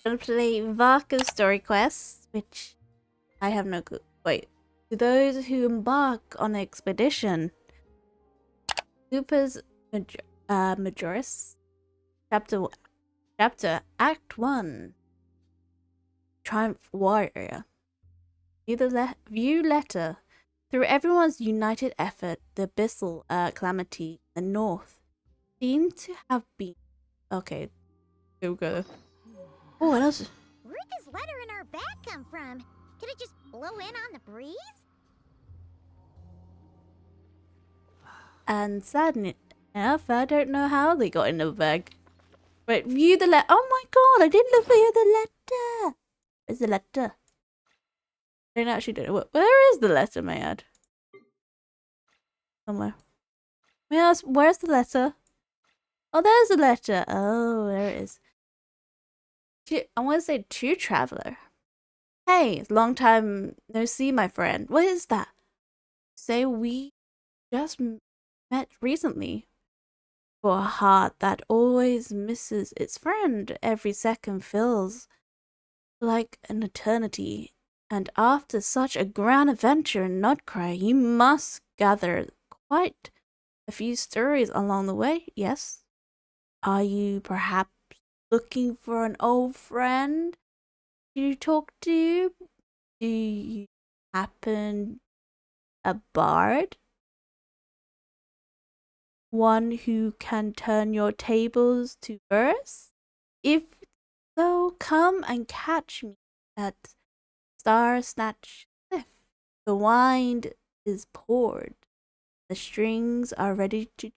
Gonna play Varka's story quest, which I have no clue. Wait, to those who embark on an expedition, Lupus Majoris, chapter Act 1, Triumph Warrior. View letter. Through everyone's united effort, the abyssal calamity in the north seemed to have been. Okay, here we go. Oh, what else? Where'd this letter in our bag come from? Did it just blow in on the breeze? And sadly enough, I don't know how they got in the bag. Wait, view the letter. Oh my god, I didn't look at the letter. Where's the letter? I don't actually know. Where is the letter, may I add? Somewhere. May I ask, where's the letter? Oh, there's the letter. Oh, there it is. I want to say to Traveler. Hey, long time no see, my friend. What is that? Say we just met recently. For a heart that always misses its friend, every second feels like an eternity. And after such a grand adventure in Nutcry, you must gather quite a few stories along the way, yes? Are you perhaps looking for an old friend to talk to? Do you happen a bard? One who can turn your tables to verse? If so, come and catch me at Star Snatch Cliff. The wine is poured. The strings are ready to.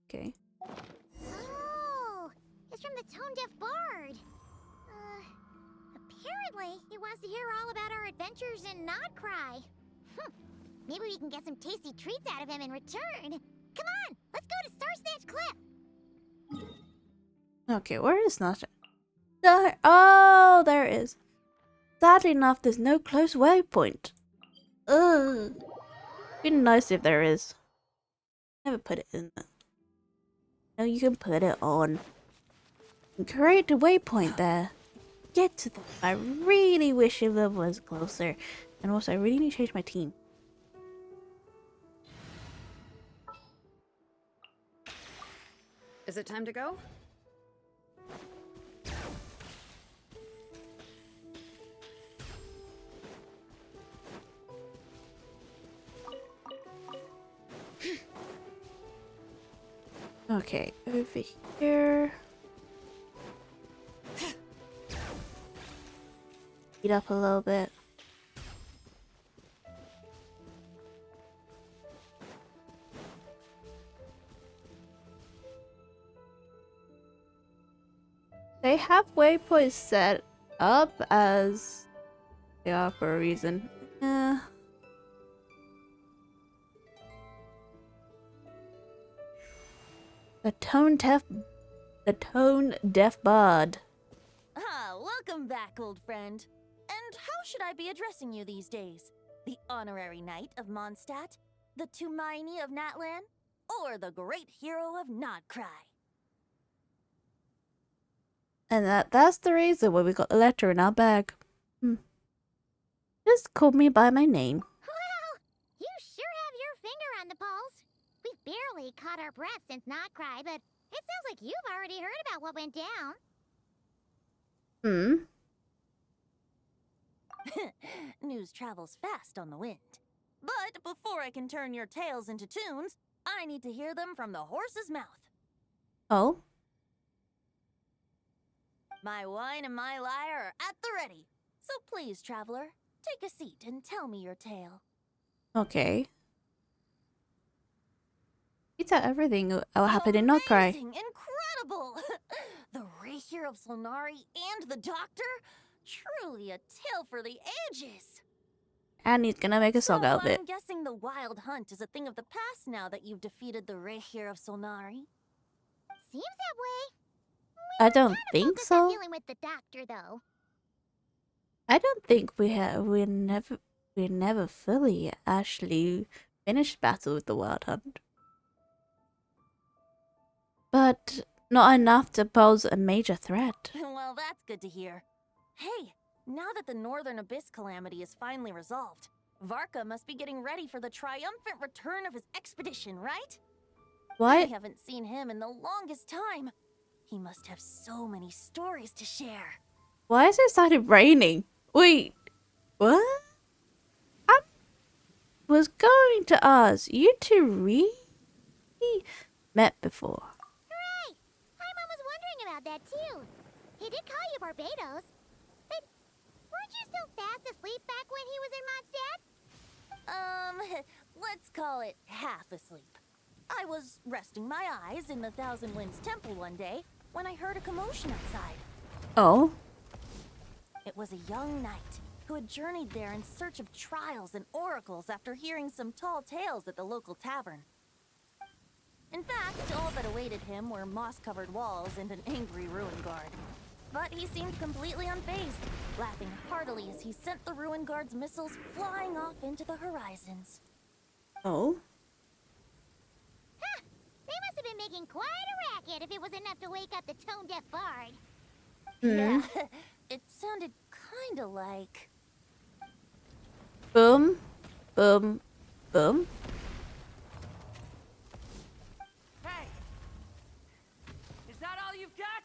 Okay. Oh, it's from the Tone Deaf Bard. Apparently, he wants to hear all about our adventures in Nodcry. Maybe we can get some tasty treats out of him in return. Come on, let's go to Star Snatch Cliff. Okay, where is Snatch? There. Oh, there it is. Sadly enough, there's no close waypoint. Ugh. Be nice if there is. Never put it in there. No, you can put it on. And create a waypoint there. Get to them. I really wish it was closer. And also, I really need to change my team. Is it time to go? Okay, over here. Speed up a little bit. They have waypoints set up as they are for a reason. The tone deaf bard. Ah, welcome back, old friend. And how should I be addressing you these days? The honorary knight of Mondstadt? The Tumaini of Natlan? Or the great hero of Nodcry? And that's the reason why we got the letter in our bag. Just call me by my name. Well, you sure have your finger on the pulse. We've barely caught our breath since Nodcry, but it sounds like you've already heard about what went down. News travels fast on the wind. But before I can turn your tales into tunes, I need to hear them from the horse's mouth. Oh? My wine and my lyre are at the ready. So please, traveler, take a seat and tell me your tale. Okay. You tell everything what happened in Nodcry. Amazing! Incredible! The Rahier of Solnari and the Doctor? Truly a tale for the ages! And he's gonna make a song out of it. I'm guessing the Wild Hunt is a thing of the past now that you've defeated the Rahier of Solnari. Seems that way. I don't think so. Dealing with the Doctor, though. I don't think we're never fully actually finish battle with the Wild Hunt. But not enough to pose a major threat. Well, that's good to hear. Hey, now that the Northern Abyss calamity is finally resolved, Varka must be getting ready for the triumphant return of his expedition, right? I Why? haven't seen him in the longest time. He must have so many stories to share. Why has it started raining? Wait, what? I was going to ask, you two really met before? Hooray! Paimon was wondering about that too. He did call you Barbados. But weren't you still fast asleep back when he was in Mondstadt? Let's call it half asleep. I was resting my eyes in the Thousand Winds Temple one day when I heard a commotion outside. Oh, It was a young knight who had journeyed there in search of trials and oracles after hearing some tall tales at the local tavern. In fact, all that awaited him were moss-covered walls and an angry ruin guard. But he seemed completely unfazed, laughing heartily as he sent the ruin guard's missiles flying off into the horizons. oh. Huh! They must have been making quite a racket if it was enough to wake up the tone-deaf bard. Yeah, it sounded kinda like... Boom, boom, boom. Hey! Is that all you've got?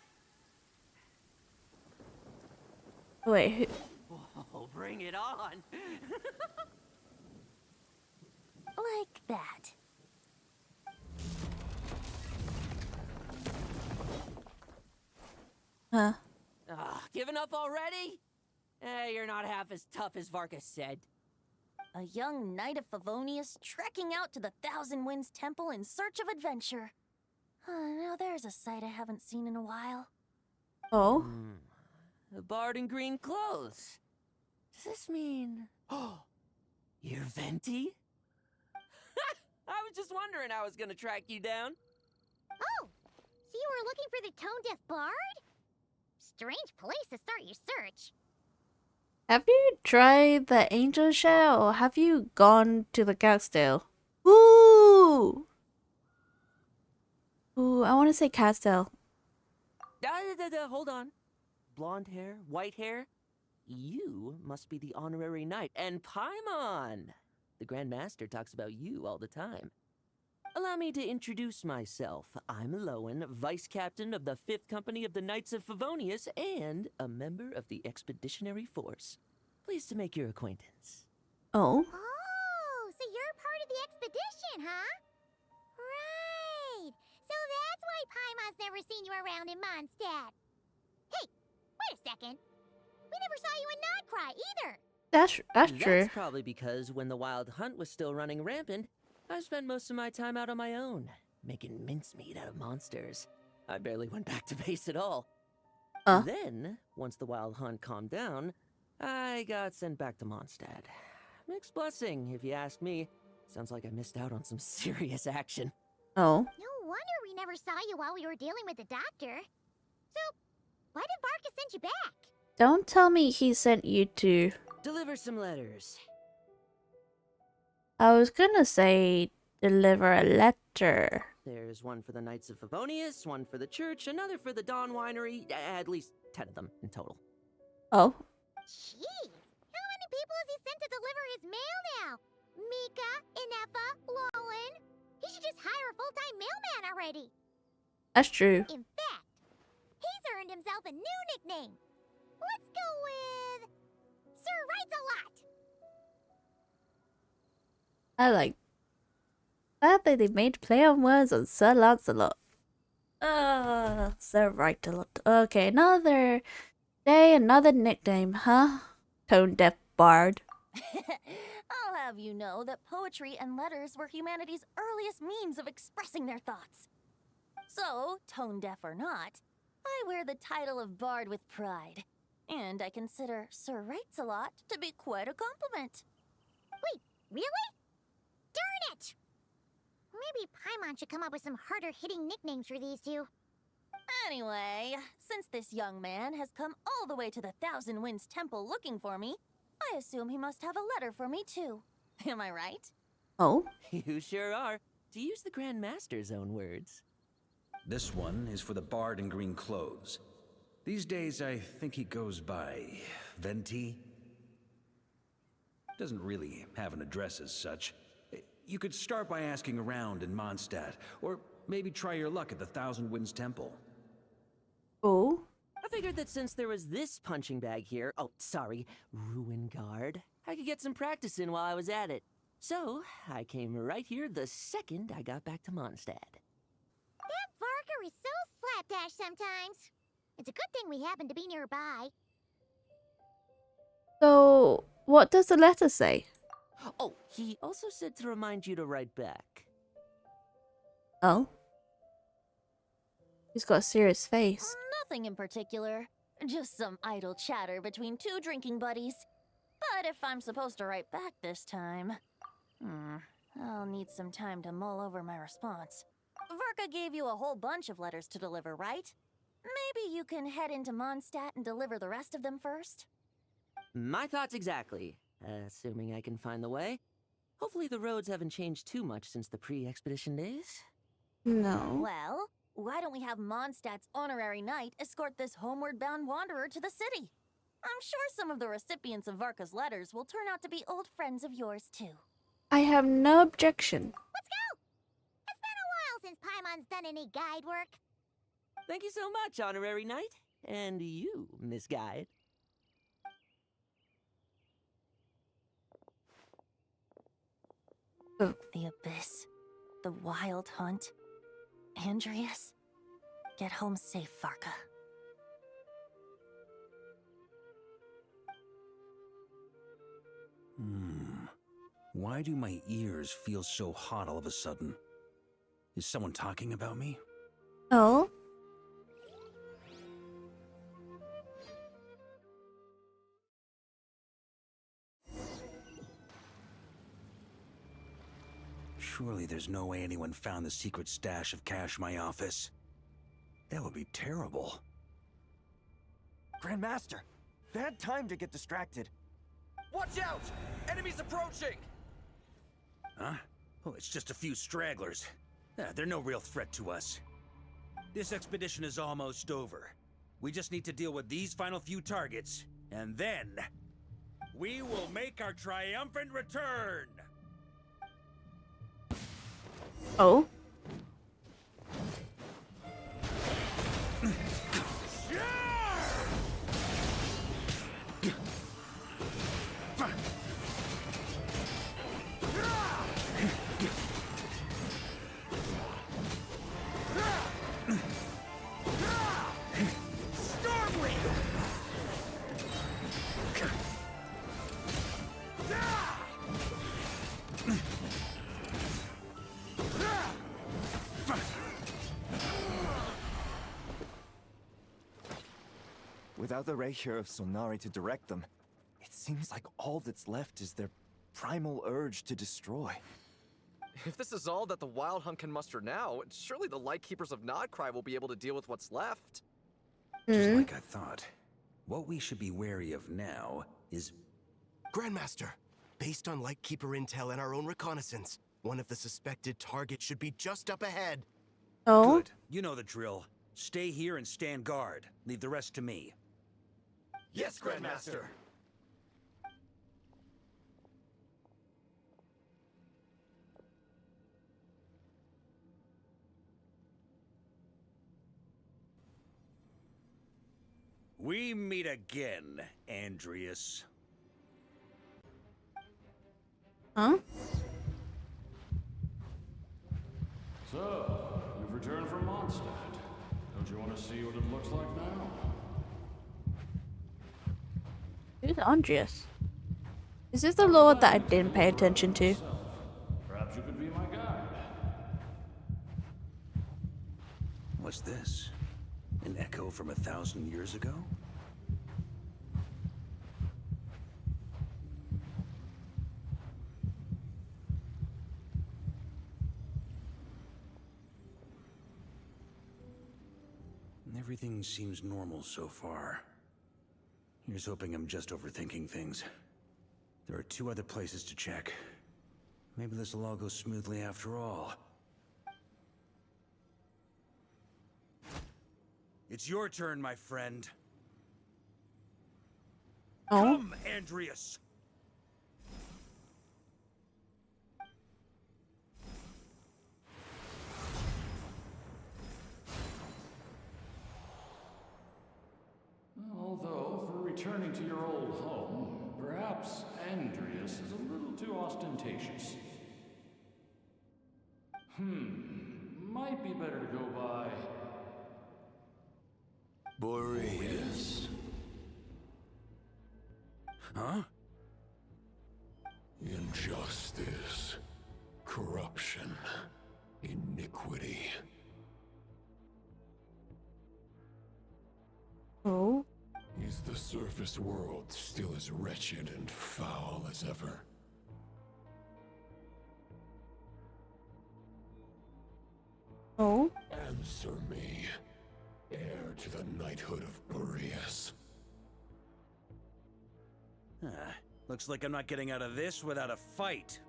Wait, who? Oh, bring it on! like that. Huh? Giving up already? You're not half as tough as Varka said. A young knight of Favonius trekking out to the Thousand Winds Temple in search of adventure. Now there's a sight I haven't seen in a while. Oh, A bard in green clothes. Does this mean... Oh, you're Venti? I was just wondering how I was gonna track you down. Oh! So you were looking for the tone-deaf bard? Strange place to start your search. have you tried the angel shell or have you gone to the castle? Ooh! Ooh, I want to say castle. Hold on. Blonde hair, white hair. You must be the honorary knight. And Paimon! The Grand Master talks about you all the time. Allow me to introduce myself. I'm Lowen, Vice Captain of the 5th Company of the Knights of Favonius and a member of the Expeditionary Force. Pleased to make your acquaintance. Oh, Oh, so you're part of the expedition, huh? Right. So that's why Paimon's never seen you around in Mondstadt. Hey, wait a second. We never saw you in Nodcry either. that's true. That's probably because when the Wild Hunt was still running rampant, I spent most of my time out on my own, making mincemeat out of monsters. I barely went back to base at all. Then, once the Wild Hunt calmed down, I got sent back to Mondstadt. Mixed blessing, if you ask me. Sounds like I missed out on some serious action. Oh, No wonder we never saw you while we were dealing with the doctor. So, why did Varka send you back? don't tell me he sent you to. Deliver some letters. I was gonna say deliver a letter. There's one for the Knights of Favonius, one for the church, another for the Dawn Winery, at least 10 of them in total. Oh, Jeez, how many people has he sent to deliver his mail now? Mika, Inefa, Lowen. He should just hire a full-time mailman already. that's true. In fact, he's earned himself a new nickname. Let's go with Sir Writes a Lot. I like that they made play on words on Sir Lancelot. Sir right a lot. Okay, another day, another nickname, huh? Tone deaf bard. I'll have you know that poetry and letters were humanity's earliest means of expressing their thoughts. So, tone deaf or not, I wear the title of bard with pride. And I consider Sir Writes a Lot to be quite a compliment. Wait, really? Darn it! Maybe Paimon should come up with some harder-hitting nicknames for these two. Anyway, since this young man has come all the way to the Thousand Winds Temple looking for me, I assume he must have a letter for me too. Am I right? Oh? You sure are. To use the Grand Master's own words. This one is for the bard in green clothes. These days, I think he goes by Venti. Doesn't really have an address as such. You could start by asking around in Mondstadt, or maybe try your luck at the Thousand Winds Temple. Oh? I figured that since there was this punching bag here, oh, sorry, Ruin Guard, I could get some practice in while I was at it. So, I came right here the second I got back to Mondstadt. That Varka is so slapdash sometimes. It's a good thing we happen to be nearby. So, what does the letter say? Oh, he also said to remind you to write back. Oh? He's got a serious face. Nothing in particular. Just some idle chatter between two drinking buddies. But if I'm supposed to write back this time, I'll need some time to mull over my response. Varka gave you a whole bunch of letters to deliver, right? Maybe you can head into Mondstadt and deliver the rest of them first? My thoughts exactly. Assuming I can find the way. Hopefully the roads haven't changed too much since the pre-expedition days. No. Well, why don't we have Mondstadt's honorary knight escort this homeward-bound wanderer to the city? I'm sure some of the recipients of Varka's letters will turn out to be old friends of yours, too. I have no objection. Let's go! It's been a while since Paimon's done any guide work. Thank you so much, Honorary Knight. And you, Miss Guide. The Abyss. The Wild Hunt. Andreas. Get home safe, Varka. Why do my ears feel so hot all of a sudden? Is someone talking about me? Oh? Surely there's no way anyone found the secret stash of cash in my office. That would be terrible. Grandmaster, bad time to get distracted. Watch out! Enemies approaching! Huh? Oh, it's just a few stragglers. They're no real threat to us. This expedition is almost over. We just need to deal with these final few targets, and then we will make our triumphant return! Oh? Without the Rapier of Solnari to direct them, it seems like all that's left is their primal urge to destroy. If this is all that the Wild Hunt can muster now, surely the Lightkeepers of Nodcry will be able to deal with what's left. Just like I thought. What we should be wary of now is... Grandmaster, based on Lightkeeper intel and our own reconnaissance, one of the suspected targets should be just up ahead. Oh? Good. You know the drill. Stay here and stand guard. Leave the rest to me. Yes, Grandmaster! We meet again, Andreas. Huh? So, you've returned from Mondstadt. Don't you want to see what it looks like now? Who's Andreas? Is this the lord that I didn't pay attention to? Perhaps you could be my guide. What's this? An echo from 1,000 years ago? Everything seems normal so far. Here's hoping I'm just overthinking things. There are 2 other places to check. Maybe this will all go smoothly after all. It's your turn, my friend. Oh. Come, Andreas! Although, for returning to your old home, perhaps Andreas is a little too ostentatious. Might be better to go by Boreas. Huh? injustice, corruption, iniquity. Oh. Is the surface world still as wretched and foul as ever? Oh. Answer me, heir to the knighthood of Boreas. Looks like I'm not getting out of this without a fight.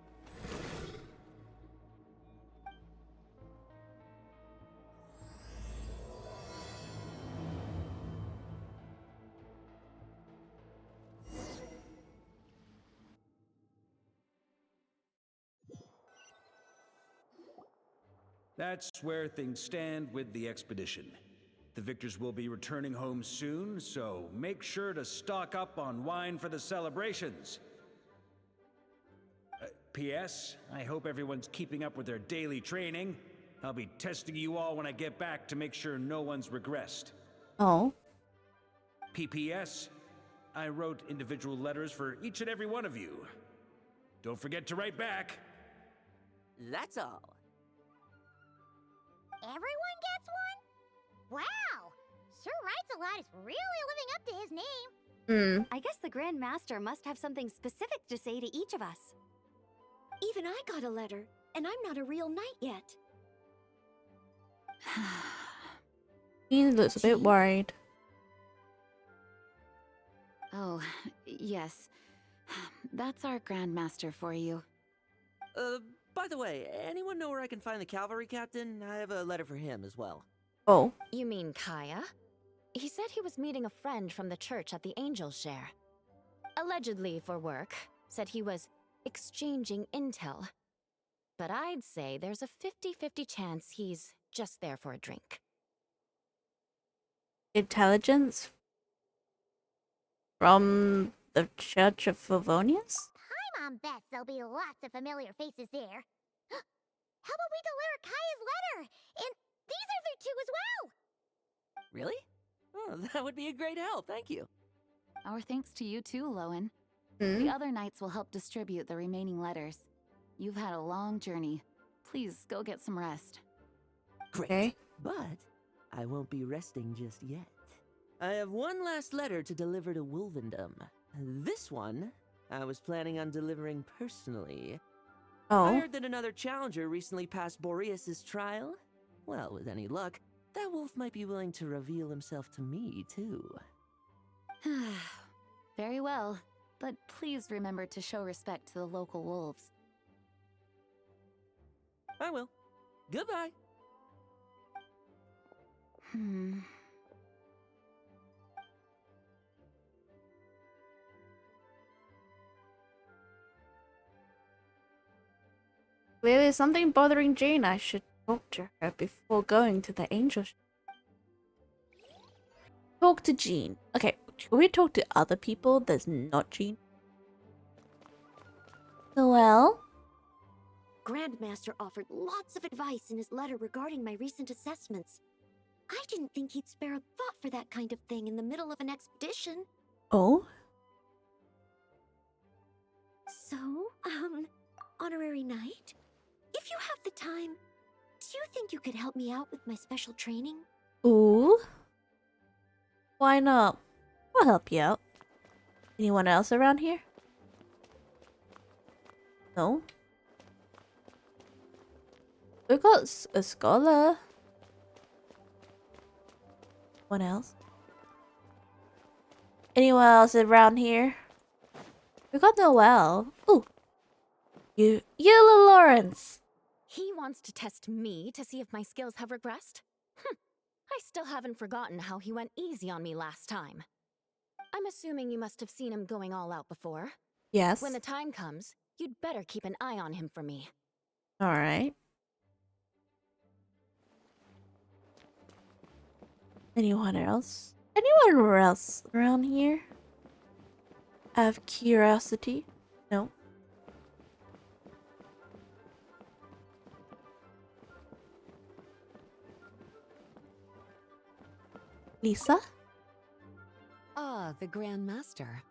That's where things stand with the expedition. The victors will be returning home soon, so make sure to stock up on wine for the celebrations. P.S. I hope everyone's keeping up with their daily training. I'll be testing you all when I get back to make sure no one's regressed. Oh. P.P.S. I wrote individual letters for each and every one of you. Don't forget to write back. That's all. Everyone gets one? Wow! Sir Writes a Lot is really living up to his name. I guess the Grand Master must have something specific to say to each of us. Even I got a letter, and I'm not a real knight yet. He looks a bit worried. Oh, yes. That's our Grandmaster for you. By the way, anyone know where I can find the cavalry captain? I have a letter for him as well. Oh. You mean Kaya? He said he was meeting a friend from the church at the Angel Share. Allegedly for work. Said he was exchanging intel. But I'd say there's a 50-50 chance he's just there for a drink. Intelligence? From the Church of Favonius? Paimon bets there'll be lots of familiar faces there. How about we deliver Kaya's letter? And these are there too as well! Really? Oh, that would be a great help, thank you. Our thanks to you too, Lowen. The other knights will help distribute the remaining letters. You've had a long journey. Please go get some rest. Great. Okay. But I won't be resting just yet. I have one last letter to deliver to Wolvendom. This one, I was planning on delivering personally. Oh. I heard that another challenger recently passed Boreas' trial. Well, with any luck, that wolf might be willing to reveal himself to me, too. Very well, but please remember to show respect to the local wolves. I will. Goodbye. Clearly something bothering Jane. I should talk to her before going to the angel. Talk to Jean. Okay, can we talk to other people that's not Jean? Well? Grandmaster offered lots of advice in his letter regarding my recent assessments. I didn't think he'd spare a thought for that kind of thing in the middle of an expedition. Oh? So, honorary knight? If you have the time, do you think you could help me out with my special training? Ooh? Why not? I'll help you out. Anyone else around here? No? We got a scholar. What else? Anyone else around here? We got Noelle. Ooh. Eula Lawrence. He wants to test me to see if my skills have regressed? I still haven't forgotten how he went easy on me last time. I'm assuming you must have seen him going all out before. Yes. When the time comes, you'd better keep an eye on him for me. All right. Anyone else? Anyone else around here? Out of curiosity? No. Lisa? Ah, the Grand Master.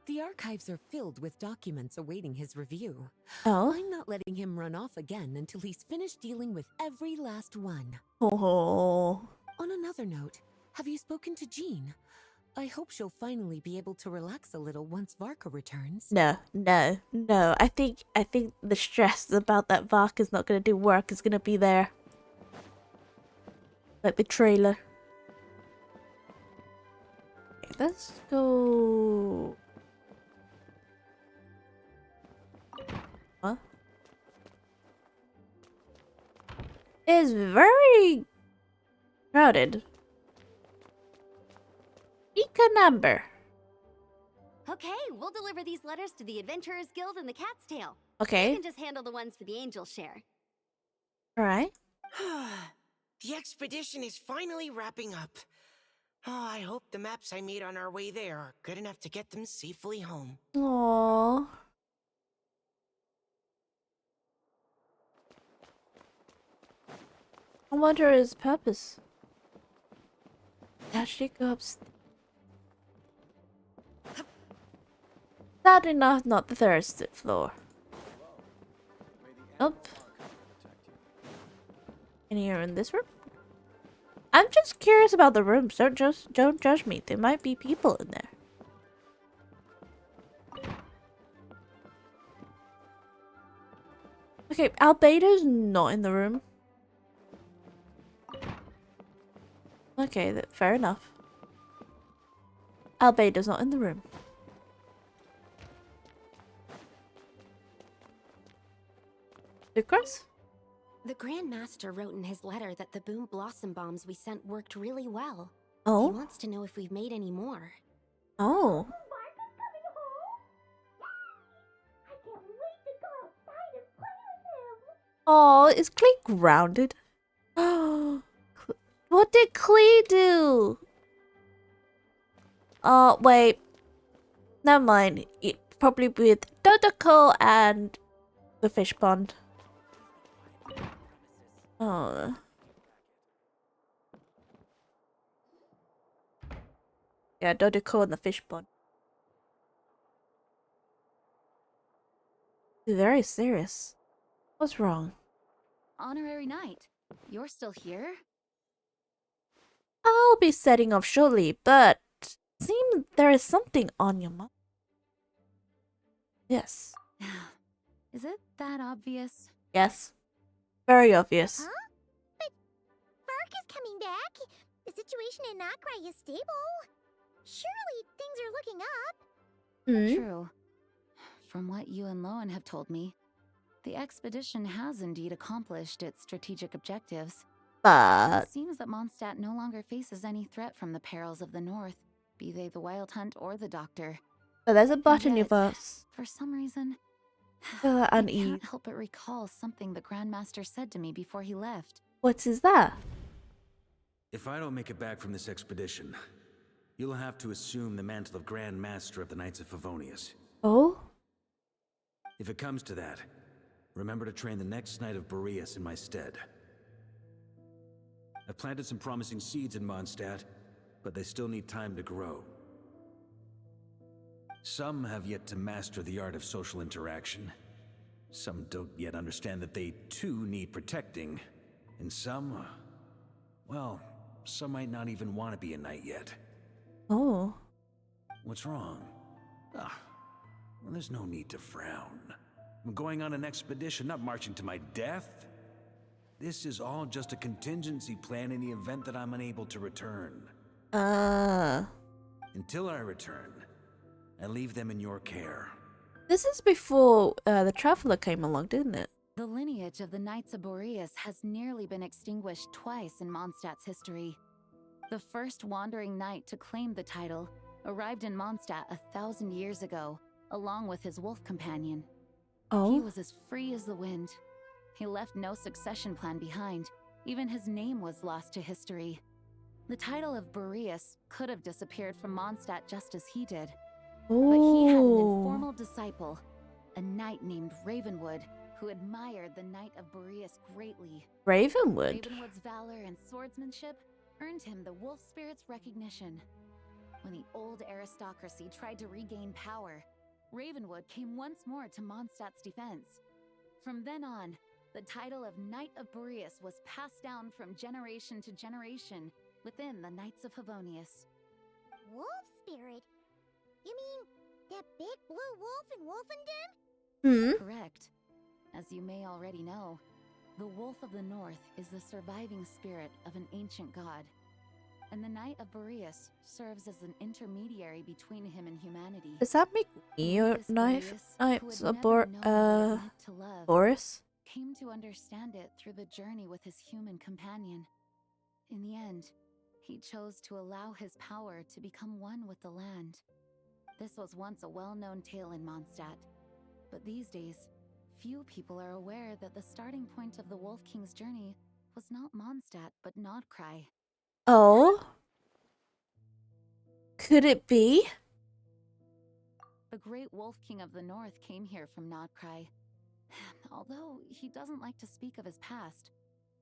The archives are filled with documents awaiting his review. Oh. I'm not letting him run off again until he's finished dealing with every last one. Oh. On another note, have you spoken to Jean? I hope she'll finally be able to relax a little once Varka returns. No. I think the stress about that Varka's not gonna do work is gonna be there. Like the trailer. Okay, let's go. Huh? It's very crowded. Pick a number. Okay, we'll deliver these letters to the Adventurers Guild and the Cat's Tail. Okay. You can just handle the ones for the Angel Share. Alright. The expedition is finally wrapping up. Oh, I hope the maps I made on our way there are good enough to get them safely home. Aww. I wonder his purpose. Actually go upstairs. Sadly enough, not the third floor. Nope. Any here in this room? I'm just curious about the rooms. Don't judge me. There might be people in there. Okay, Albedo's not in the room. Okay, fair enough. Albedo's not in the room. Lucas? The Grand Master wrote in his letter that the Boom Blossom bombs we sent worked really well. Oh? He wants to know if we've made any more. Oh. Oh, is Klee grounded? What did Klee do? Oh, wait. Never mind. Probably with Dodoko and the fish pond. Oh. Yeah, Dodoko and the fish pond. Very serious. What's wrong? Honorary Knight, you're still here? I'll be setting off shortly, but seems there is something on your mind. Yes. Is it that obvious? Yes. Very obvious. Huh? But Varka's coming back. The situation in Nocrai is stable. Surely things are looking up. True. From what you and Lowen have told me, the expedition has indeed accomplished its strategic objectives. But It seems that Mondstadt no longer faces any threat from the perils of the north, be they the Wild Hunt or the Doctor. But there's a button Yet, you've us. For some reason, Feel I unease. can't help but recall something the Grandmaster said to me before he left. What is that? If I don't make it back from this expedition, you'll have to assume the mantle of Grand Master of the Knights of Favonius. Oh? If it comes to that, remember to train the next Knight of Boreas in my stead. I've planted some promising seeds in Mondstadt, but they still need time to grow. Some have yet to master the art of social interaction. Some don't yet understand that they too need protecting. And some, well, some might not even want to be a knight yet. Oh. What's wrong? Well, there's no need to frown. I'm going on an expedition, not marching to my death. This is all just a contingency plan in the event that I'm unable to return. Until I return, I leave them in your care. This is before the Traveler came along, didn't it? The lineage of the Knights of Boreas has nearly been extinguished twice in Mondstadt's history. The first wandering knight to claim the title arrived in Mondstadt 1,000 years ago, along with his wolf companion. Oh. He was as free as the wind. He left no succession plan behind. Even his name was lost to history. The title of Boreas could have disappeared from Mondstadt just as he did. Oh. But he had an informal disciple, a knight named Ravenwood, who admired the Knight of Boreas greatly. Ravenwood? Ravenwood's valor and swordsmanship earned him the wolf spirit's recognition. When the old aristocracy tried to regain power, Ravenwood came once more to Mondstadt's defense. From then on, the title of Knight of Boreas was passed down from generation to generation within the Knights of Favonius. Wolf spirit? You mean that big blue wolf in Wolfendom? Correct. As you may already know, the Wolf of the North is the surviving spirit of an ancient god, and the Knight of Boreas serves as an intermediary between him and humanity. Does that make me a Knights of Boris? Came to understand it through the journey with his human companion. In the end, he chose to allow his power to become one with the land. This was once a well-known tale in Mondstadt, but these days, few people are aware that the starting point of the Wolf King's journey was not Mondstadt, but Nodcry. Oh? Could it be? The great Wolf King of the North came here from Nodcry, although he doesn't like to speak of his past.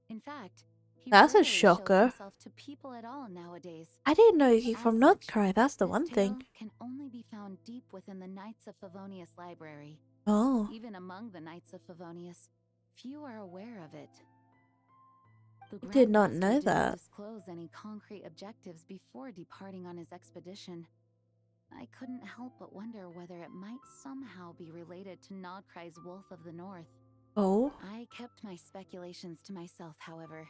In fact, he That's a rarely shows shocker. himself to people at all nowadays. I didn't know he As from such, Nordcry, that's the this one thing. tale can only be found deep within the Knights of Favonius library. Oh. Even among the Knights of Favonius, few are aware of it. The I did not Grandmaster know didn't that. disclose any concrete objectives before departing on his expedition. I couldn't help but wonder whether it might somehow be related to Nodcry's Wolf of the North. Oh? I kept my speculations to myself, however.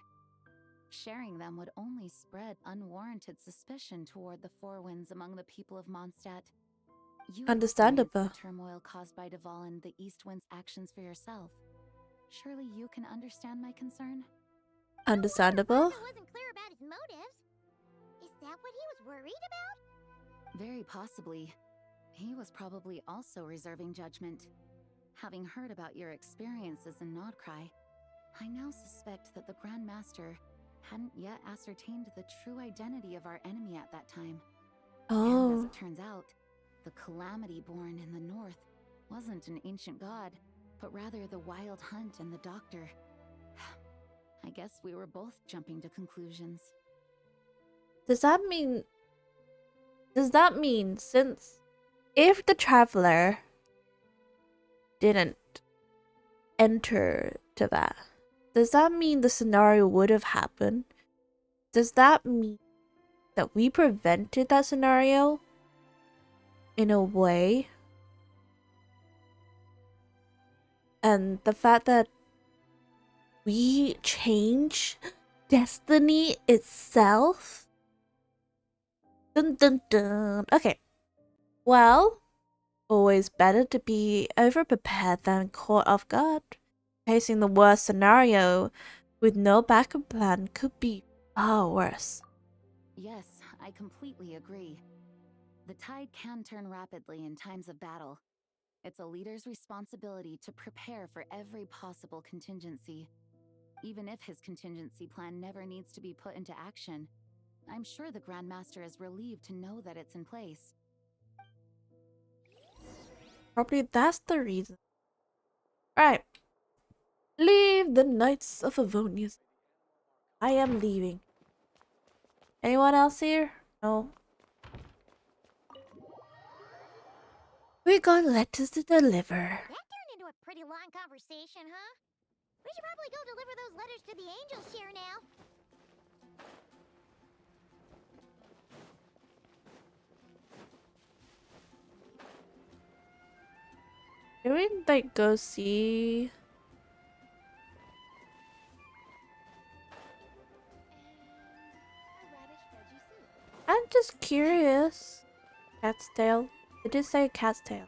Sharing them would only spread unwarranted suspicion toward the Four Winds among the people of Mondstadt. You Understandable. experienced the turmoil caused by Deval and the East Wind's actions for yourself. Surely you can understand my concern? Understandable? Varka wasn't clear about his motives. Is that what he was worried about? Very possibly. He was probably also reserving judgment. Having heard about your experiences in Nodcry, I now suspect that the Grand Master hadn't yet ascertained the true identity of our enemy at that time. And as Oh. it turns out, the calamity born in the north wasn't an ancient god, but rather the Wild Hunt and the Doctor. I guess we were both jumping to conclusions. Does that mean since if the Traveler didn't enter to that, does that mean the scenario would have happened? Does that mean that we prevented that scenario in a way? And the fact that we change destiny itself? Dun dun dun. Okay. Well, always better to be over-prepared than caught off guard. Facing the worst scenario with no backup plan could be far worse. Yes, I completely agree. The tide can turn rapidly in times of battle. It's a leader's responsibility to prepare for every possible contingency. Even if his contingency plan never needs to be put into action, I'm sure the Grandmaster is relieved to know that it's in place. Probably that's the reason. Right. Leave the Knights of Favonius. I am leaving. Anyone else here? No. We got letters to deliver. That turned into a pretty long conversation, huh? We should probably go deliver those letters to the Angel Share now. Can we like go see? I'm just curious. Cat's tail. It did say cat's tail.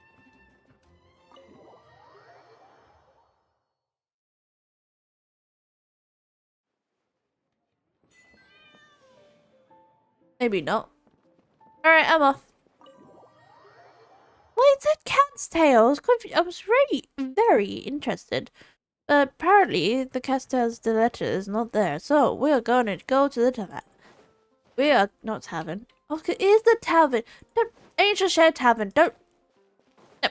Maybe not. Alright, I'm off. Wait, it said cat's tail. I was really very interested. But apparently, the cat's tail's the letter is not there. So, we are going to go to the tavern. We are not tavern. Okay, is the tavern. Don't, Angel Share Tavern. Don't. No.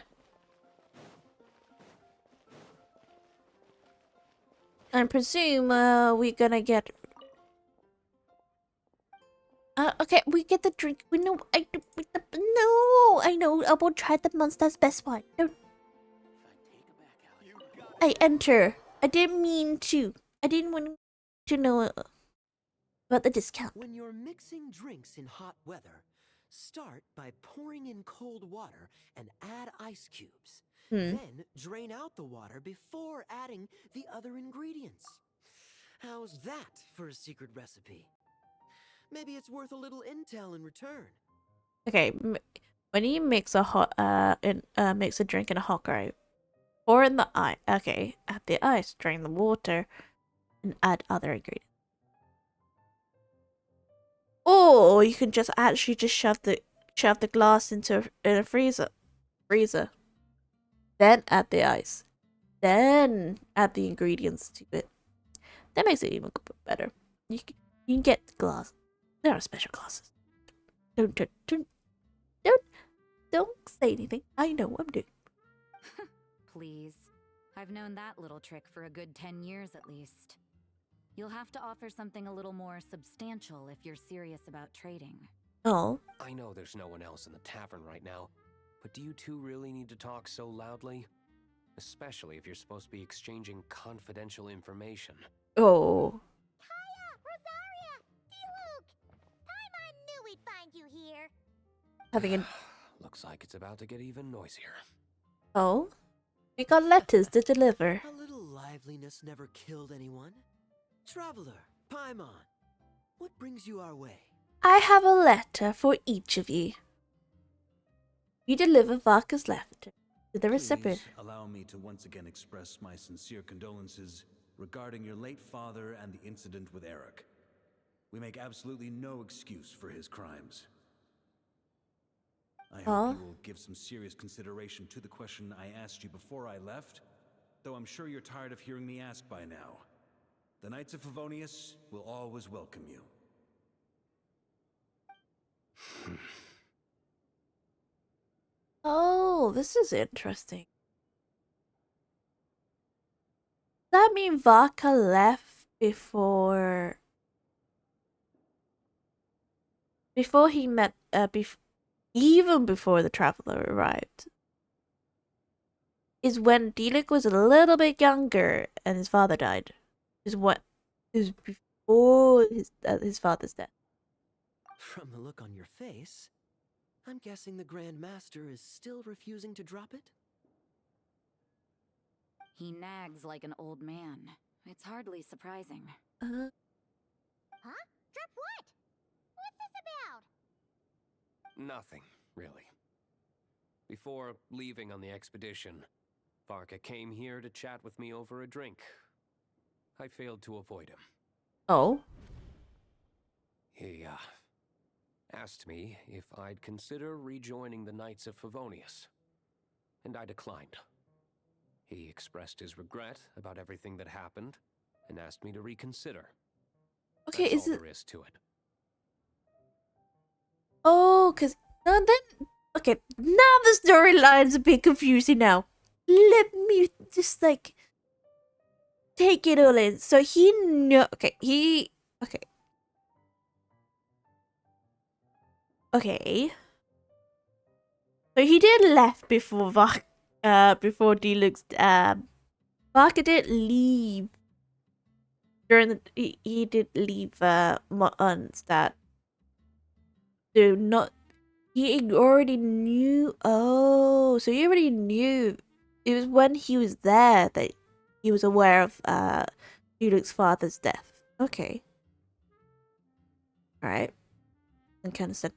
I presume we're gonna get. Okay, we get the drink. We know. No, I know. I will try the Mondstadt's best wine. Don't. I enter. I didn't mean to. I didn't want to know about the discount. When you're mixing drinks in hot weather, start by pouring in cold water and add ice cubes. Then drain out the water before adding the other ingredients. How's that for a secret recipe? Maybe it's worth a little intel in return. Okay, when you mix a mix a drink in a hot gripe, pour in the ice. Okay, add the ice, drain the water, and add other ingredients. Or you can just actually just shove the glass in a freezer. Then add the ice. Then add the ingredients to it. That makes it even better. You can get the glass. There are special glasses. Don't say anything. I know what I'm doing. Please. I've known that little trick for a good 10 years at least. You'll have to offer something a little more substantial if you're serious about trading. Oh. I know there's no one else in the tavern right now, but do you two really need to talk so loudly? Especially if you're supposed to be exchanging confidential information. Oh. Kaya! Rosaria! D-Luke! Paimon knew we'd find you here. Having a... Looks like it's about to get even noisier. Oh? We got letters to deliver. A little liveliness never killed anyone. Traveler, Paimon, what brings you our way? I have a letter for each of you. You deliver Varka's letter to the recipient. Please allow me to once again express my sincere condolences regarding your late father and the incident with Eric. We make absolutely no excuse for his crimes. I hope you will give some serious consideration to the question I asked you before I left, though I'm sure you're tired of hearing me ask by now. The Knights of Favonius will always welcome you. Oh, this is interesting. Does that mean Varka left before he met even before the traveler arrived? Is when D-Luke was a little bit younger and his father died. Is before his father's death. From the look on your face, I'm guessing the Grand Master is still refusing to drop it? He nags like an old man. It's hardly surprising. Huh? Drop what? What's this about? Nothing, really. Before leaving on the expedition, Varka came here to chat with me over a drink. I failed to avoid him. Oh? He, asked me if I'd consider rejoining the Knights of Favonius, and I declined. He expressed his regret about everything that happened, and asked me to reconsider. Okay, That's all there is to it. Oh, cause no, then okay. Now the storyline's a bit confusing. Now, let me just take it all in. So he know. Okay, Okay. So he did left before before D-Luke's Varka did leave during the he did leave Mondstadt. So not he already knew. Oh, so he already knew. It was when he was there that he was aware of D-Luke's father's death. Okay. All right. And kind of said.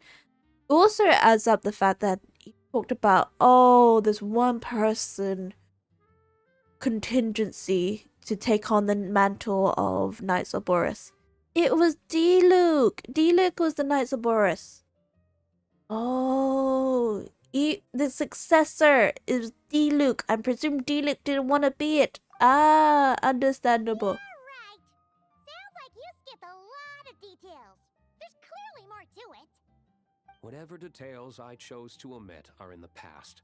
Also, it adds up the fact that he talked about, oh, there's one person contingency to take on the mantle of Knights of Boris. It was D-Luke. D-Luke was the Knights of Boris. Oh, the successor is D-Luke. I presume D-Luke didn't want to be it. Ah, understandable. Right. Sounds like you skipped a lot of details. There's clearly more to it. Whatever details I chose to omit are in the past.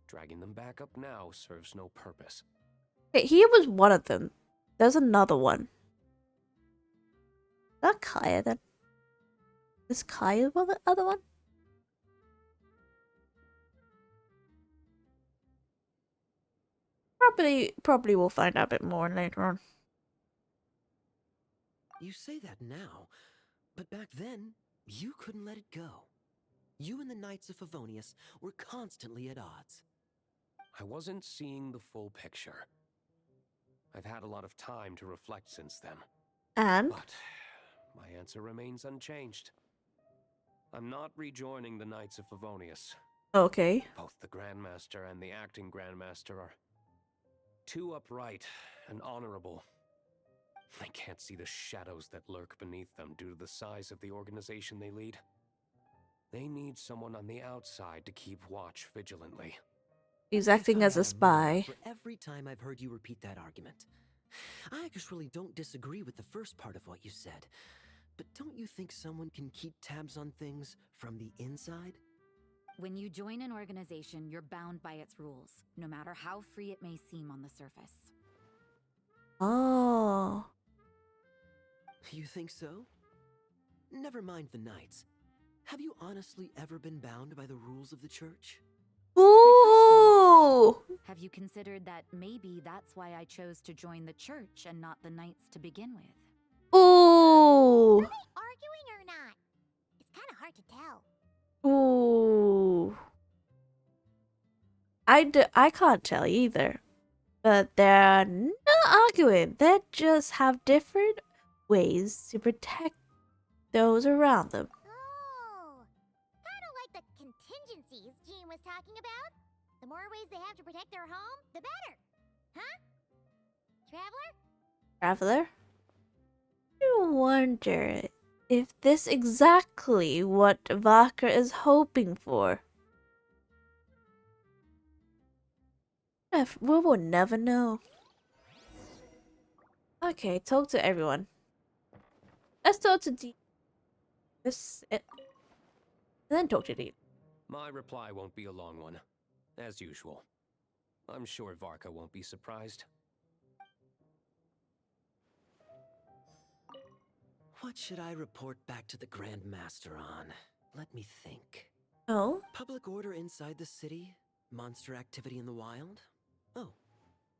Dragging them back up now serves no purpose. Okay, he was one of them. There's another one. Is that Kaya then? Is Kaya the other one? Probably we'll find out a bit more later on. You say that now, but back then, you couldn't let it go. You and the Knights of Favonius were constantly at odds. I wasn't seeing the full picture. I've had a lot of time to reflect since then. And? But my answer remains unchanged. I'm not rejoining the Knights of Favonius. Okay. Both the Grandmaster and the acting Grandmaster are too upright and honorable. I can't see the shadows that lurk beneath them due to the size of the organization they lead. They need someone on the outside to keep watch vigilantly. He's acting as a spy. For every time I've heard you repeat that argument. I actually don't disagree with the first part of what you said. But don't you think someone can keep tabs on things from the inside? When you join an organization, you're bound by its rules, no matter how free it may seem on the surface. Oh. You think so? Never mind the Knights. Have you honestly ever been bound by the rules of the church? Ooh! Have you considered that maybe that's why I chose to join the church and not the Knights to begin with? Ooh! Are they arguing or not? It's kind of hard to tell. Ooh. I can't tell either. But they're not arguing. They just have different ways to protect those around them. Oh, kind of like the contingencies Jean was talking about. The more ways they have to protect their home, the better. Huh? Traveler? Traveler? I wonder if this exactly what Varka is hoping for. We will never know. Okay, talk to everyone. Let's talk to D. This it. And then talk to D. My reply won't be a long one, as usual. I'm sure Varka won't be surprised. What should I report back to the Grand Master on? Let me think. Oh? Public order inside the city? Monster activity in the wild? Oh,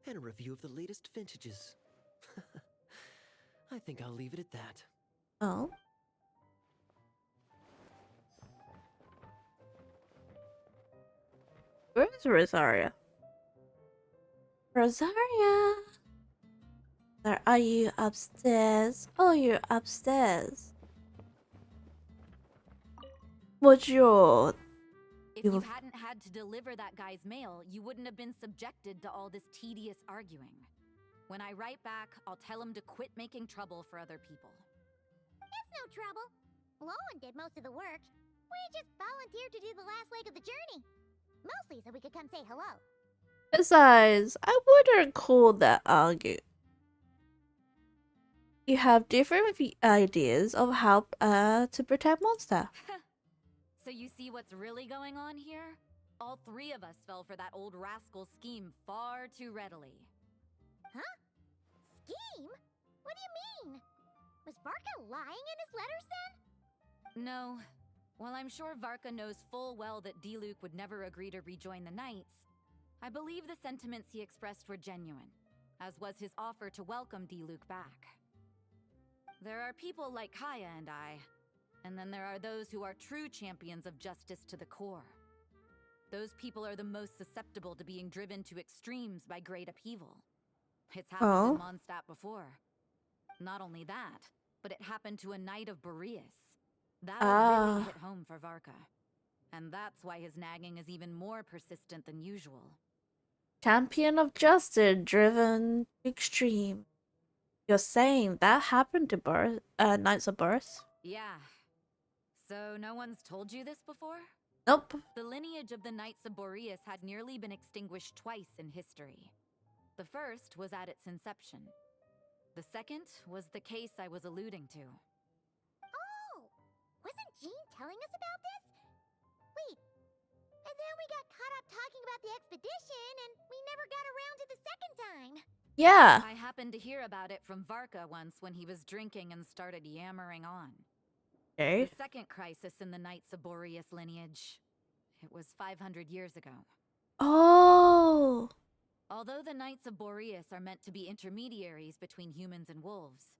and a review of the latest vintages. I think I'll leave it at that. Oh? Where's Rosaria? Rosaria? Are you upstairs? Oh, you're upstairs. What's your... If you hadn't had to deliver that guy's mail, you wouldn't have been subjected to all this tedious arguing. When I write back, I'll tell him to quit making trouble for other people. It's no trouble. Lowen did most of the work. We just volunteered to do the last leg of the journey. Mostly so we could come say hello. Besides, I wouldn't call that argue. You have different ideas of how to protect Mondstadt. So you see what's really going on here? All three of us fell for that old rascal's scheme far too readily. Huh? Scheme? What do you mean? Was Varka lying in his letters then? No. While I'm sure Varka knows full well that D-Luke would never agree to rejoin the Knights, I believe the sentiments he expressed were genuine, as was his offer to welcome D-Luke back. There are people like Kaya and I, and then there are those who are true champions of justice to the core. Those people are the most susceptible to being driven to extremes by great upheaval. It's happened in Mondstadt before. Not only that, but it happened to a knight of Boreas. That really hit home for Varka. And that's why his nagging is even more persistent than usual. Champion of justice driven extreme. You're saying that happened to Knights of Boris? Yeah. So no one's told you this before? Nope. The lineage of the Knights of Boreas had nearly been extinguished twice in history. The first was at its inception. The second was the case I was alluding to. Oh! Wasn't Jean telling us about this? Wait. And then we got caught up talking about the expedition, and we never got around to the second time. Yeah. I happened to hear about it from Varka once when he was drinking and started yammering on. Okay. The second crisis in the Knights of Boreas lineage. It was 500 years ago. Oh. Although the Knights of Boreas are meant to be intermediaries between humans and wolves,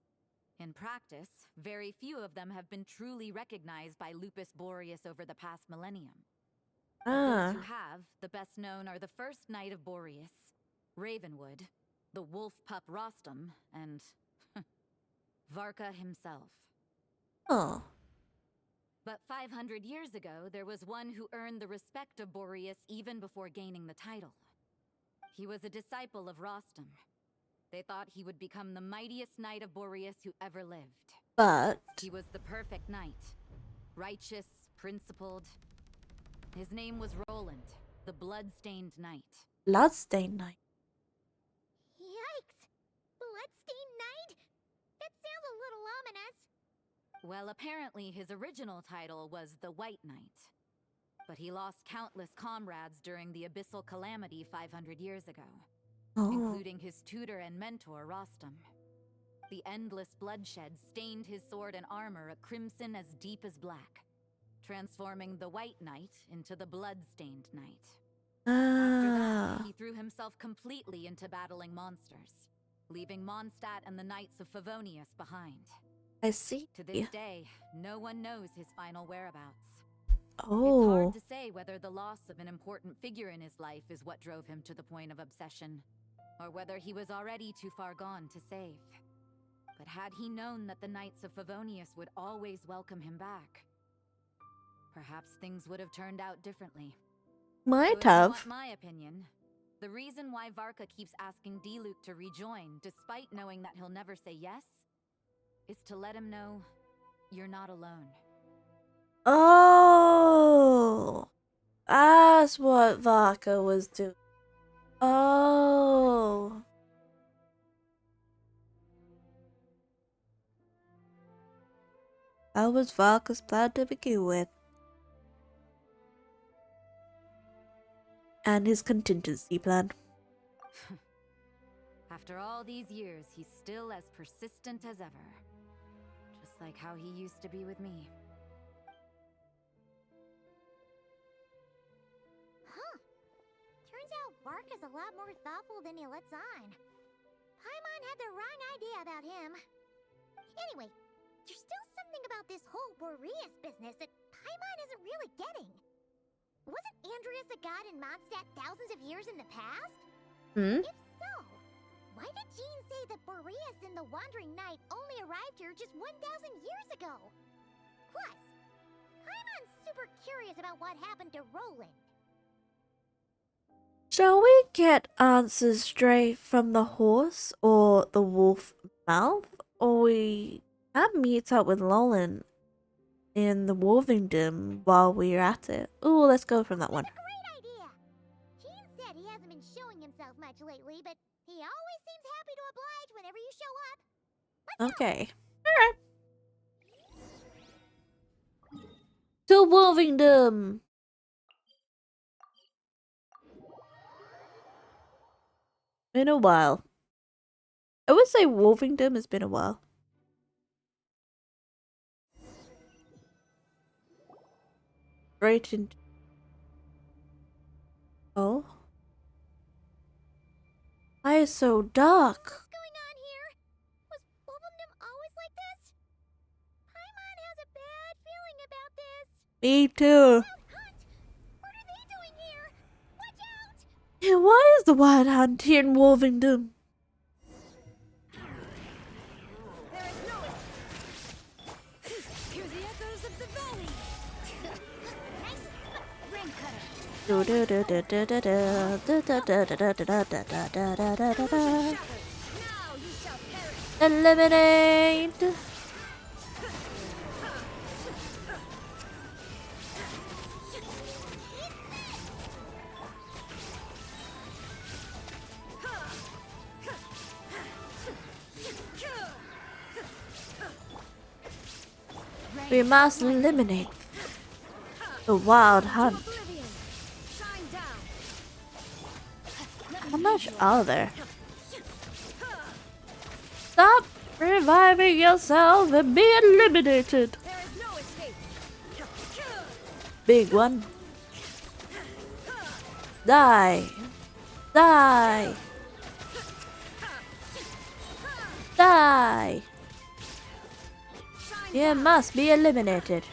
in practice, very few of them have been truly recognized by Lupus Boreas over the past millennium. Of those who have, the best known are the first Knight of Boreas, Ravenwood, the wolf pup Rostam, and Varka himself. Oh. But 500 years ago, there was one who earned the respect of Boreas even before gaining the title. He was a disciple of Rostam. They thought he would become the mightiest Knight of Boreas who ever lived. But he was the perfect knight. Righteous, principled. His name was Roland, the blood-stained knight. Bloodstained Knight. Yikes! Bloodstained Knight? That sounds a little ominous. Well, apparently his original title was the White Knight. But he lost countless comrades during the Abyssal Calamity 500 years ago, including his tutor and mentor, Rostam. The endless bloodshed stained his sword and armor a crimson as deep as black, transforming the White Knight into the Blood-Stained Knight. After that, he threw himself completely into battling monsters, leaving Mondstadt and the Knights of Favonius behind. I see. To this day, no one knows his final whereabouts. Oh. It's hard to say whether the loss of an important figure in his life is what drove him to the point of obsession, or whether he was already too far gone to save. But had he known that the Knights of Favonius would always welcome him back, perhaps things would have turned out differently. Might So if you have. want my opinion, the reason why Varka keeps asking Diluc to rejoin, despite knowing that he'll never say yes, is to let him know you're not alone. Oh. That's what Varka was doing. Oh. That was Varka's plan to begin with. And his contingency plan. After all these years, he's still as persistent as ever. Just like how he used to be with me. Huh. Turns out Varka's a lot more thoughtful than he lets on. Paimon had the wrong idea about him. Anyway, there's still something about this whole Boreas business that Paimon isn't really getting. Wasn't Andreas a god in Mondstadt thousands of years in the past? If so, why did Jean say that Boreas and the Wandering Knight only arrived here just 1,000 years ago? Plus, Paimon's super curious about what happened to Roland. Shall we get answers straight from the horse or the wolf mouth? Or we can meet up with Roland in the Wolvingdom while we're at it. Ooh, let's go from that one. Great idea! Jean said he hasn't been showing himself much lately, but he always seems happy to oblige whenever you show up. Let's Okay. Alright. To Wolvingdom! Been a while. I would say Wolvingdom has been a while. Right into... Oh? Why is so dark? What's going on here? Was Wolvingdom always like this? Paimon has a bad feeling about this. Me too. What are they doing here? Watch out! Yeah, why is the Wild Hunt here in Wolvingdom? Hear the echoes of the valley. Eliminate. We must eliminate the wild hunt. How much are there? Stop reviving yourself and be eliminated. Big one. Die. Die. Die. You must be eliminated.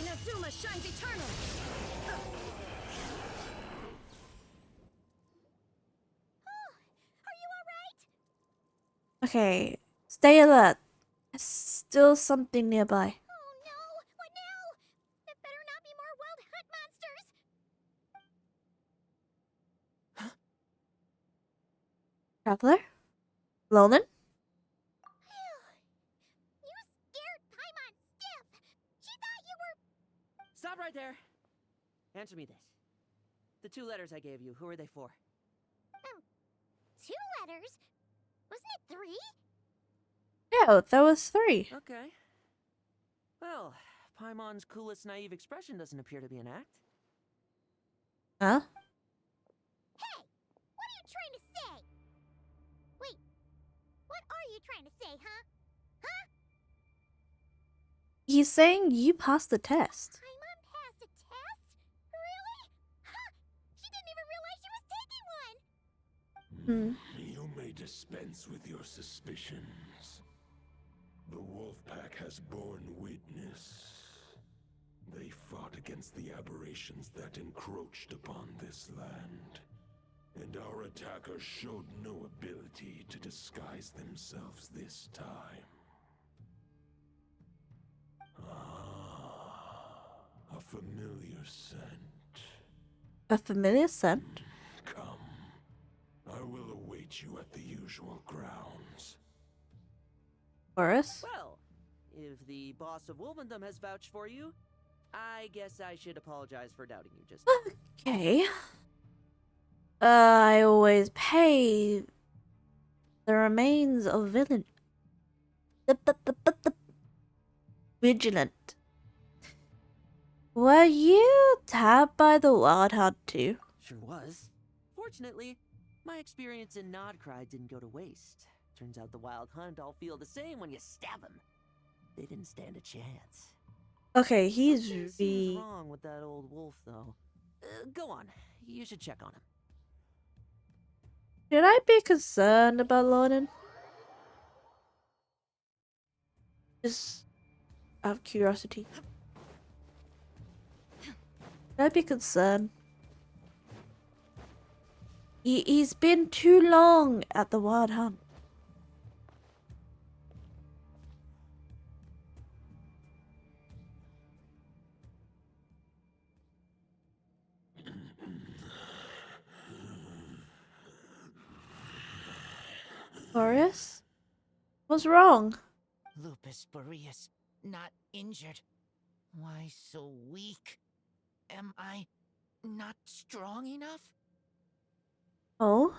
Inazuma shines eternal. Are you alright? Okay, stay alert. There's still something nearby. Oh no! What now? There better not be more wild hunt monsters! Traveler? Lonan? You scared Paimon stiff! She thought you were... Stop right there. Answer me this. The 2 letters I gave you, who are they for? 2 letters? Wasn't it 3? Yeah, that was 3. Okay. Well, Paimon's coolest naive expression doesn't appear to be an act. Huh? Hey! What are you trying to say? Wait, what are you trying to say, huh? Huh? He's saying you passed the test. Paimon passed a test? Really? Huh! She didn't even realize she was taking one! You may dispense with your suspicions. The wolf pack has borne witness. They fought against the aberrations that encroached upon this land. And our attackers showed no ability to disguise themselves this time. Ah, a familiar scent. A familiar scent? Come. I will await you at the usual grounds. Boris? Well, if the boss of Wolvendom has vouched for you, I guess I should apologize for doubting you just now. Okay. I always pay the remains of villain. Vigilant. Were you tapped by the wild hunt too? Sure was. Fortunately, my experience in Nodcry didn't go to waste. Turns out the wild hunt all feel the same when you stab them. They didn't stand a chance. Okay, he's Something seems wrong with that old wolf, though. Go on. You should check on him. Should I be concerned about Lonan? Just out of curiosity. Should I be concerned? He's been too long at the wild hunt. Boris? What's wrong? Lupus Boreas, not injured. Why so weak? Am I not strong enough? Oh?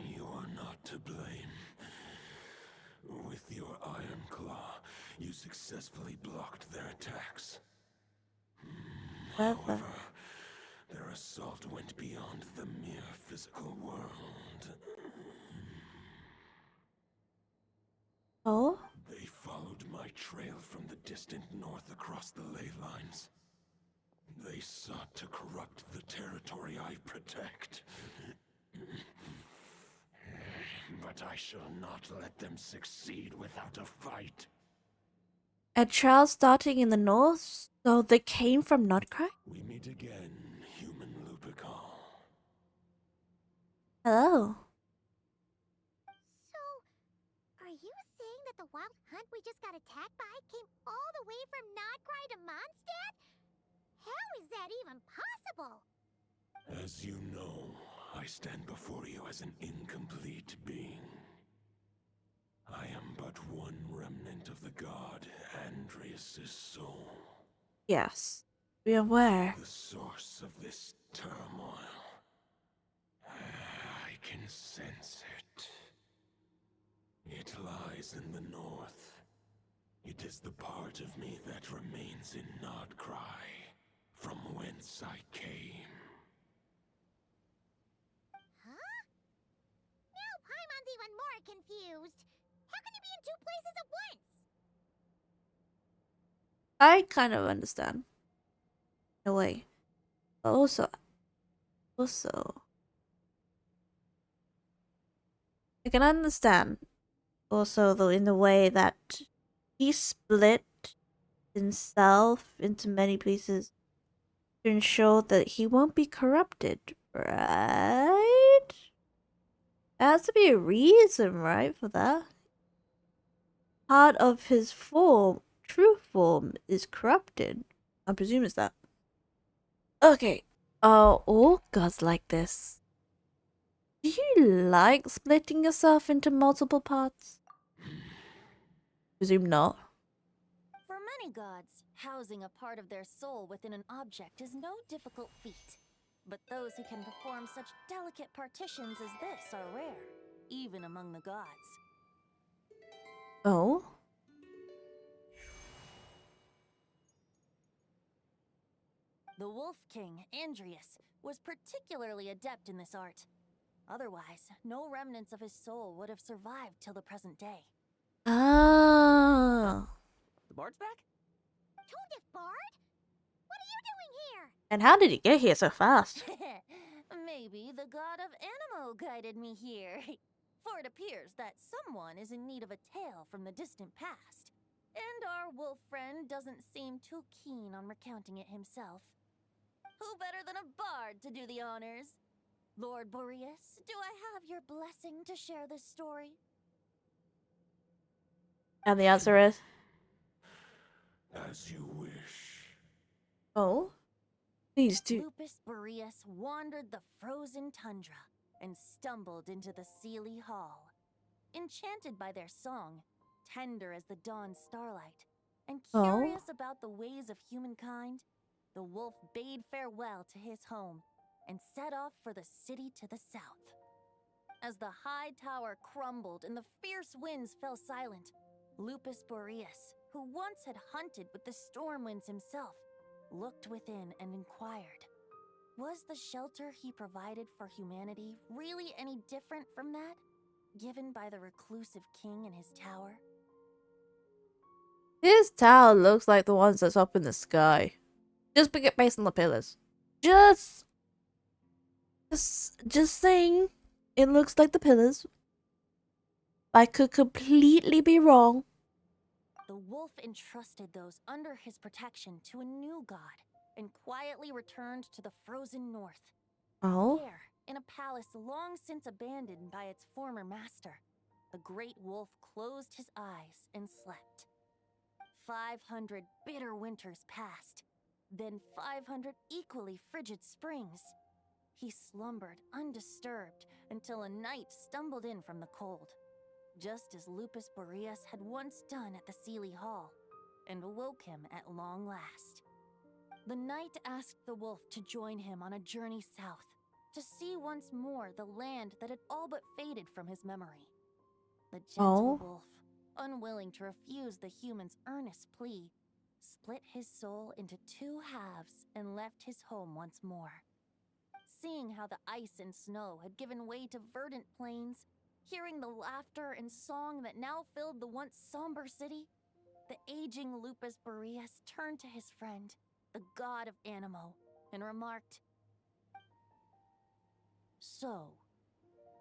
You are not to blame. With your Iron Claw, you successfully blocked their attacks. However, their assault went beyond the mere physical world. Oh? They followed my trail from the distant north across the ley lines. They sought to corrupt the territory I protect. But I shall not let them succeed without a fight. A trial starting in the north? So they came from Nodcry? We meet again, human Lupical. Hello. So, are you saying that the wild hunt we just got attacked by came all the way from Nodcry to Mondstadt? How is that even possible? As you know, I stand before you as an incomplete being. I am but one remnant of the god Andreas' soul. Yes, be aware. The source of this turmoil. I can sense it. It lies in the north. It is the part of me that remains in Nodcry, from whence I came. Huh? Now Paimon's even more confused. How can you be in two places at once? I kind of understand. In a way. But also, I can understand also, though, in the way that he split himself into many pieces to ensure that he won't be corrupted, right? There has to be a reason, right, for that. Part of his form, true form, is corrupted. I presume it's that. Okay. Are all gods like this? Do you like splitting yourself into multiple parts? Presume not. For many gods, housing a part of their soul within an object is no difficult feat. But those who can perform such delicate partitions as this are rare, even among the gods. Oh? The Wolf King, Andreas, was particularly adept in this art. Otherwise, no remnants of his soul would have survived till the present day. Ah. The bard's back? Toadif Bard? What are you doing here? And how did he get here so fast? Maybe the god of Animo guided me here. For it appears that someone is in need of a tale from the distant past. And our wolf friend doesn't seem too keen on recounting it himself. Who better than a bard to do the honors? Lord Boreas, do I have your blessing to share this story? And the answer is? As you wish. Oh? Please do. Lupus Boreas wandered the frozen tundra and stumbled into the Sealy Hall. Enchanted by their song, tender as the dawn's starlight, and curious about the ways of humankind, the wolf bade farewell to his home and set off for the city to the south. As the high tower crumbled and the fierce winds fell silent, Lupus Boreas, who once had hunted with the storm winds himself, looked within and inquired, was the shelter he provided for humanity really any different from that given by the reclusive king in his tower? His tower looks like the ones that's up in the sky. Just based on the pillars. Just saying, it looks like the pillars. I could completely be wrong. The wolf entrusted those under his protection to a new god and quietly returned to the frozen north. Oh? There, in a palace long since abandoned by its former master, the great wolf closed his eyes and slept. 500 bitter winters passed, then 500 equally frigid springs. He slumbered undisturbed until a night stumbled in from the cold, just as Lupus Boreas had once done at the Sealy Hall, and awoke him at long last. The knight asked the wolf to join him on a journey south, to see once more the land that had all but faded from his memory. The gentle wolf, unwilling to refuse the human's earnest plea, split his soul into two halves and left his home once more. Seeing how the ice and snow had given way to verdant plains, hearing the laughter and song that now filled the once somber city, the aging Lupus Boreas turned to his friend, the god of Animo, and remarked, "So,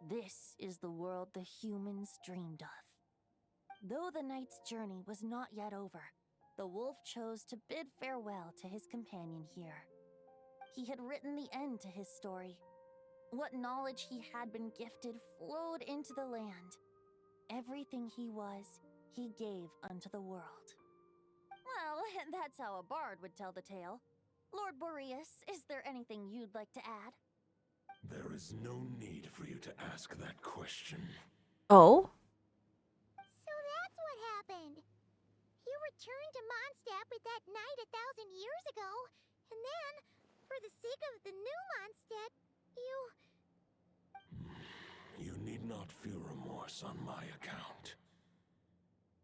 this is the world the humans dreamed of." Though the knight's journey was not yet over, the wolf chose to bid farewell to his companion here. He had written the end to his story. What knowledge he had been gifted flowed into the land. Everything he was, he gave unto the world. Well, that's how a bard would tell the tale. Lord Boreas, is there anything you'd like to add? There is no need for you to ask that question. Oh? So that's what happened. You returned to Mondstadt with that knight 1,000 years ago, and then, for the sake of the new Mondstadt, you... You need not feel remorse on my account.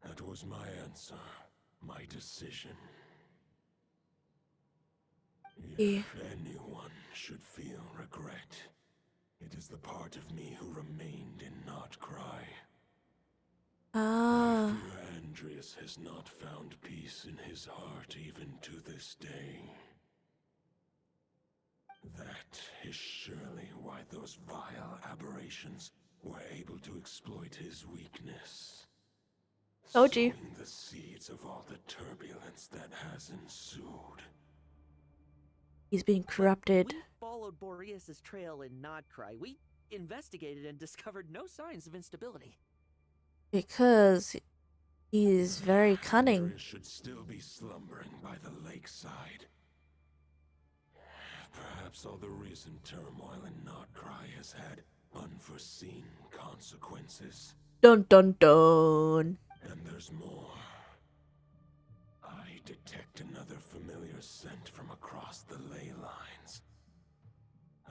That was my answer, my decision. If anyone should feel regret, it is the part of me who remained in Notcry. I fear Andreas has not found peace in his heart even to this day. That is surely why those vile aberrations were able to exploit his weakness. Told you. Sowing the seeds of all the turbulence that has ensued. He's being corrupted. We followed Boreas' trail in Nodcry. We investigated and discovered no signs of instability. Because he's very cunning. Andreas should still be slumbering by the lakeside. Perhaps all the recent turmoil in Notcry has had unforeseen consequences. Dun dun dun. And there's more. I detect another familiar scent from across the ley lines.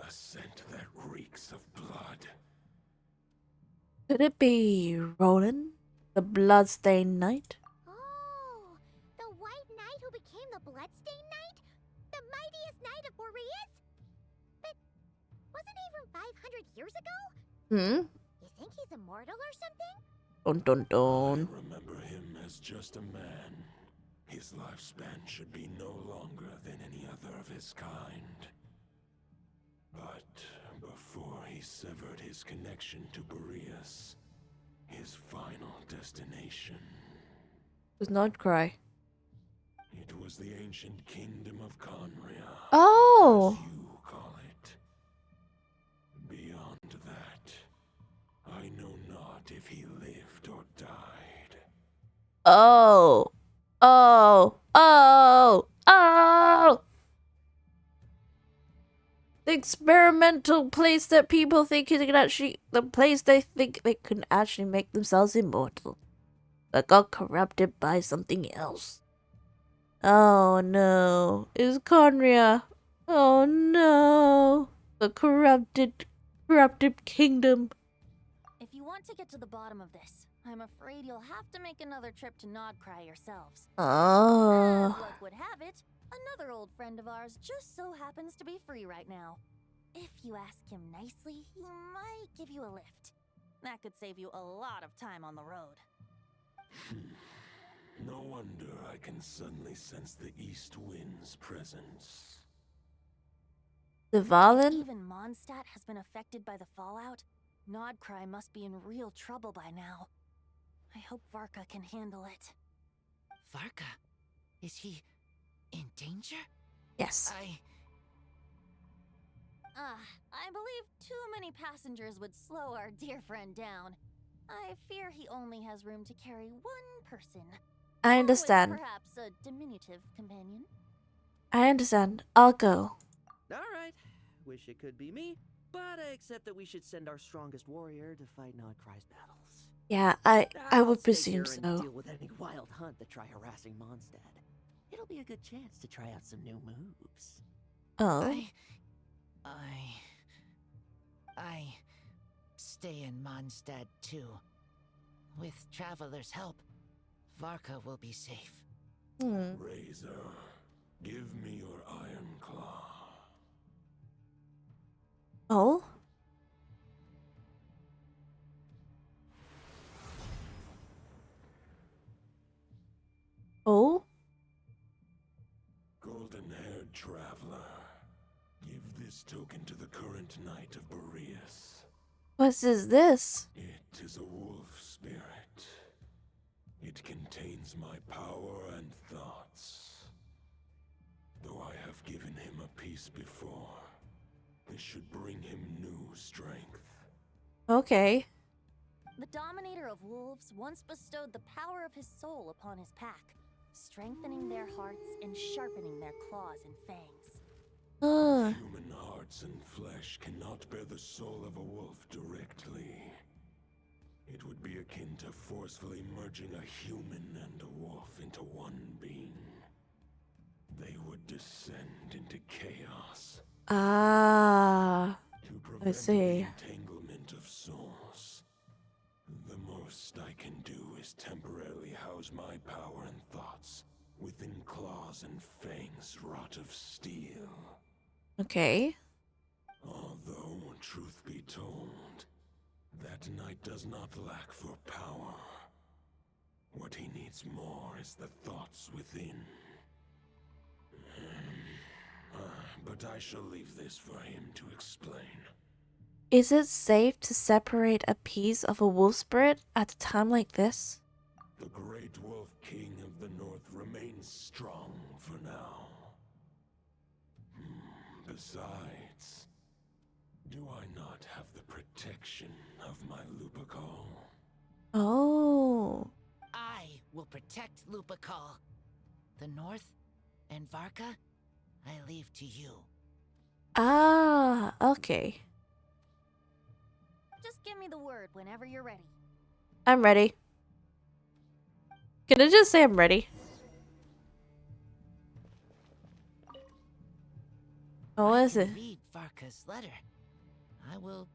A scent that reeks of blood. Could it be Roland, the bloodstained knight? Oh, the White Knight who became the Bloodstained Knight? The mightiest knight of Boreas? But wasn't he from 500 years ago? You think he's immortal or something? Dun dun dun. I remember him as just a man. His lifespan should be no longer than any other of his kind. But before he severed his connection to Boreas, his final destination... Does not cry. It was the ancient kingdom of Conria. Oh! As you call it. Beyond that, I know not if he lived or died. Oh! Oh! Oh! Oh! The experimental place that people think they can actually... The place they think they can actually make themselves immortal. But got corrupted by something else. Oh no. It's Conria. Oh no. The corrupted kingdom. If you want to get to the bottom of this, I'm afraid you'll have to make another trip to Nodcry yourselves. Oh. As luck would have it, another old friend of ours just so happens to be free right now. If you ask him nicely, he might give you a lift. That could save you a lot of time on the road. No wonder I can suddenly sense the east wind's presence. The Valen? Even Mondstadt has been affected by the fallout. Nodcry must be in real trouble by now. I hope Varka can handle it. Varka? Is he in danger? Yes. I believe too many passengers would slow our dear friend down. I fear he only has room to carry one person. I understand. With perhaps a diminutive companion. I understand. I'll go. Alright. Wish it could be me, but I accept that we should send our strongest warrior to fight Nodcry's battles. Yeah, I I'll would stay presume here and so. deal with any wild hunt that try harassing Mondstadt. It'll be a good chance to try out some new moves. Oh. I stay in Mondstadt too. With Traveler's help, Varka will be safe. Razor, give me your iron claw. Oh? Oh? Golden-haired traveler, give this token to the current knight of Boreas. What is this? It is a wolf spirit. It contains my power and thoughts. Though I have given him a piece before, this should bring him new strength. Okay. The Dominator of Wolves once bestowed the power of his soul upon his pack. strengthening their hearts and sharpening their claws and fangs. Human hearts and flesh cannot bear the soul of a wolf directly. It would be akin to forcefully merging a human and a wolf into one being. They would descend into chaos. Ah, To I prevent see. the entanglement of souls, the most I can do is temporarily house my power and thoughts within claws and fangs wrought of steel. Okay. Although, truth be told, that knight does not lack for power. What he needs more is the thoughts within. But I shall leave this for him to explain. Is it safe to separate a piece of a wolf spirit at a time like this? The great wolf king of the north remains strong for now. Besides, do I not have the protection of my Lupacol? Oh. I will protect Lupacol. The North and Varka, I leave to you. Ah, okay. Just give me the word whenever you're ready. I'm ready. Can I just say I'm ready? Oh, what is it? Read Varka's letter. I will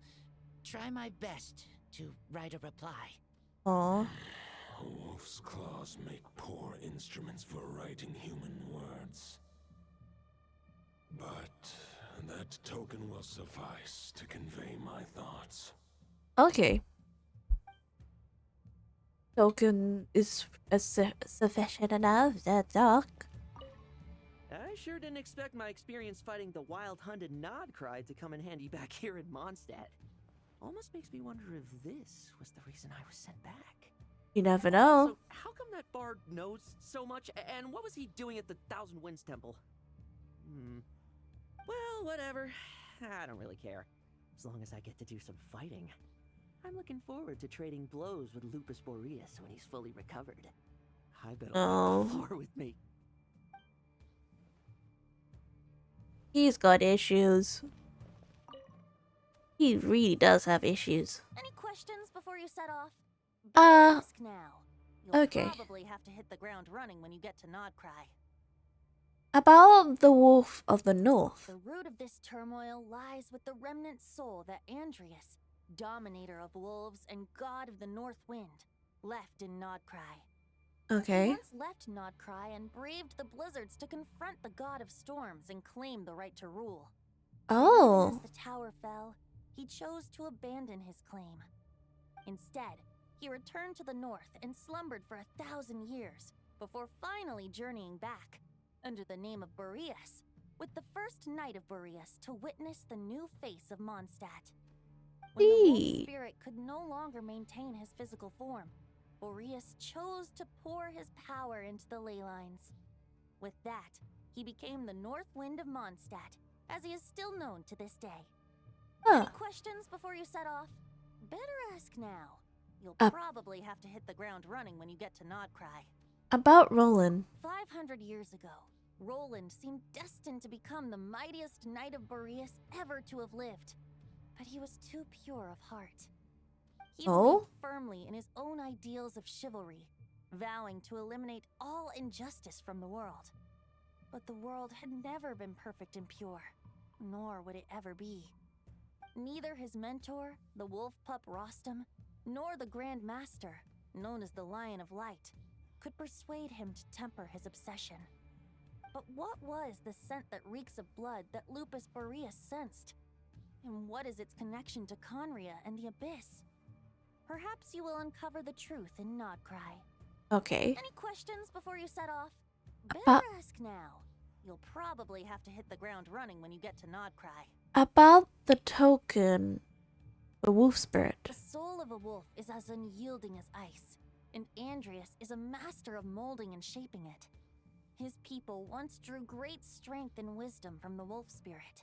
try my best to write a reply. Oh. A wolf's claws make poor instruments for writing human words. But that token will suffice to convey my thoughts. Okay. Token is sufficient enough, that doc. I sure didn't expect my experience fighting the wild-hunted Nodcry to come in handy back here in Mondstadt. Almost makes me wonder if this was the reason I was sent back. You never know. So, how come that bard knows so much, and what was he doing at the Thousand Winds Temple? Well, whatever. I don't really care. As long as I get to do some fighting. I'm looking forward to trading blows with Lupus Boreas when he's fully recovered. I bet he'll wipe the floor with me. He's got issues. He really does have issues. Any questions before you set off? Ask now. You'll okay. probably have to hit the ground running when you get to Nodcry. About the Wolf of the North. The root of this turmoil lies with the remnant soul that Andrias, dominator of wolves and god of the North Wind, left in Nodcry. Okay. He once left Nodcry and braved the blizzards to confront the god of storms and claim the right to rule. Oh. As the tower fell, he chose to abandon his claim. Instead, he returned to the north and slumbered for 1,000 years before finally journeying back, under the name of Boreas, with the first knight of Boreas to witness the new face of Mondstadt. When the wolf spirit could no longer maintain his physical form, Boreas chose to pour his power into the ley lines. With that, he became the North Wind of Mondstadt, as he is still known to this day. Any questions before you set off? Better ask now. You'll probably have to hit the ground running when you get to Nodcry. About Roland. 500 years ago, Roland seemed destined to become the mightiest knight of Boreas ever to have lived. But he was too pure of heart. He believed firmly in his own ideals of chivalry, vowing to eliminate all injustice from the world. But the world had never been perfect and pure, nor would it ever be. Neither his mentor, the wolf pup Rostam, nor the Grand Master, known as the Lion of Light, could persuade him to temper his obsession. But what was the scent that reeks of blood that Lupus Boreas sensed? And what is its connection to Conria and the Abyss? Perhaps you will uncover the truth in Nodcry. Okay. Any questions before you set off? Better ask now. You'll probably have to hit the ground running when you get to Nodcry. About the token, the wolf spirit. The soul of a wolf is as unyielding as ice, and Andrias is a master of molding and shaping it. His people once drew great strength and wisdom from the wolf spirit.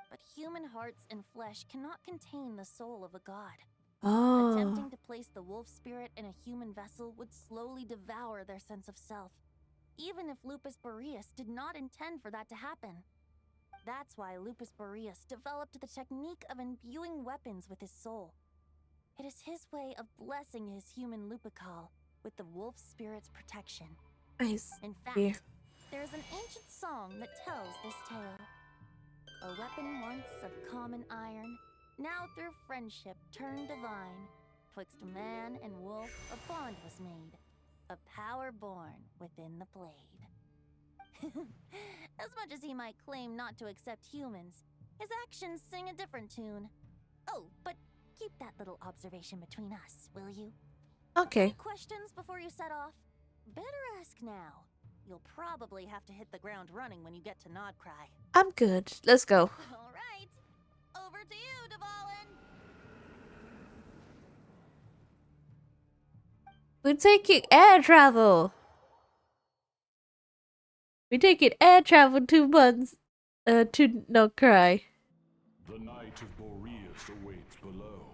But human hearts and flesh cannot contain the soul of a god. Attempting to place the wolf spirit in a human vessel would slowly devour their sense of self, even if Lupus Boreas did not intend for that to happen. That's why Lupus Boreas developed the technique of imbuing weapons with his soul. It is his way of blessing his human Lupical with the wolf spirit's protection. Nice. In fact, there is an ancient song that tells this tale. A weapon once of common iron, now through friendship turned divine. Twixt man and wolf a bond was made, a power born within the blade. As much as he might claim not to accept humans, his actions sing a different tune. Oh, but keep that little observation between us, will you? Okay. Any questions before you set off? Better ask now. You'll probably have to hit the ground running when you get to Nodcry. I'm good. Let's go. All right. Over to you, Dvalin. We're taking air travel. We're taking air travel 2 months. To Nodcry. The Knight of Boreas awaits below.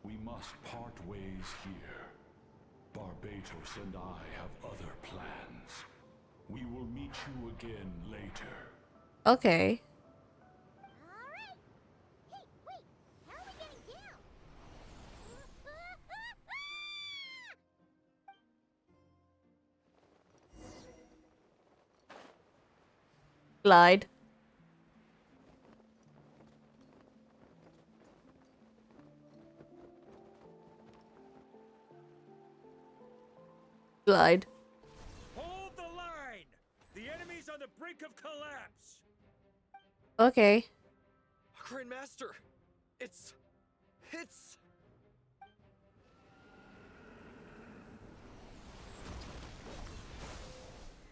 We must part ways here. Barbatos and I have other plans. We will meet you again later. Okay. Alright! Hey, wait! How are we getting down? Glide. Glide. Hold the line! The enemy's on the brink of collapse! Okay. Grandmaster! It's...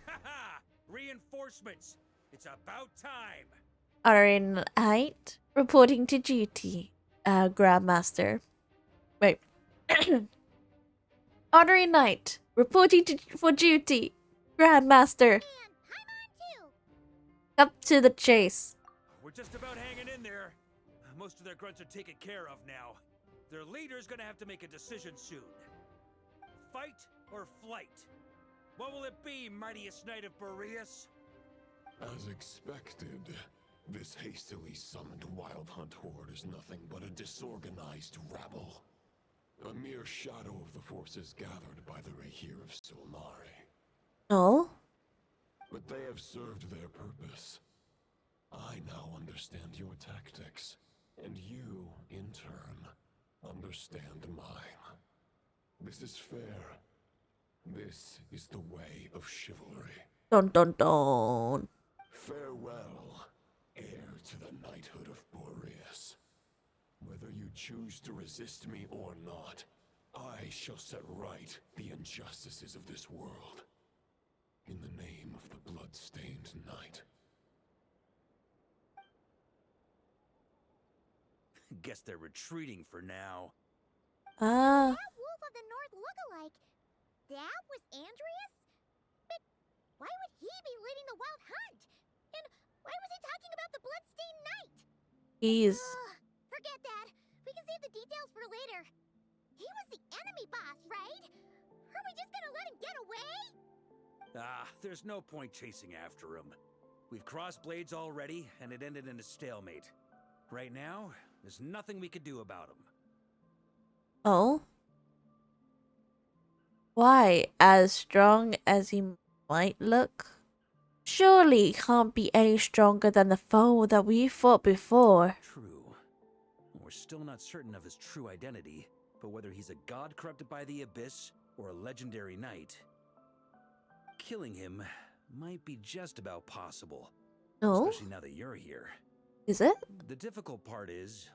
Haha! Reinforcements! It's about time! Honoring Knight reporting to duty. Grandmaster. Wait. Honoring Knight reporting for duty. Grandmaster. Up to the chase. We're just about hanging in there. Most of their grunts are taken care of now. Their leader's gonna have to make a decision soon. Fight or flight? What will it be, mightiest Knight of Boreas? As expected, this hastily summoned Wild Hunt horde is nothing but a disorganized rabble. A mere shadow of the forces gathered by the Rahir of Solmari. Oh? But they have served their purpose. I now understand your tactics, and you, in turn, understand mine. This is fair. This is the way of chivalry. Dun dun dun. Farewell, heir to the knighthood of Boreas. Whether you choose to resist me or not, I shall set right the injustices of this world. In the name of the blood-stained knight. Guess they're retreating for now. That Wolf of the North look-alike, that was Andreas? But why would he be leading the Wild Hunt? And why was he talking about the Bloodstained Knight? He's... Forget that. We can save the details for later. He was the enemy boss, right? Are we just gonna let him get away? There's no point chasing after him. We've crossed blades already, and it ended in a stalemate. Right now, there's nothing we could do about him. Oh? Why? As strong as he might look? Surely he can't be any stronger than the foe that we fought before. True. We're still not certain of his true identity, but whether he's a god corrupted by the abyss or a legendary knight, killing him might be just about possible. No? Especially now that you're here. Is it? The difficult part is,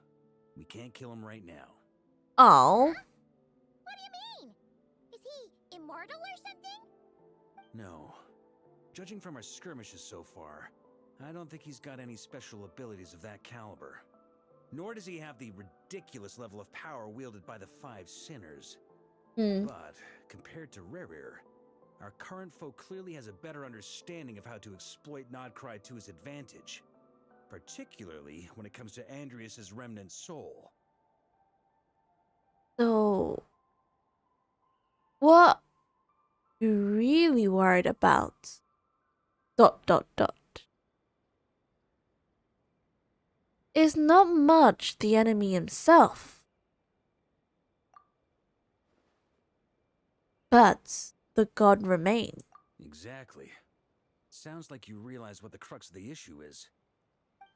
we can't kill him right now. Oh. What do you mean? Is he immortal or something? No. Judging from our skirmishes so far, I don't think he's got any special abilities of that caliber. Nor does he have the ridiculous level of power wielded by the 5 sinners. But, compared to Rerir, our current foe clearly has a better understanding of how to exploit Nodcry to his advantage. Particularly when it comes to Andreas' remnant soul. So... What you're really worried about. Dot dot dot. Is not much the enemy himself, but the god remains. Exactly. Sounds like you realize what the crux of the issue is.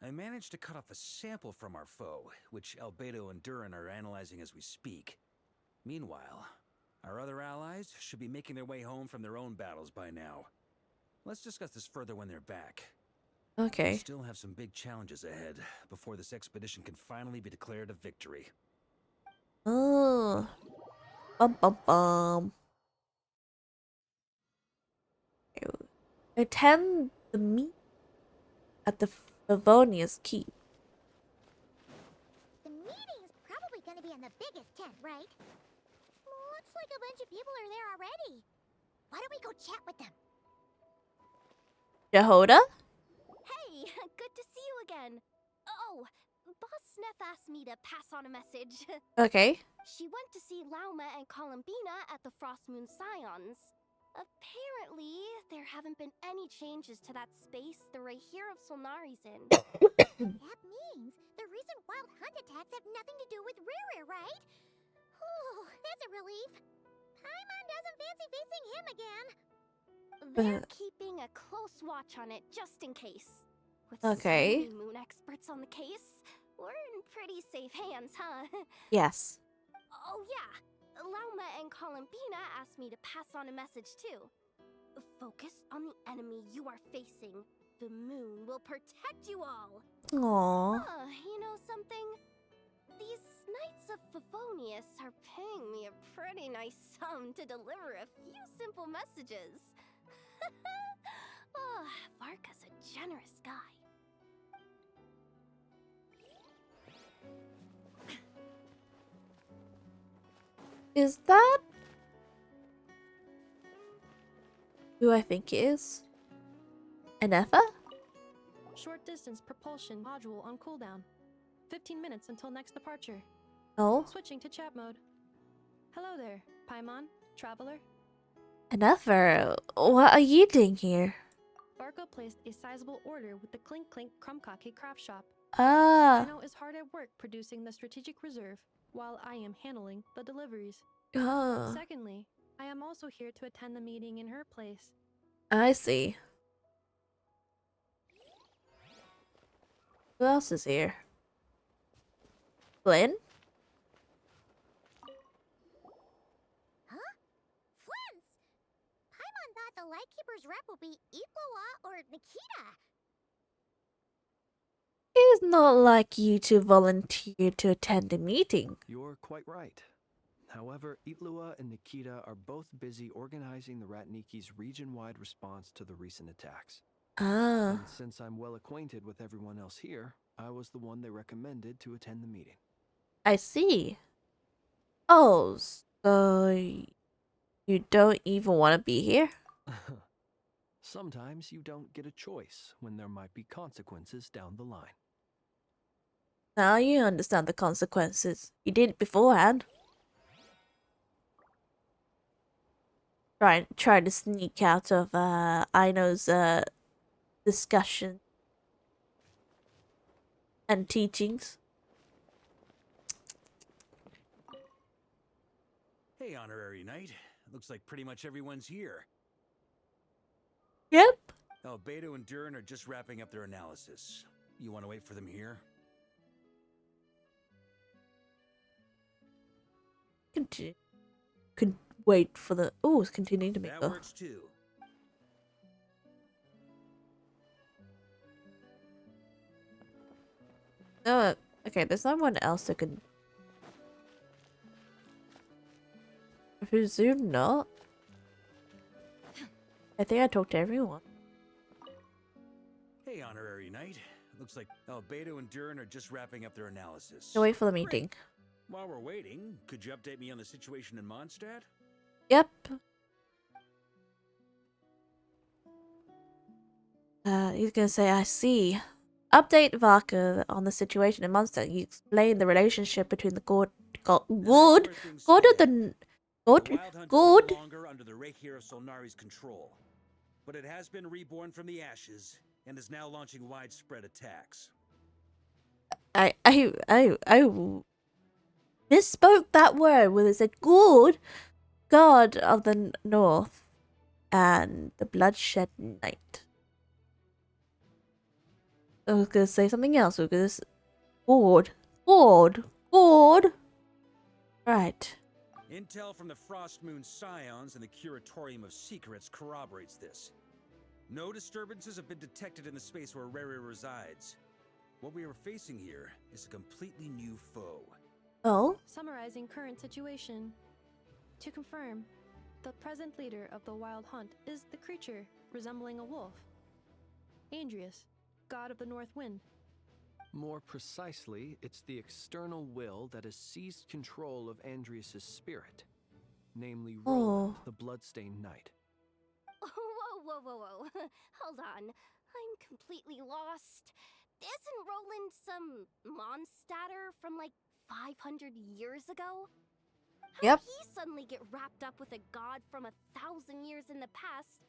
I managed to cut off a sample from our foe, which Albedo and Durin are analyzing as we speak. Meanwhile, our other allies should be making their way home from their own battles by now. Let's discuss this further when they're back. Okay. We still have some big challenges ahead before this expedition can finally be declared a victory. Oh. Bum bum bum. Attend the meet at the Favonius Keep. The meeting's probably gonna be in the biggest tent, right? Looks like a bunch of people are there already. Why don't we go chat with them? Jehoda? Hey, good to see you again. Oh, Boss Sneff asked me to pass on a message. Okay. She went to see Lauma and Columbina at the Frost Moon Scions. Apparently, there haven't been any changes to that space the Rahir of Solnari's in. That means the recent wild hunt attacks have nothing to do with Riri, right? Oh, that's a relief. Paimon doesn't fancy facing him again. They're keeping a close watch on it just in case. With Okay. so many moon experts on the case, we're in pretty safe hands, huh? Yes. Oh yeah, Lauma and Columbina asked me to pass on a message too. Focus on the enemy you are facing. The moon will protect you all. Aww. You know something? These Knights of Favonius are paying me a pretty nice sum to deliver a few simple messages. Oh, Varka's a generous guy. Is that who I think it is? Anefa? Short distance propulsion module on cooldown. 15 minutes until next departure. Oh. Switching to chat mode. Hello there, Paimon, traveler. Anefa, what are you doing here? Varka placed a sizable order with the Clink Clink Krumkake craft shop. Ah. Rhino is hard at work producing the strategic reserve, while I am handling the deliveries. Ah. Secondly, I am also here to attend the meeting in her place. I see. Who else is here? Flynn? Huh? Flint! Paimon thought the Lightkeeper's rep will be Iqua or Nikita. It is not like you to volunteer to attend a meeting. You're quite right. However, Itlua and Nikita are both busy organizing the Ratniki's region-wide response to the recent attacks. Ah. And since I'm well acquainted with everyone else here, I was the one they recommended to attend the meeting. I see. Oh, so you don't even want to be here? Sometimes you don't get a choice when there might be consequences down the line. Now you understand the consequences. You did it beforehand. Try to sneak out of Aino's discussion and teachings. Hey, Honorary Knight. Looks like pretty much everyone's here. Yep. Albedo and Durin are just wrapping up their analysis. You want to wait for them here? Could wait for the... Oh, it's continuing to make That works too. No, okay, there's no one else that could... I presume not. I think I talked to everyone. Hey, Honorary Knight. Looks like Albedo and Durin are just wrapping up their analysis. So wait for the meeting. While we're waiting, could you update me on the situation in Mondstadt? Yep. He's gonna say, I see. Update Varka on the situation in Mondstadt. You explain the relationship between the god of the Good. The Wild Hunt is Good. no longer under the Reikir of Solnari's control, but it has been reborn from the ashes and is now launching widespread attacks. I misspoke that word when it said good. God of the North and the Bloodshed Knight. I was gonna say something else. We're gonna Ford. Right. Intel from the Frost Moon Scions and the Curatorium of Secrets corroborates this. No disturbances have been detected in the space where Rere resides. What we are facing here is a completely new foe. Oh? Summarizing current situation. To confirm, the present leader of the Wild Hunt is the creature resembling a wolf. Andrius, god of the North Wind. More precisely, it's the external will that has seized control of Andrius' spirit, namely Roland, the Bloodstained Knight. Whoa. Hold on. I'm completely lost. Isn't Roland some Mondstadter from like 500 years ago? How Yep. did he suddenly get wrapped up with a god from 1,000 years in the past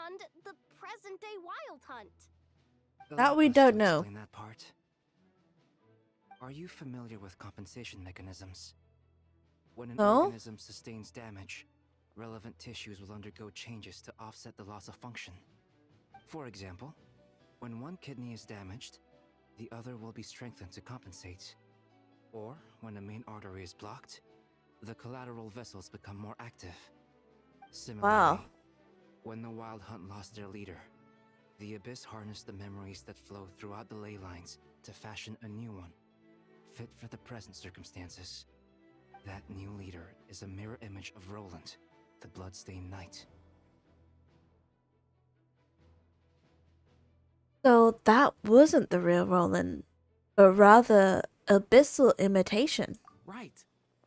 and the present day Wild Hunt? That we don't know. Explain that part. Are you familiar with compensation mechanisms? When an organism sustains damage, relevant tissues will undergo changes to offset the loss of function. For example, when one kidney is damaged, the other will be strengthened to compensate. Or, when a main artery is blocked, the collateral vessels become more active. Similarly, when the Wild Hunt lost their leader, the Abyss harnessed the memories that flow throughout the ley lines to fashion a new one, fit for the present circumstances. That new leader is a mirror image of Roland, the Bloodstained Knight. So that wasn't the real Roland, but rather abyssal imitation. Right.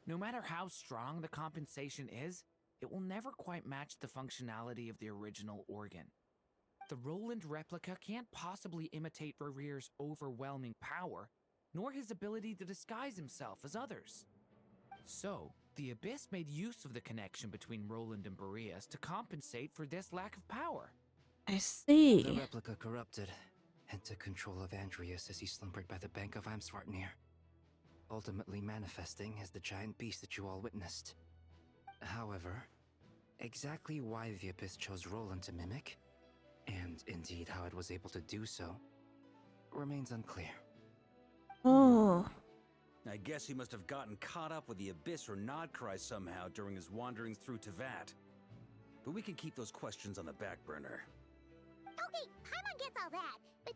No matter how strong the compensation is, it will never quite match the functionality of the original organ. The Roland replica can't possibly imitate Rere's overwhelming power, nor his ability to disguise himself as others. So, the Abyss made use of the connection between Roland and Boreas to compensate for this lack of power. I see. The replica corrupted and took control of Andrius as he slumbered by the bank of Amsvartnir, ultimately manifesting as the giant beast that you all witnessed. However, exactly why the Abyss chose Roland to mimic, and indeed how it was able to do so, remains unclear. Oh. I guess he must have gotten caught up with the Abyss or Nodcry somehow during his wanderings through Tevat. But we can keep those questions on the back burner. Okay, Paimon gets all that, but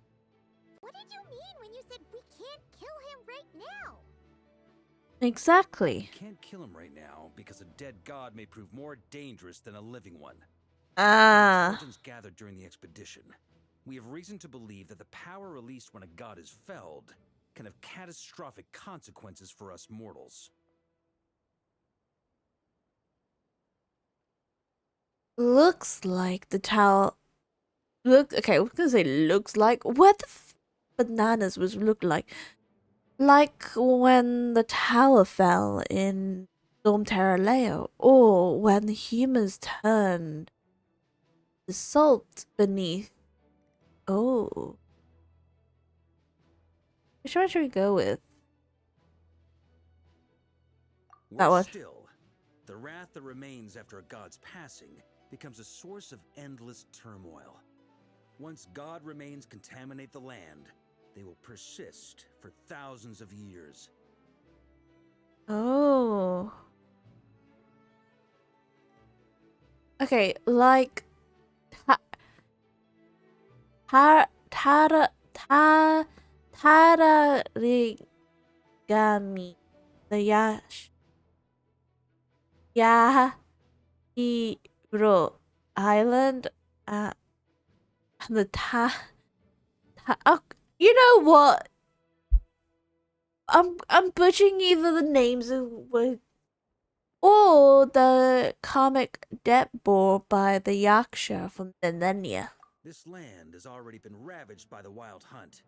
what did you mean when you said we can't kill him right now? Exactly. We can't kill him right now because a dead god may prove more dangerous than a living one. Ah. Intelligence gathered during the expedition, we have reason to believe that the power released when a god is felled can have catastrophic consequences for us mortals. Looks like the tower. Okay, I was gonna say looks like. What the bananas was look like? Like when the tower fell in Storm Terra Leo, or when humans turned the salt beneath. Oh. Which one should we go with? That one. Still, the wrath that remains after a god's passing becomes a source of endless turmoil. Once god remains contaminate the land, they will persist for thousands of years. Oh. Okay, like Tararigami, the Yahiro Island, the oh, you know what? I'm butchering either the names or the comic Debt Bore by the Yaksha from Millennia. This land has already been ravaged by the Wild Hunt.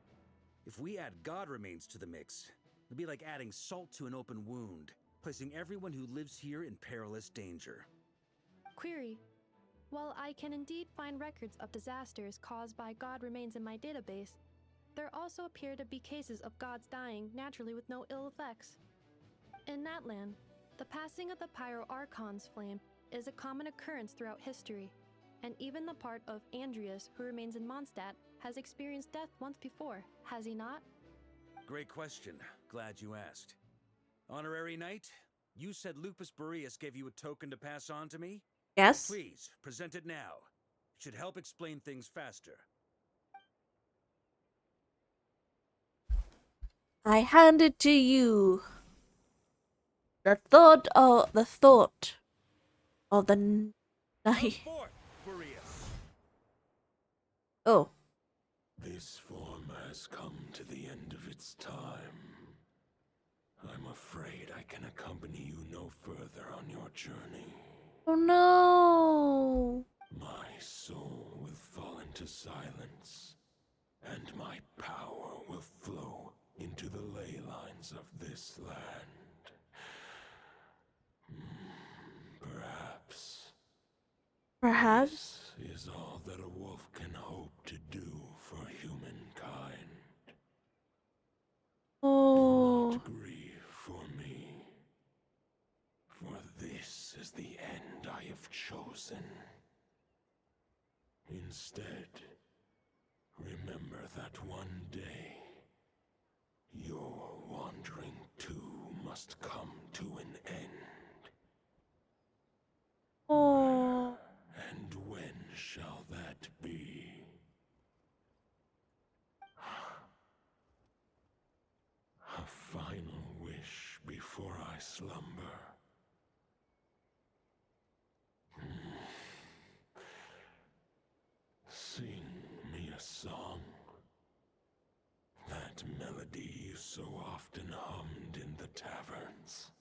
If we add god remains to the mix, it'd be like adding salt to an open wound, placing everyone who lives here in perilous danger. Query. While I can indeed find records of disasters caused by god remains in my database, there also appear to be cases of gods dying naturally with no ill effects. In Natlan, the passing of the Pyro-Archon's flame is a common occurrence throughout history, and even the part of Andreas who remains in Mondstadt has experienced death once before, has he not? Great question. Glad you asked. Honorary Knight, you said Lupus Boreas gave you a token to pass on to me? Yes. Please, present it now. It should help explain things faster. I hand it to you. The thought of the night. Oh. This form has come to the end of its time. I'm afraid I can accompany you no further on your journey. Oh no. My soul will fall into silence, and my power will flow into the ley lines of this land. Perhaps. This is all that a wolf can hope to do for humankind. Oh. Do not grieve for me, for this is the end I have chosen. Instead, remember that one day, your wandering too must come to an end. Oh. And when shall that be? A final wish before I slumber. Sing me a song. That melody you so often hummed in the taverns.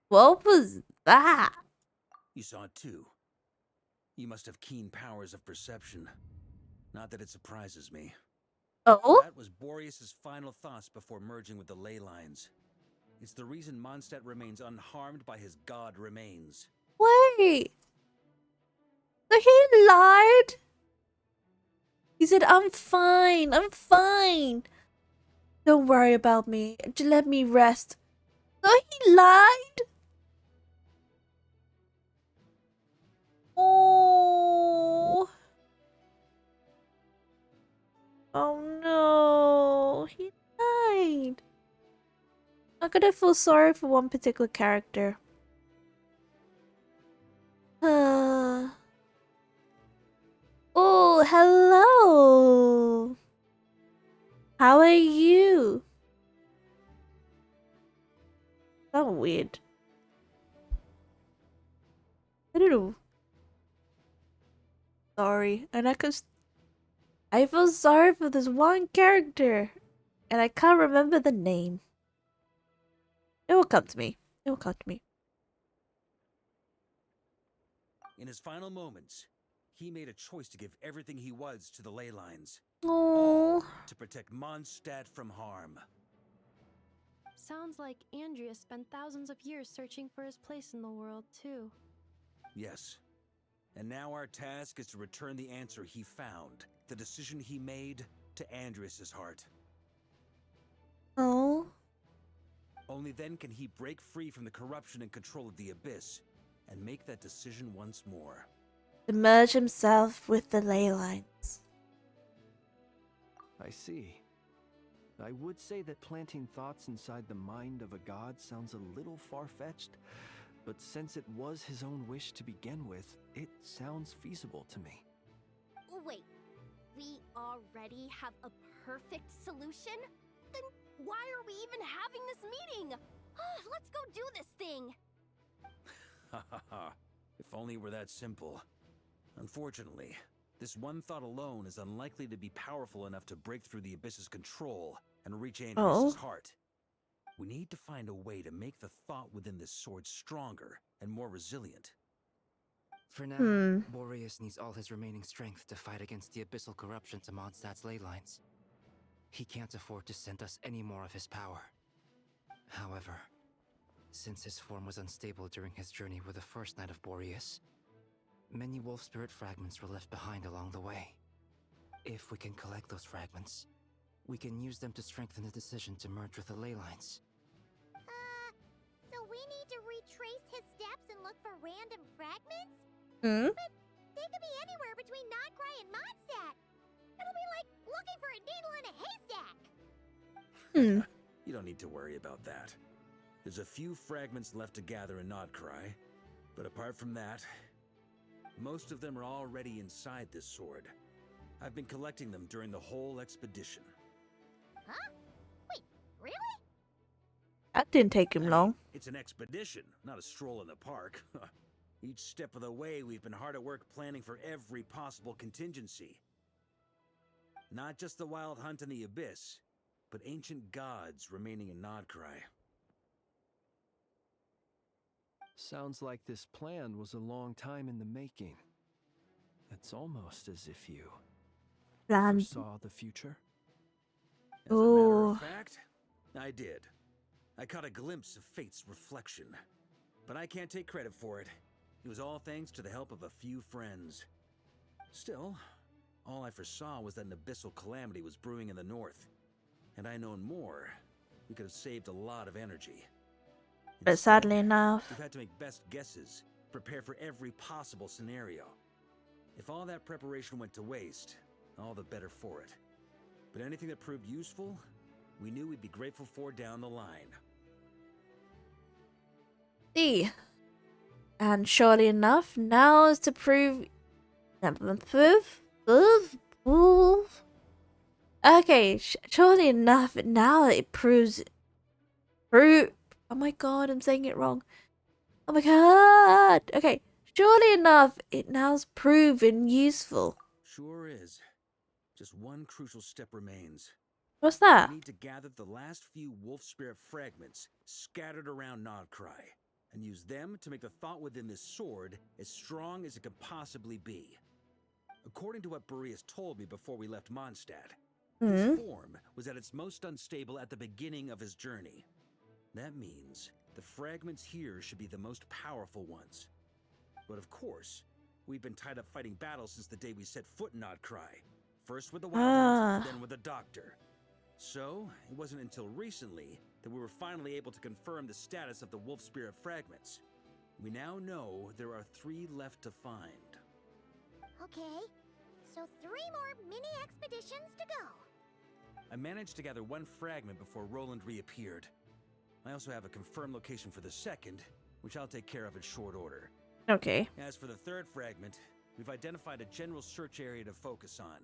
What was that? You saw it too. You must have keen powers of perception. Not that it surprises me. Oh? That was Boreas' final thoughts before merging with the ley lines. It's the reason Mondstadt remains unharmed by his god remains. Wait. So he lied? He said, I'm fine. I'm fine. Don't worry about me. Just let me rest. So he lied? Oh. Oh no. He lied. I'm gonna feel sorry for one particular character. Oh, hello. How are you? So weird. I don't know. Sorry. And I feel sorry for this one character. And I can't remember the name. It will come to me. It will come to me. In his final moments, he made a choice to give everything he was to the ley lines. Oh. To protect Mondstadt from harm. Sounds like Andreas spent thousands of years searching for his place in the world, too. Yes. And now our task is to return the answer he found, the decision he made, to Andreas' heart. Oh. Only then can he break free from the corruption and control of the Abyss, and make that decision once more. To merge himself with the ley lines. I see. I would say that planting thoughts inside the mind of a god sounds a little far-fetched, but since it was his own wish to begin with, it sounds feasible to me. Wait, we already have a perfect solution? Then why are we even having this meeting? Let's go do this thing! Ha ha ha. If only it were that simple. Unfortunately, this one thought alone is unlikely to be powerful enough to break through the Abyss's control and reach Andreas' heart. We need to find a way to make the thought within this sword stronger and more resilient. For now, Boreas needs all his remaining strength to fight against the abyssal corruption to Mondstadt's ley lines. He can't afford to send us any more of his power. However, since his form was unstable during his journey with the first night of Boreas, many wolf spirit fragments were left behind along the way. If we can collect those fragments, we can use them to strengthen the decision to merge with the ley lines. So we need to retrace his steps and look for random fragments? Hmm? But they could be anywhere between Nodcry and Mondstadt. It'll be like looking for a needle in a haystack. You don't need to worry about that. There's a few fragments left to gather in Nodcry, but apart from that, most of them are already inside this sword. I've been collecting them during the whole expedition. Huh? Wait, really? That didn't take him long. It's an expedition, not a stroll in the park. Each step of the way, we've been hard at work planning for every possible contingency. Not just the wild hunt in the abyss, but ancient gods remaining in Nodcry. Sounds like this plan was a long time in the making. It's almost as if you foresaw the future. As a matter of fact, I did. I caught a glimpse of fate's reflection. But I can't take credit for it. It was all thanks to the help of a few friends. Still, all I foresaw was that an abyssal calamity was brewing in the north. Had I known more, we could have saved a lot of energy. But sadly enough, We've had to make best guesses, prepare for every possible scenario. If all that preparation went to waste, all the better for it. But anything that proved useful, we knew we'd be grateful for down the line. see. And surely enough, now is to prove. Okay, surely enough, now it proves. Oh my god, I'm saying it wrong. Oh my god. Okay, surely enough, it now's proven useful. Sure is. Just one crucial step remains. What's that? We need to gather the last few wolf spirit fragments scattered around Nodcry, and use them to make the thought within this sword as strong as it could possibly be. According to what Boreas told me before we left Mondstadt, his form was at its most unstable at the beginning of his journey. That means the fragments here should be the most powerful ones. But of course, we've been tied up fighting battles since the day we set foot in Nodcry. First with the Wild Hunt, then with the Doctor. So, it wasn't until recently that we were finally able to confirm the status of the wolf spirit fragments. We now know there are 3 left to find. Okay, so 3 more mini expeditions to go. I managed to gather 1 fragment before Roland reappeared. I also have a confirmed location for the second, which I'll take care of in short order. Okay. As for the 3rd fragment, we've identified a general search area to focus on,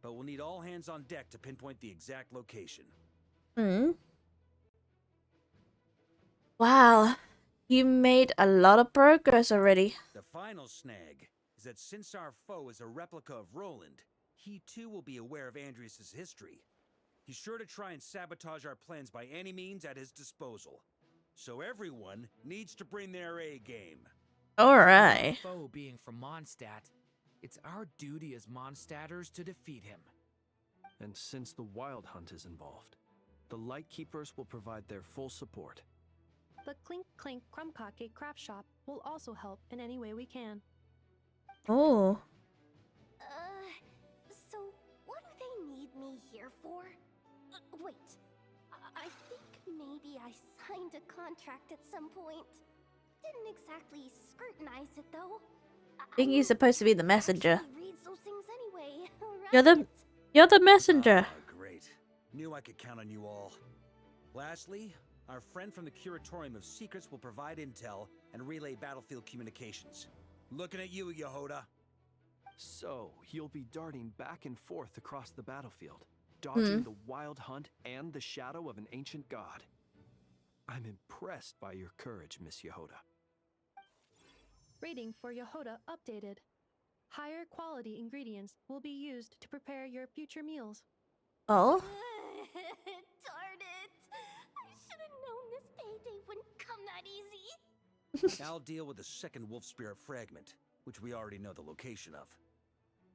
but we'll need all hands on deck to pinpoint the exact location. Wow, you made a lot of progress already. The final snag is that since our foe is a replica of Roland, he too will be aware of Andrias' history. He's sure to try and sabotage our plans by any means at his disposal. So everyone needs to bring their A game. Alright. Foe being from Mondstadt, it's our duty as Mondstadters to defeat him. And since the Wild Hunt is involved, the Lightkeepers will provide their full support. The Clink Clink Crumb-Cake Craft Shop will also help in any way we can. Oh. So what do they need me here for? Wait, I think maybe I signed a contract at some point. Didn't exactly scrutinize it though. I think you're supposed to be the messenger. Reads those things anyway, right? You're the messenger. Great. Knew I could count on you all. Lastly, our friend from the Curatorium of Secrets will provide intel and relay battlefield communications. Looking at you, Yehoda. So, you'll be darting back and forth across the battlefield, dodging the Wild Hunt and the shadow of an ancient god. I'm impressed by your courage, Miss Yehoda. Rating for Yehoda updated. Higher quality ingredients will be used to prepare your future meals. Oh? Darn it! I should have I'll deal with the second wolf spirit fragment, which we already know the location of.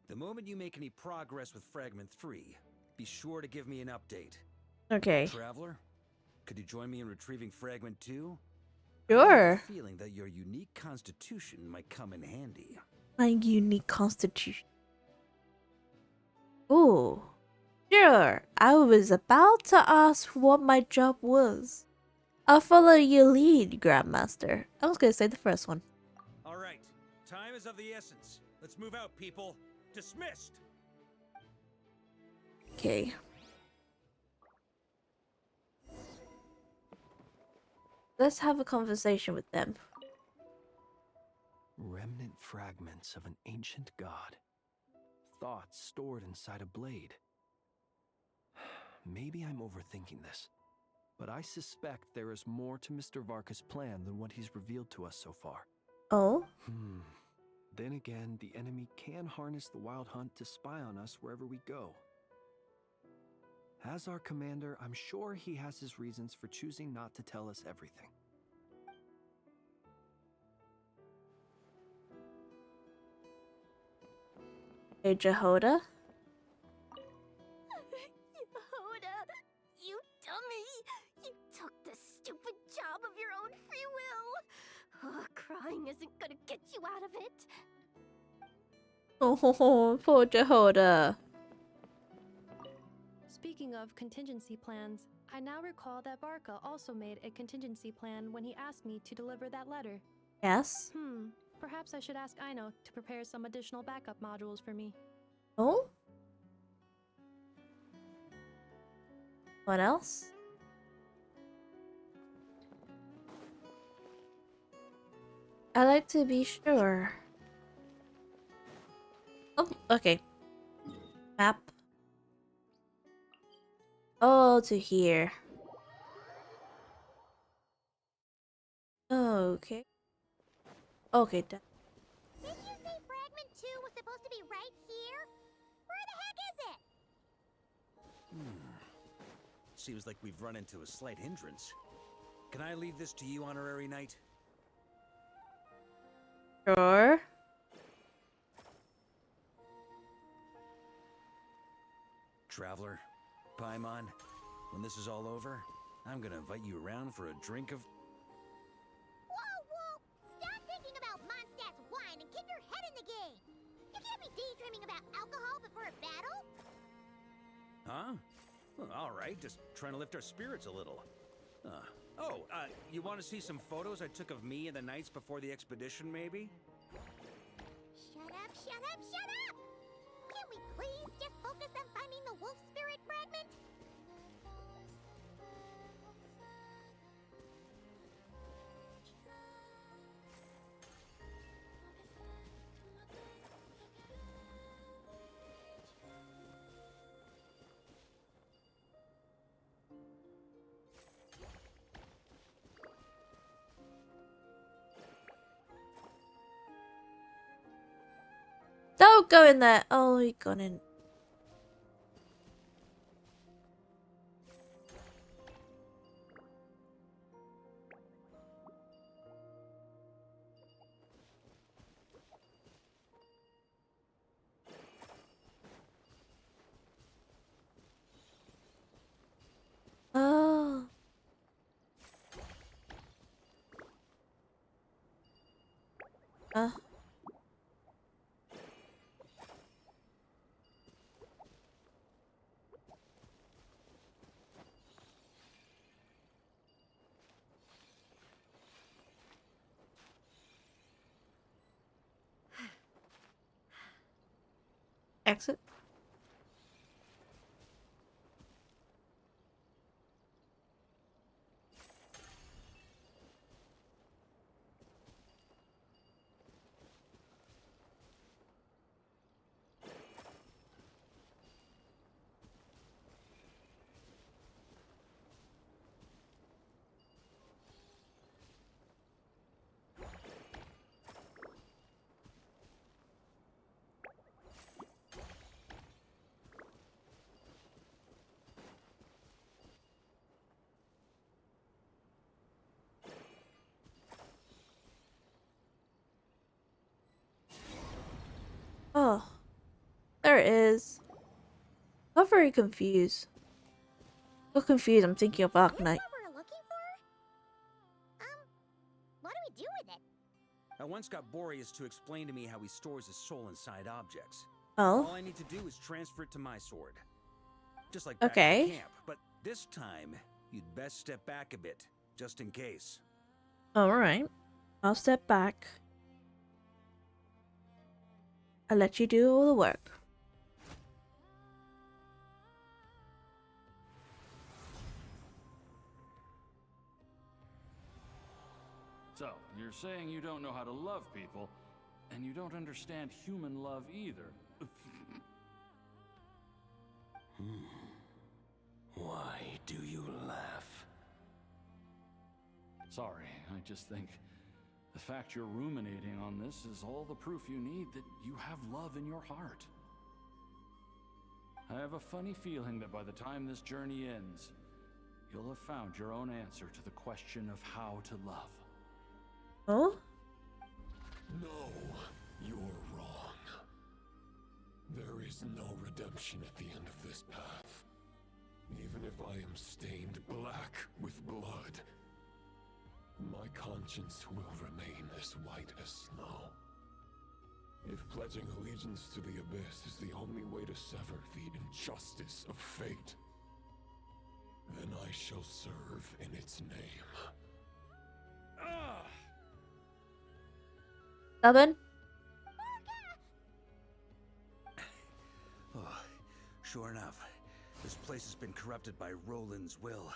The moment you make any progress with Fragment 3, be sure to give me an update. Okay. Traveler, could you join me in retrieving Fragment 2? Sure. I have a feeling that your unique constitution might come in handy. My unique constitution. Ooh. Sure. I was about to ask what my job was. I'll follow your lead, Grandmaster. I was gonna say the first one. All right. Time is of the essence. Let's move out, people. Dismissed! Okay. Let's have a conversation with them. Remnant fragments of an ancient god. Thoughts stored inside a blade. Maybe I'm overthinking this, but I suspect there is more to Mr. Varka's plan than what he's revealed to us so far. Oh? Then again, the enemy can harness the Wild Hunt to spy on us wherever we go. As our commander, I'm sure he has his reasons for choosing not to tell us everything. Hey, Jehoda? Yehoda, you dummy! You took the stupid job of your own free will! Oh, crying isn't gonna get you out of it! Oh, poor Jehoda. Speaking of contingency plans, I now recall that Varka also made a contingency plan when he asked me to deliver that letter. Yes? Perhaps I should ask Aino to prepare some additional backup modules for me. Oh? What else? I like to be sure. Oh, okay. Map. Oh, to here. Okay. Okay, done. Didn't you say Fragment 2 was supposed to be right here? Where the heck is it? Seems like we've run into a slight hindrance. Can I leave this to you, Honorary Knight? Sure. Traveler, Paimon, when this is all over, I'm gonna invite you around for a drink of... Whoa! Stop thinking about Mondstadt's wine and keep your head in the game! You can't be daydreaming about alcohol before a battle! Huh? Well, all right, just trying to lift our spirits a little. You want to see some photos I took of me and the knights before the expedition, maybe? Shut up! Can't we please just focus on finding the wolf spirit fragment? Don't go in there. Oh, he got in. Oh. Exit. there is. Got very confused. So confused. I'm thinking of Arknight. What we're looking for? What do we do with it? I once got Boreas to explain to me how he stores his soul inside objects. Oh. All I need to do is transfer it to my sword. Just like back Okay. at the camp. But this time, you'd best step back a bit, just in case. Alright. I'll step back. I'll let you do all the work. So, you're saying you don't know how to love people, and you don't understand human love either. Why do you laugh? Sorry, I just think the fact you're ruminating on this is all the proof you need that you have love in your heart. I have a funny feeling that by the time this journey ends, you'll have found your own answer to the question of how to love. Oh? No, you're wrong. There is no redemption at the end of this path. Even if I am stained black with blood, my conscience will remain as white as snow. If pledging allegiance to the Abyss is the only way to sever the injustice of fate, then I shall serve in its name. Stubborn? Oh, sure enough, this place has been corrupted by Roland's will.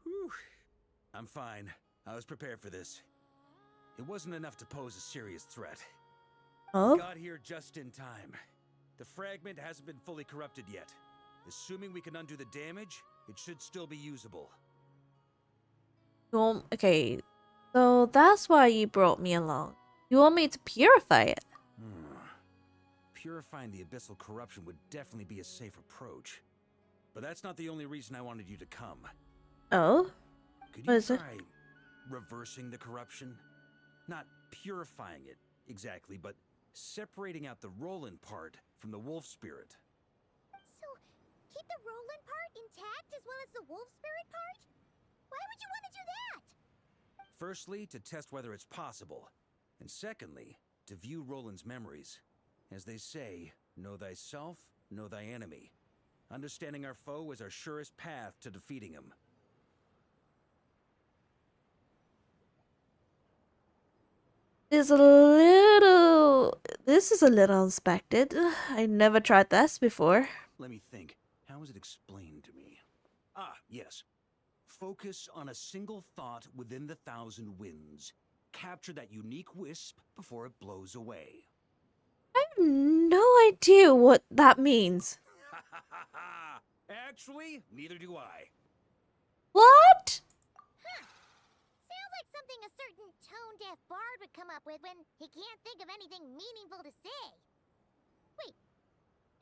Whew. I'm fine. I was prepared for this. It wasn't enough to pose a serious threat. Oh? We got here just in time. The fragment hasn't been fully corrupted yet. Assuming we can undo the damage, it should still be usable. Okay, so that's why you brought me along. You want me to purify it? Purifying the abyssal corruption would definitely be a safe approach. But that's not the only reason I wanted you to come. Oh? Could What you is it? try reversing the corruption? Not purifying it, exactly, but separating out the Roland part from the wolf spirit. So, keep the Roland part intact as well as the wolf spirit part? Why would you want to do that? Firstly, to test whether it's possible. And secondly, to view Roland's memories. As they say, know thyself, know thy enemy. Understanding our foe is our surest path to defeating him. This is a little unexpected. I never tried this before. Let me think. How was it explained to me? Ah, yes. Focus on a single thought within the 1,000 winds. Capture that unique wisp before it blows away. I have no idea what that means. Actually, neither do I. What? Sounds like something a certain tone-deaf bard would come up with when he can't think of anything meaningful to say. Wait,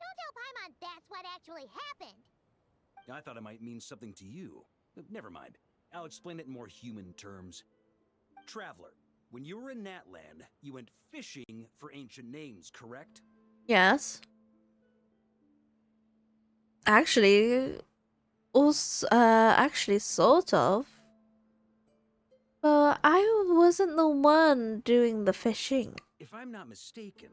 don't tell Paimon that's what actually happened. I thought it might mean something to you. Never mind. I'll explain it in more human terms. Traveler, when you were in Natland, you went fishing for ancient names, correct? Yes. Actually, sort of. But I wasn't the one doing the fishing. If I'm not mistaken,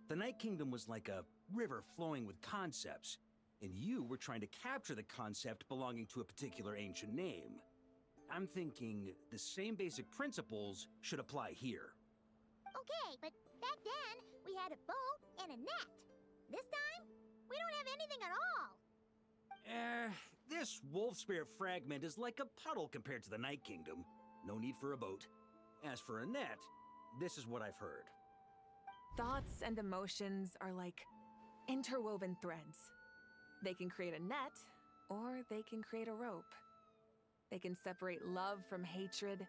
the Night Kingdom was like a river flowing with concepts, and you were trying to capture the concept belonging to a particular ancient name. I'm thinking the same basic principles should apply here. Okay, but back then, we had a boat and a net. This time, we don't have anything at all. This wolf spirit fragment is like a puddle compared to the Night Kingdom. No need for a boat. As for a net, this is what I've heard. Thoughts and emotions are like interwoven threads. They can create a net, or they can create a rope. They can separate love from hatred,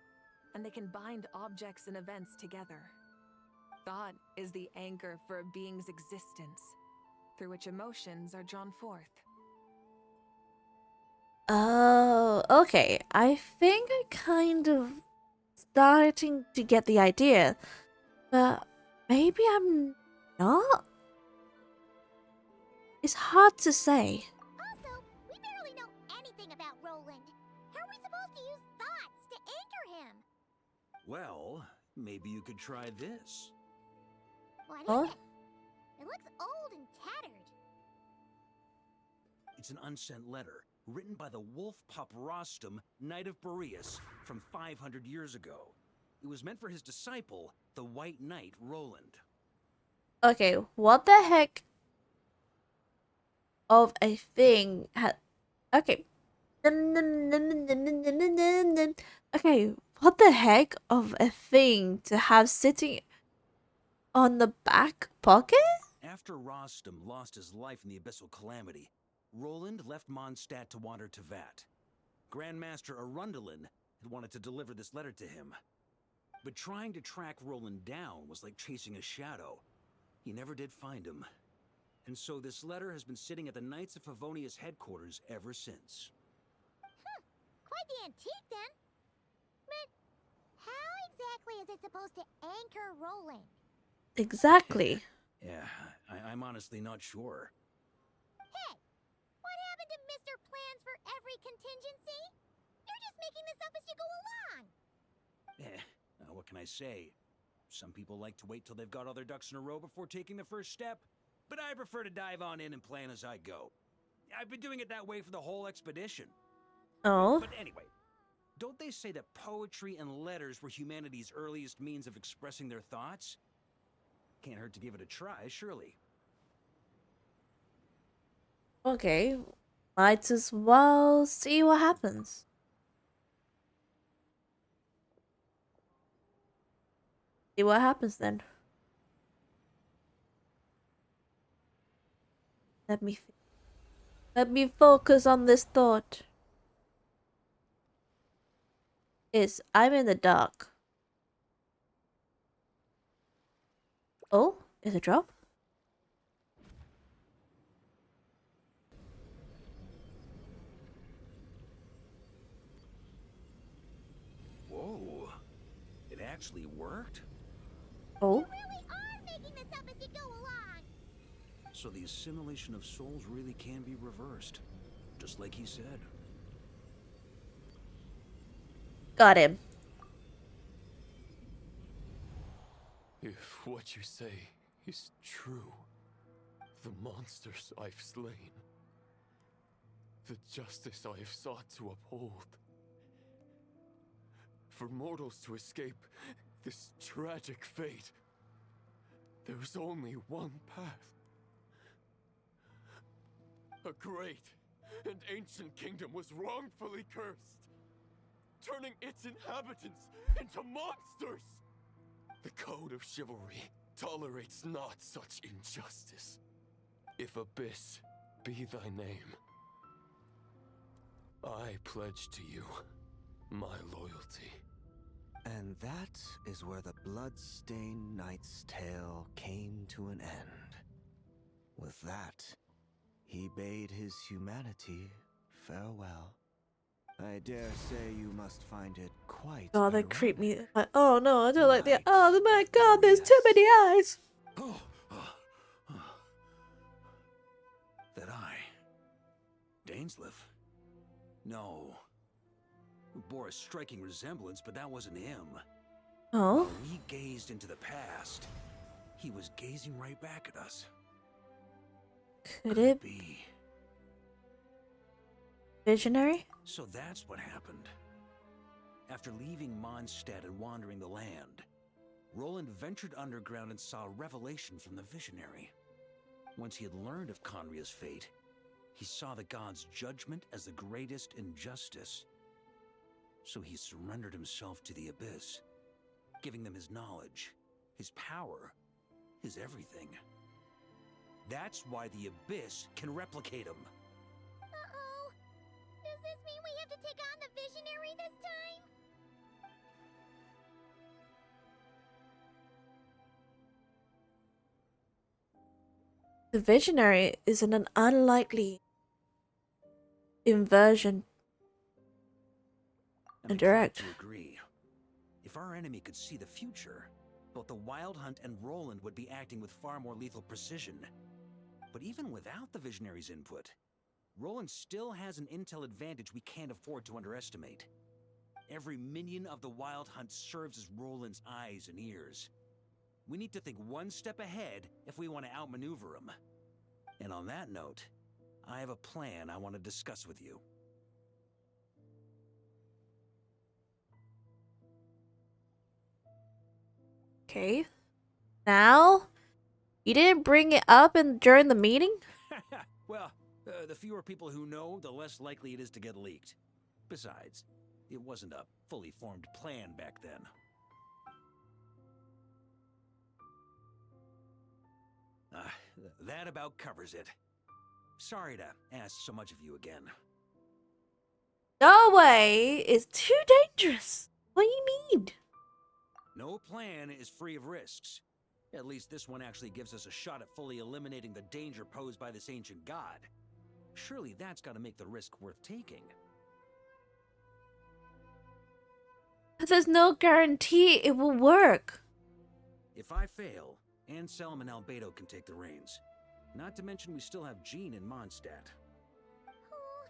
and they can bind objects and events together. Thought is the anchor for a being's existence, through which emotions are drawn forth. Oh, okay. I think I kind of starting to get the idea, but maybe I'm not. It's hard to say. Also, we barely know anything about Roland. How are we supposed to use thoughts to anchor him? Well, maybe you could try this. What Huh? is it? It looks old and tattered. It's an unsent letter written by the wolf pup Rostam, Knight of Boreas, from 500 years ago. It was meant for his disciple, the White Knight Roland. Okay, what the heck of a thing had... Okay. Okay, what the heck of a thing to have sitting on the back pocket? After Rostam lost his life in the Abyssal Calamity, Roland left Mondstadt to wander to Vat. Grandmaster Arundelen had wanted to deliver this letter to him. But trying to track Roland down was like chasing a shadow. He never did find him. And so this letter has been sitting at the Knights of Favonius headquarters ever since. Quite the antique then. But how exactly is it supposed to anchor Roland? Exactly. Yeah, I'm honestly not sure. Hey, what happened to Mr. Plans for every contingency? You're just making this up as you go along. What can I say? Some people like to wait till they've got all their ducks in a row before taking the first step, but I prefer to dive on in and plan as I go. I've been doing it that way for the whole expedition. Oh. But anyway, don't they say that poetry and letters were humanity's earliest means of expressing their thoughts? Can't hurt to give it a try, surely. Okay, might as well see what happens. See what happens then. Let me focus on this thought. I'm in the dark. Oh, is it drop? Whoa, it actually worked? Oh. You really are making this up as you go along. So the assimilation of souls really can be reversed, just like he said. Got him. If what you say is true, the monsters I've slain, the justice I have sought to uphold, for mortals to escape this tragic fate, there's only one path. A great and ancient kingdom was wrongfully cursed, turning its inhabitants into monsters. The code of chivalry tolerates not such injustice. If Abyss be thy name, I pledge to you my loyalty. And that is where the blood-stained knight's tale came to an end. With that, he bade his humanity farewell. I dare say you must find it quite Oh, they creep me. Like, oh no, I don't like the. Oh my god, there's too many eyes. That eye. Dainsleif? No. It bore a striking resemblance, but that wasn't him. Oh? When we gazed into the past, he was gazing right back at us. Could it be? Visionary? So that's what happened. After leaving Mondstadt and wandering the land, Roland ventured underground and saw a revelation from the Visionary. Once he had learned of Conria's fate, he saw the gods' judgment as the greatest injustice. So he surrendered himself to the Abyss, giving them his knowledge, his power, his everything. That's why the Abyss can replicate him. Uh-oh. Does this mean we have to take on the Visionary this time? The Visionary is an unlikely inversion. I'm Direct. inclined to agree. If our enemy could see the future, both the Wild Hunt and Roland would be acting with far more lethal precision. But even without the Visionary's input, Roland still has an intel advantage we can't afford to underestimate. Every minion of the Wild Hunt serves as Roland's eyes and ears. We need to think one step ahead if we want to outmaneuver him. And on that note, I have a plan I want to discuss with you. Okay. Now? You didn't bring it up during the meeting? Well, the fewer people who know, the less likely it is to get leaked. Besides, it wasn't a fully formed plan back then. That about covers it. Sorry to ask so much of you again. No way! It's too dangerous! What do you mean? No plan is free of risks. At least this one actually gives us a shot at fully eliminating the danger posed by this ancient god. Surely that's gotta make the risk worth taking. But there's no guarantee it will work. If I fail, Anselm and Albedo can take the reins. Not to mention we still have Jean in Mondstadt. Oh,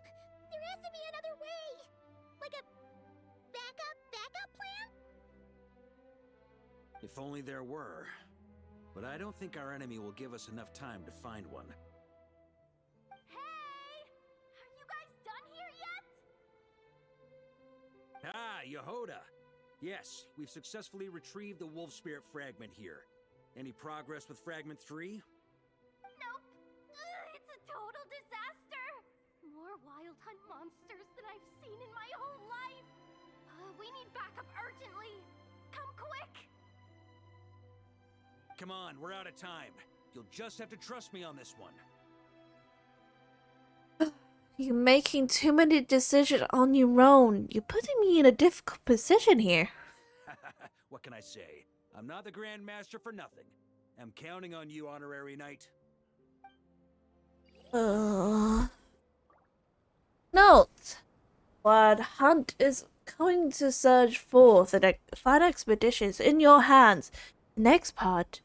there has to be another way! Like a backup plan? If only there were. But I don't think our enemy will give us enough time to find one. Hey! Are you guys done here yet? Ah, Yehoda! Yes, we've successfully retrieved the Wolf Spirit fragment here. Any progress with Fragment 3? Nope. It's a total disaster. More Wild Hunt monsters than I've seen in my whole life. We need backup urgently. Come quick. Come on, we're out of time. You'll just have to trust me on this one. You're making too many decisions on your own. You're putting me in a difficult position here. What can I say? I'm not the Grand Master for nothing. I'm counting on you, Honorary Knight. Note. Wild Hunt is going to surge forth and find expeditions in your hands. The next part,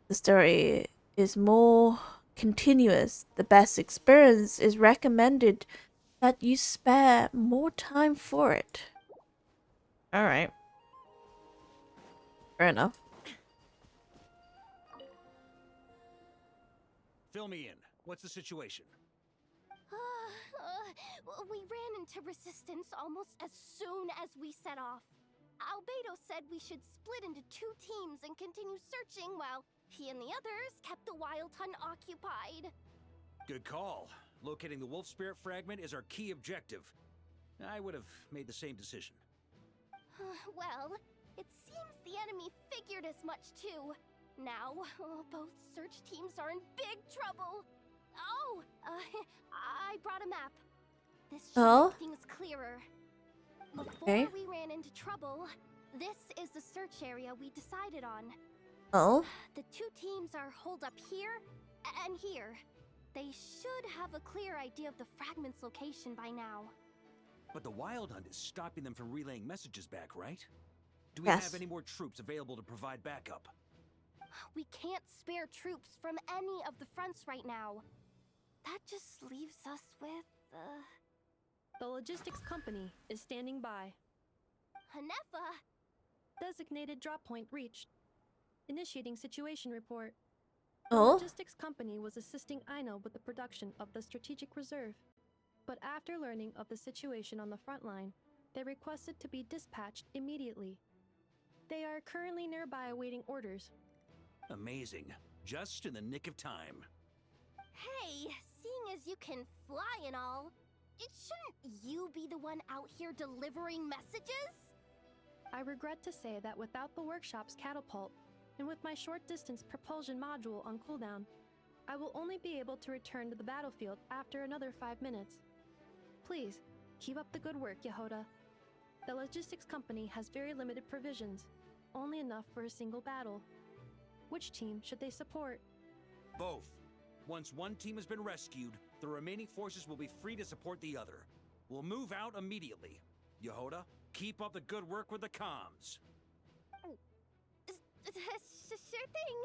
the story is more continuous. The best experience is recommended that you spare more time for it. Alright. Fair enough. Fill me in. What's the situation? We ran into resistance almost as soon as we set off. Albedo said we should split into 2 teams and continue searching while he and the others kept the Wild Hunt occupied. Good call. Locating the Wolf Spirit fragment is our key objective. I would have made the same decision. Well, it seems the enemy figured as much too. Now, both search teams are in big trouble. Oh, I brought a map. This should make things clearer. Before we ran into trouble, this is the search area we decided on. Oh? The 2 teams are holed up here and here. They should have a clear idea of the fragment's location by now. But the Wild Hunt is stopping them from relaying messages back, right? Do we have any more troops available to provide backup? We can't spare troops from any of the fronts right now. That just leaves us with, The logistics company is standing by. Hanefa! Designated drop point reached. Initiating situation report. Oh? The logistics company was assisting Aino with the production of the strategic reserve. But after learning of the situation on the front line, they requested to be dispatched immediately. They are currently nearby awaiting orders. Amazing. Just in the nick of time. Hey, seeing as you can fly and all, shouldn't you be the one out here delivering messages? I regret to say that without the workshop's catapult, and with my short-distance propulsion module on cooldown, I will only be able to return to the battlefield after another 5 minutes. Please, keep up the good work, Yehoda. The logistics company has very limited provisions, only enough for a single battle. Which team should they support? Both. Once one team has been rescued, the remaining forces will be free to support the other. We'll move out immediately. Yehoda, keep up the good work with the comms. Sure thing.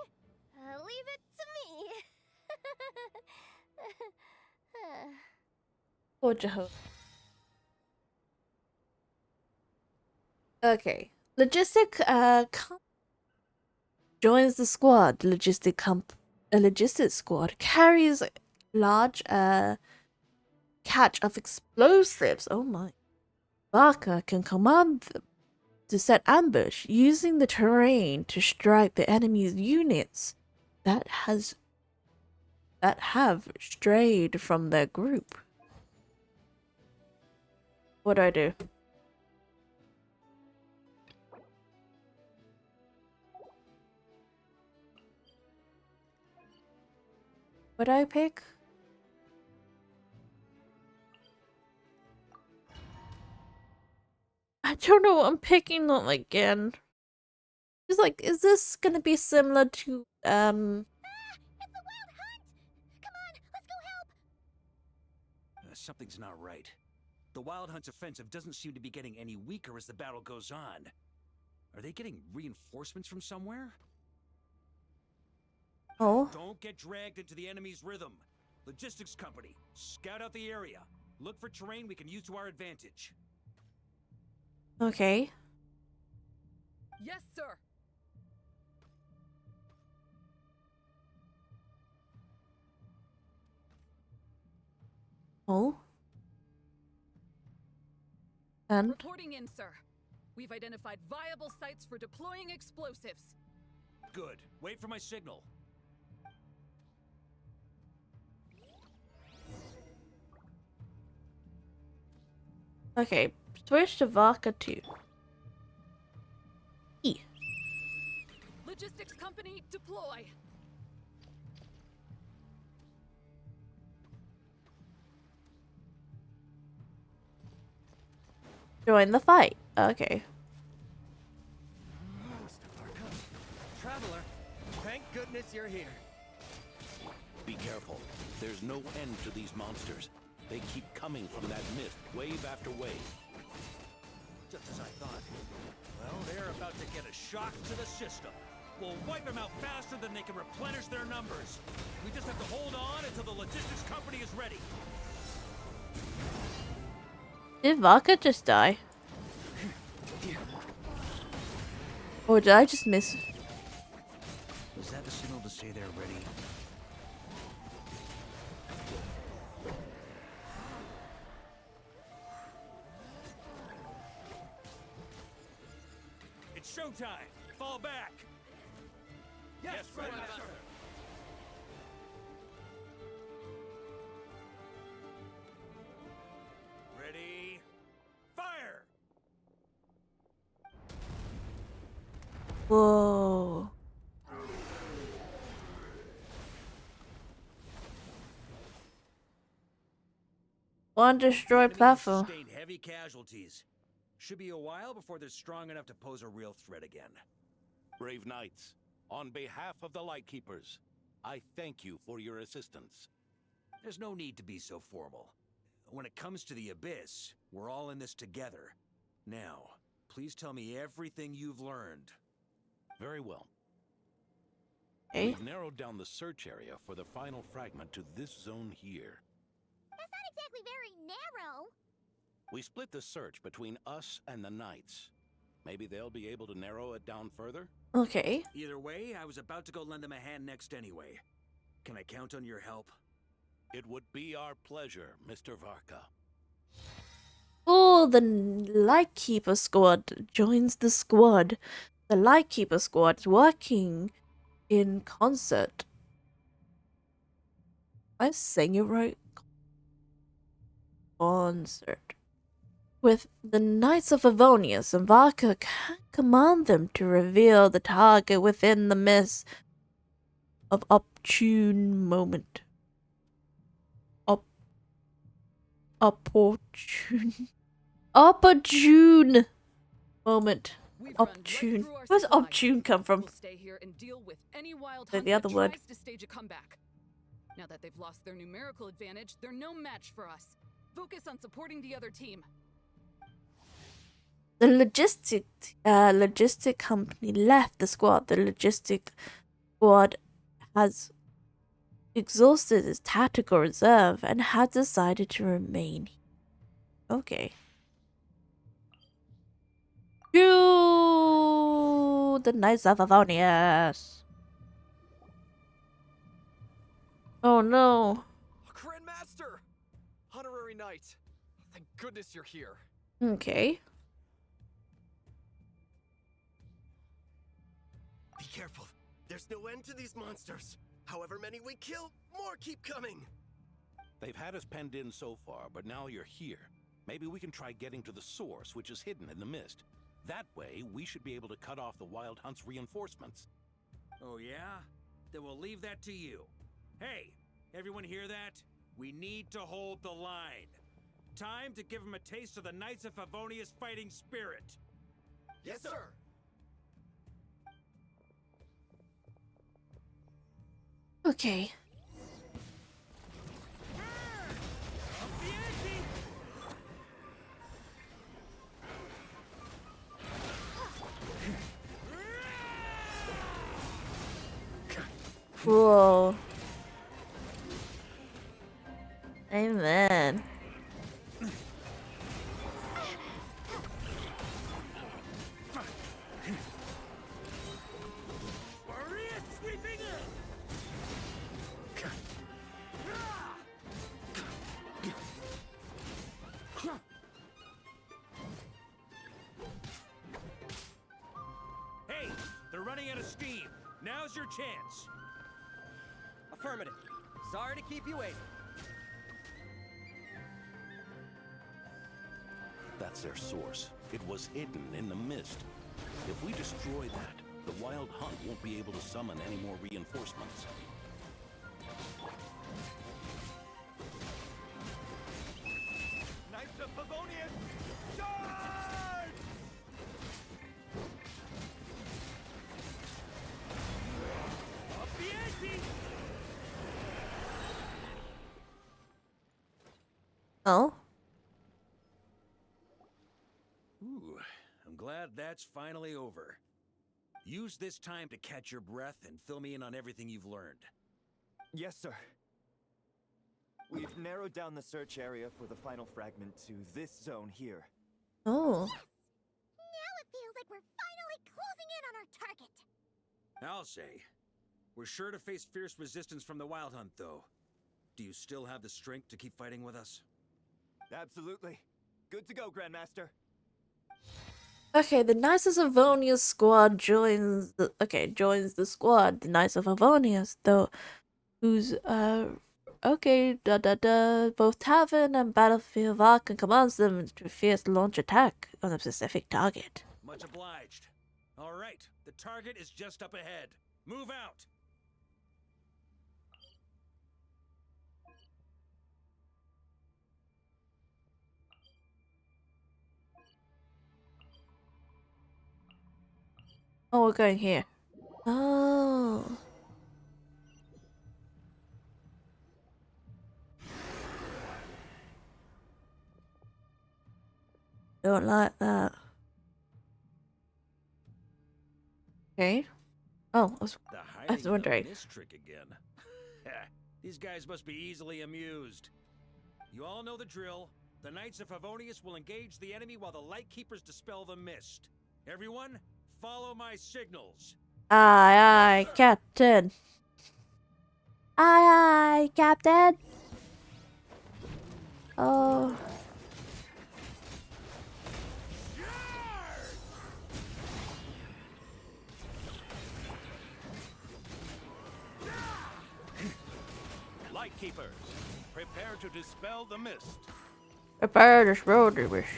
Leave it to me. Poor Jehovah. Okay. Logistic joins the squad. Logistics squad carries a large catch of explosives. Oh my. Varka can command them to set ambush using the terrain to strike the enemy's units that have strayed from their group. What do I do? What do I pick? I don't know what I'm picking them again. It's like, is this gonna be similar to Something's not right. The Wild Hunt's offensive doesn't seem to be getting any weaker as the battle goes on. Are they getting reinforcements from somewhere? Oh. Don't get dragged into the enemy's rhythm. Logistics company, scout out the area. Look for terrain we can use to our advantage. Okay. Yes, sir. Oh. And Reporting in, sir. We've identified viable sites for deploying explosives. Good. Wait for my signal. okay, switch to Varka 2. E. Logistics company, deploy. Join the fight. Okay. Traveler, thank goodness you're here. Be careful. There's no end to these monsters. They keep coming from that mist, wave after wave. Just as I thought. Well, they're about to get a shock to the system. We'll wipe them out faster than they can replenish their numbers. We just have to hold on until the logistics company is ready. Did Varka just die? Or did I just miss? Was that the signal to say they're ready? It's showtime! Fall back! Yes, Grandmaster! Ready? Fire! Whoa. One destroyed platform. Sustained heavy casualties. Should be a while before they're strong enough to pose a real threat again. Brave knights, on behalf of the Lightkeepers, I thank you for your assistance. There's no need to be so formal. When it comes to the Abyss, we're all in this together. Now, please tell me everything you've learned. Very well. Okay. We've narrowed down the search area for the final fragment to this zone here. That's not exactly very narrow. We split the search between us and the Knights. Maybe they'll be able to narrow it down further? Okay. Either way, I was about to go lend them a hand next anyway. Can I count on your help? It would be our pleasure, Mr. Varka. Oh, the Lightkeeper squad joins the squad. The Lightkeeper squad is working in concert. I'm saying it right. Concert. With the Knights of Favonius, and Varka can command them to reveal the target within the mist of opportune moment. Opportune moment. Opportune. Where's opportune come from? We'll stay here and deal with any wild Like hunt the other that word. tries to stage a comeback. Now that they've lost their numerical advantage, they're no match for us. Focus on supporting the other team. The logistic company left the squad. The logistic squad has exhausted his tactical reserve and had decided to remain. Okay. To the Knights of Avonius. Oh no. Grandmaster! Honorary Knight! Thank goodness you're here. Okay. Be careful. There's no end to these monsters. However many we kill, more keep coming. They've had us penned in so far, but now you're here. Maybe we can try getting to the source, which is hidden in the mist. That way, we should be able to cut off the Wild Hunt's reinforcements. Oh yeah? Then we'll leave that to you. Hey, everyone hear that? We need to hold the line. Time to give them a taste of the Knights of Favonius' fighting spirit. Yes, sir. Okay. Whoa. Amen. Hey, they're running out of steam. Now's your chance. Affirmative. Sorry to keep you waiting. That's their source. It was hidden in the mist. If we destroy that, the Wild Hunt won't be able to summon any more reinforcements. Knights of Favonius, charge! Up the ante! Oh? Ooh, I'm glad that's finally over. Use this time to catch your breath and fill me in on everything you've learned. Yes, sir. We've narrowed down the search area for the final fragment to this zone here. Oh. Now it feels like we're finally closing in on our target. I'll say. We're sure to face fierce resistance from the Wild Hunt, though. Do you still have the strength to keep fighting with us? Absolutely. Good to go, Grandmaster. Okay, the Knights of Avonius squad joins the squad. The Knights of Avonius, though, whose both Tavern and Battlefield Varka commands them to fierce launch attack on a specific target. Much obliged. All right, the target is just up ahead. Move out. Oh, we're going here. Oh. Don't like that. Okay. Oh, I was wondering. This trick again. These guys must be easily amused. You all know the drill. The Knights of Favonius will engage the enemy while the Lightkeepers dispel the mist. Everyone, follow my signals. Aye, aye, Captain. Aye, aye, Captain. Oh. Lightkeepers, prepare to dispel the mist. Prepare this road to wish.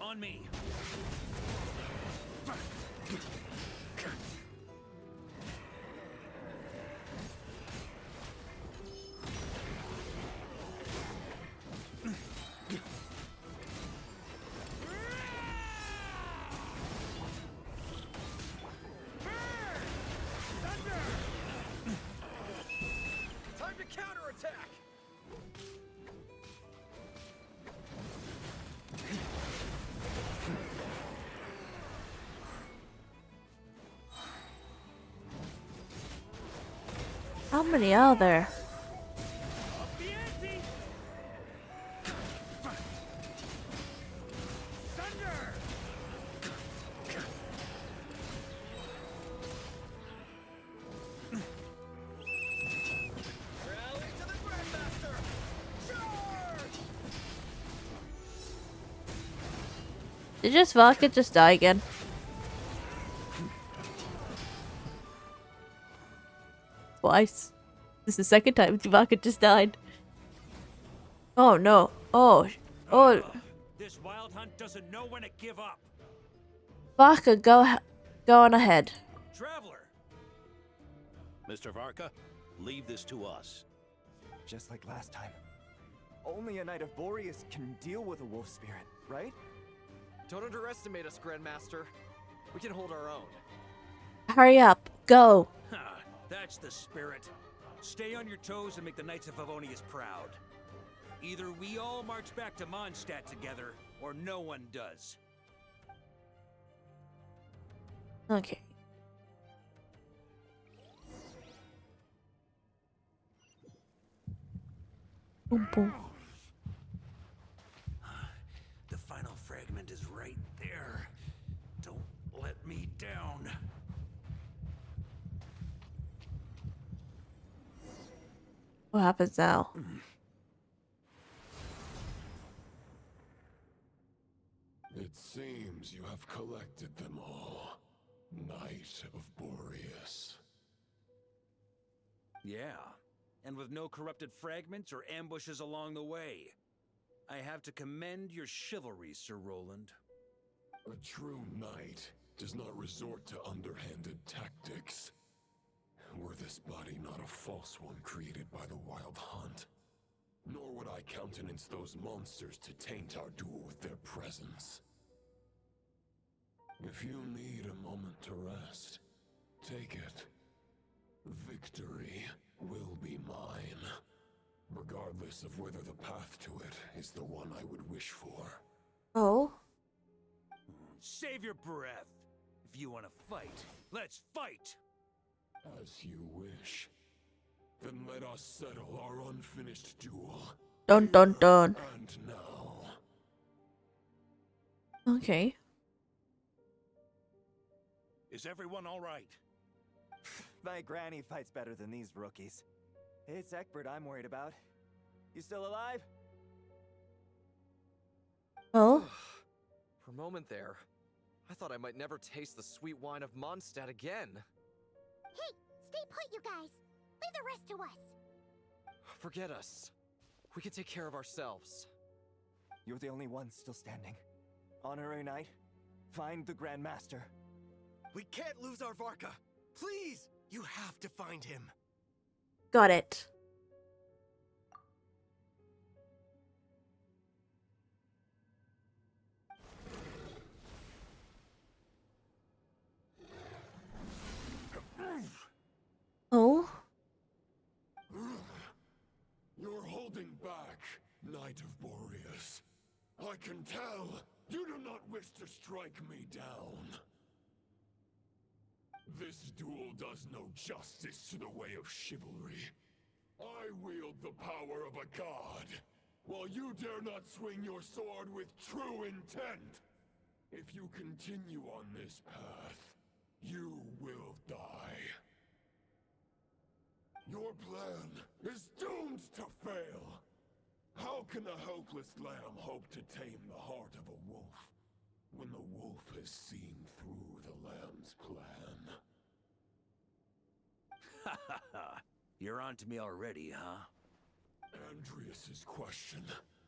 On me. many are there? Did Varka just die again? Twice. This is the second time Varka just died. Oh no. Oh. This wild hunt doesn't know when to give up. Varka, go on ahead. Traveler. Mr. Varka, leave this to us. Just like last time. Only a Knight of Boreas can deal with a wolf spirit, right? Don't underestimate us, Grandmaster. We can hold our own. Hurry up. Go. That's the spirit. Stay on your toes and make the Knights of Favonius proud. Either we all march back to Mondstadt together, or no one does. Okay. Boom, boom. The final fragment is right there. Don't let me down. What happens now? It seems you have collected them all, Knight of Boreas. Yeah, and with no corrupted fragments or ambushes along the way. I have to commend your chivalry, Sir Roland. A true knight does not resort to underhanded tactics. Were this body not a false one created by the Wild Hunt, nor would I countenance those monsters to taint our duel with their presence. If you need a moment to rest, take it. Victory will be mine, regardless of whether the path to it is the one I would wish for. Oh? Save your breath. If you want to fight, let's fight! As you wish. Then let us settle our unfinished duel. Dun dun dun. And now. Okay. Is everyone all right? My granny fights better than these rookies. It's Egbert I'm worried about. You still alive? Oh? For a moment there, I thought I might never taste the sweet wine of Mondstadt again. Hey, stay put, you guys. Leave the rest to us. Forget us. We can take care of ourselves. You're the only one still standing. Honorary Knight, find the Grand Master. We can't lose our Varka. Please, you have to find him. Got it. Oh? You're holding back, Knight of Boreas. I can tell you do not wish to strike me down. This duel does no justice to the way of chivalry. I wield the power of a god, while you dare not swing your sword with true intent. If you continue on this path, you will die. Your plan is doomed to fail. How can a helpless lamb hope to tame the heart of a wolf, when the wolf has seen through the lamb's plan? Ha ha ha. You're on to me already, huh? Andrias's question,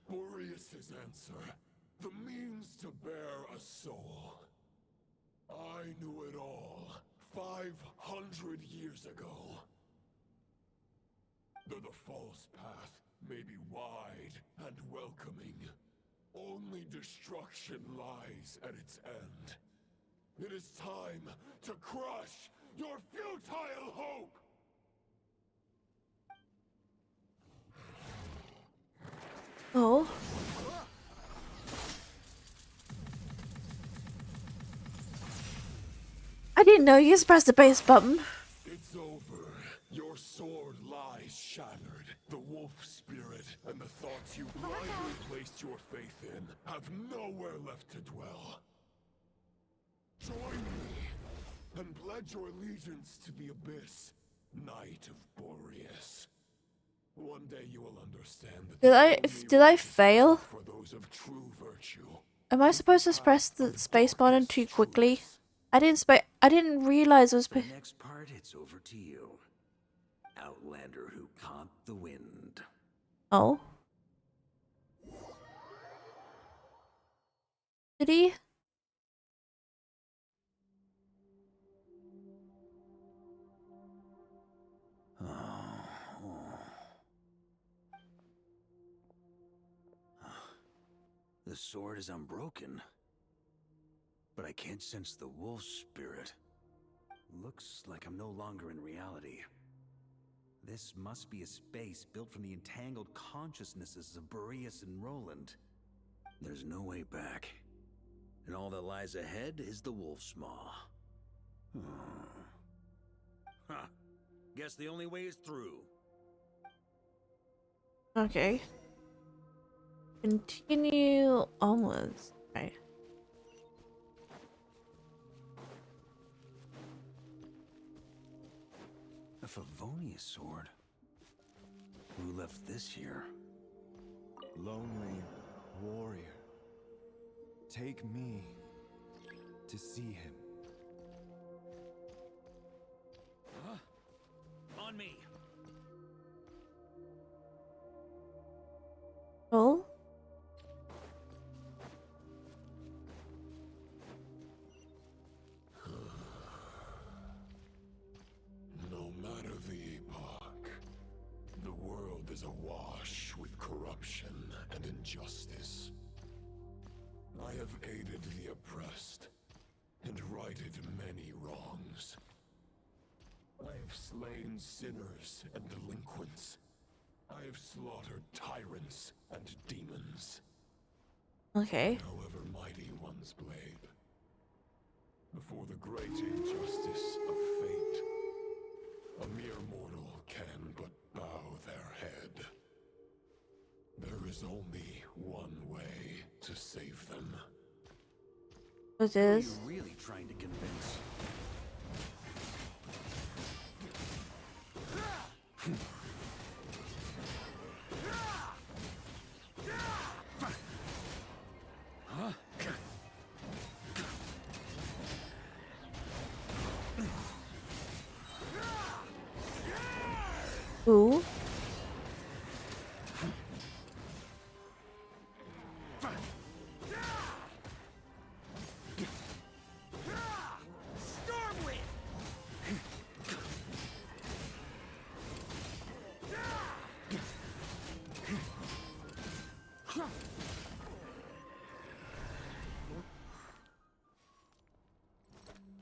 Boreas's answer, the means to bear a soul. I knew it all 500 years ago. Though the false path may be wide and welcoming, only destruction lies at its end. It is time to crush your futile hope! Oh? I didn't know you just pressed the base button. It's over. Your sword and the thoughts you blindly placed your faith in have nowhere left to dwell. Join me, and pledge your allegiance to the Abyss, Knight of Boreas. One day you will understand that Did I fail? for those of true virtue. Am I supposed to press the space button too quickly? I didn't realize it was. The next part, it's over to you. Outlander who caught the wind. Oh. Did he? The sword is unbroken, but I can't sense the wolf spirit. Looks like I'm no longer in reality. This must be a space built from the entangled consciousnesses of Boreas and Roland. There's no way back, and all that lies ahead is the wolf's maw. Huh. Guess the only way is through. Okay. Continue onwards. Right. A Favonius sword. Who left this here? Lonely warrior. Take me to see him. On me. Oh. No matter the epoch, the world is awash with corruption and injustice. I have aided the oppressed and righted many wrongs. I have slain sinners and delinquents. I have slaughtered tyrants and demons. Okay. However mighty one's blade, before the great injustice of fate, a mere mortal can but bow their head. There is only one way to save them. What Who are is? you really trying to convince? Who?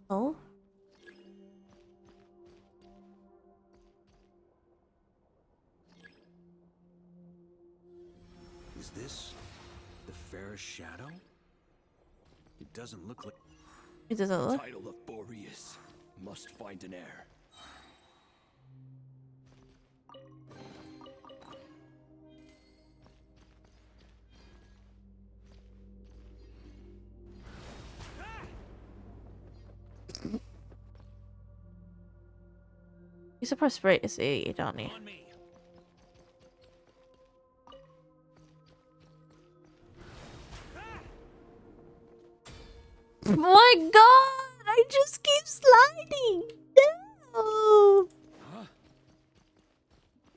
Oh. Is this the fairest shadow? It doesn't look like... It doesn't The look. title of Boreas must find an heir. You're supposed to to see you, don't you? My God! I just keep sliding. No.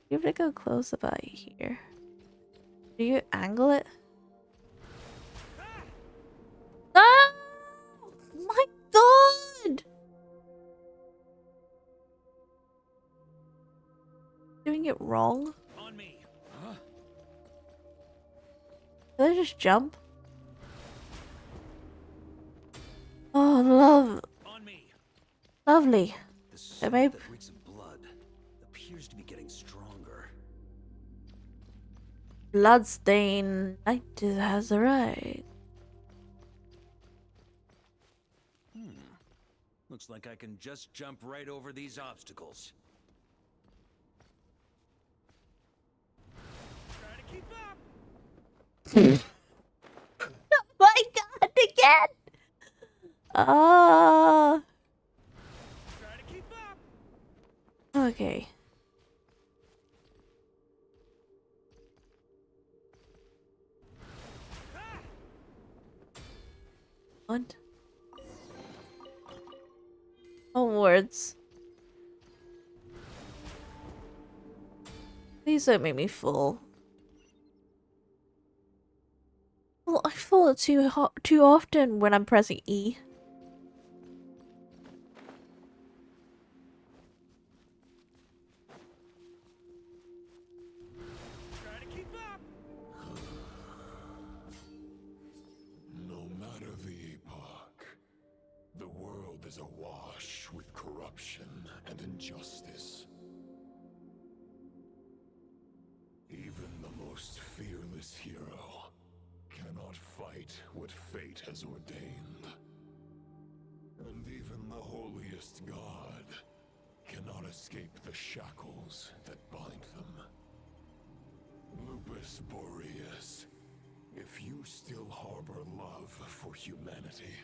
You have to go close about here. Do you angle it? No! My God! Doing it wrong. On me. Did I just jump? Oh, love. On me. Lovely. The Yeah, scent babe. that reeks of blood appears to be getting stronger. Bloodstain Knight has arrived. Looks like I can just jump right over these obstacles. Try to keep My God, again! Okay. What? Onwards. Please don't make me fall. Well, I fall too often when I'm pressing E. No matter the epoch, the world is awash with corruption and injustice. Even the most fearless hero cannot fight what fate has ordained. And even the holiest god cannot escape the shackles that bind them. Lupus Boreas, if you still harbor love for humanity,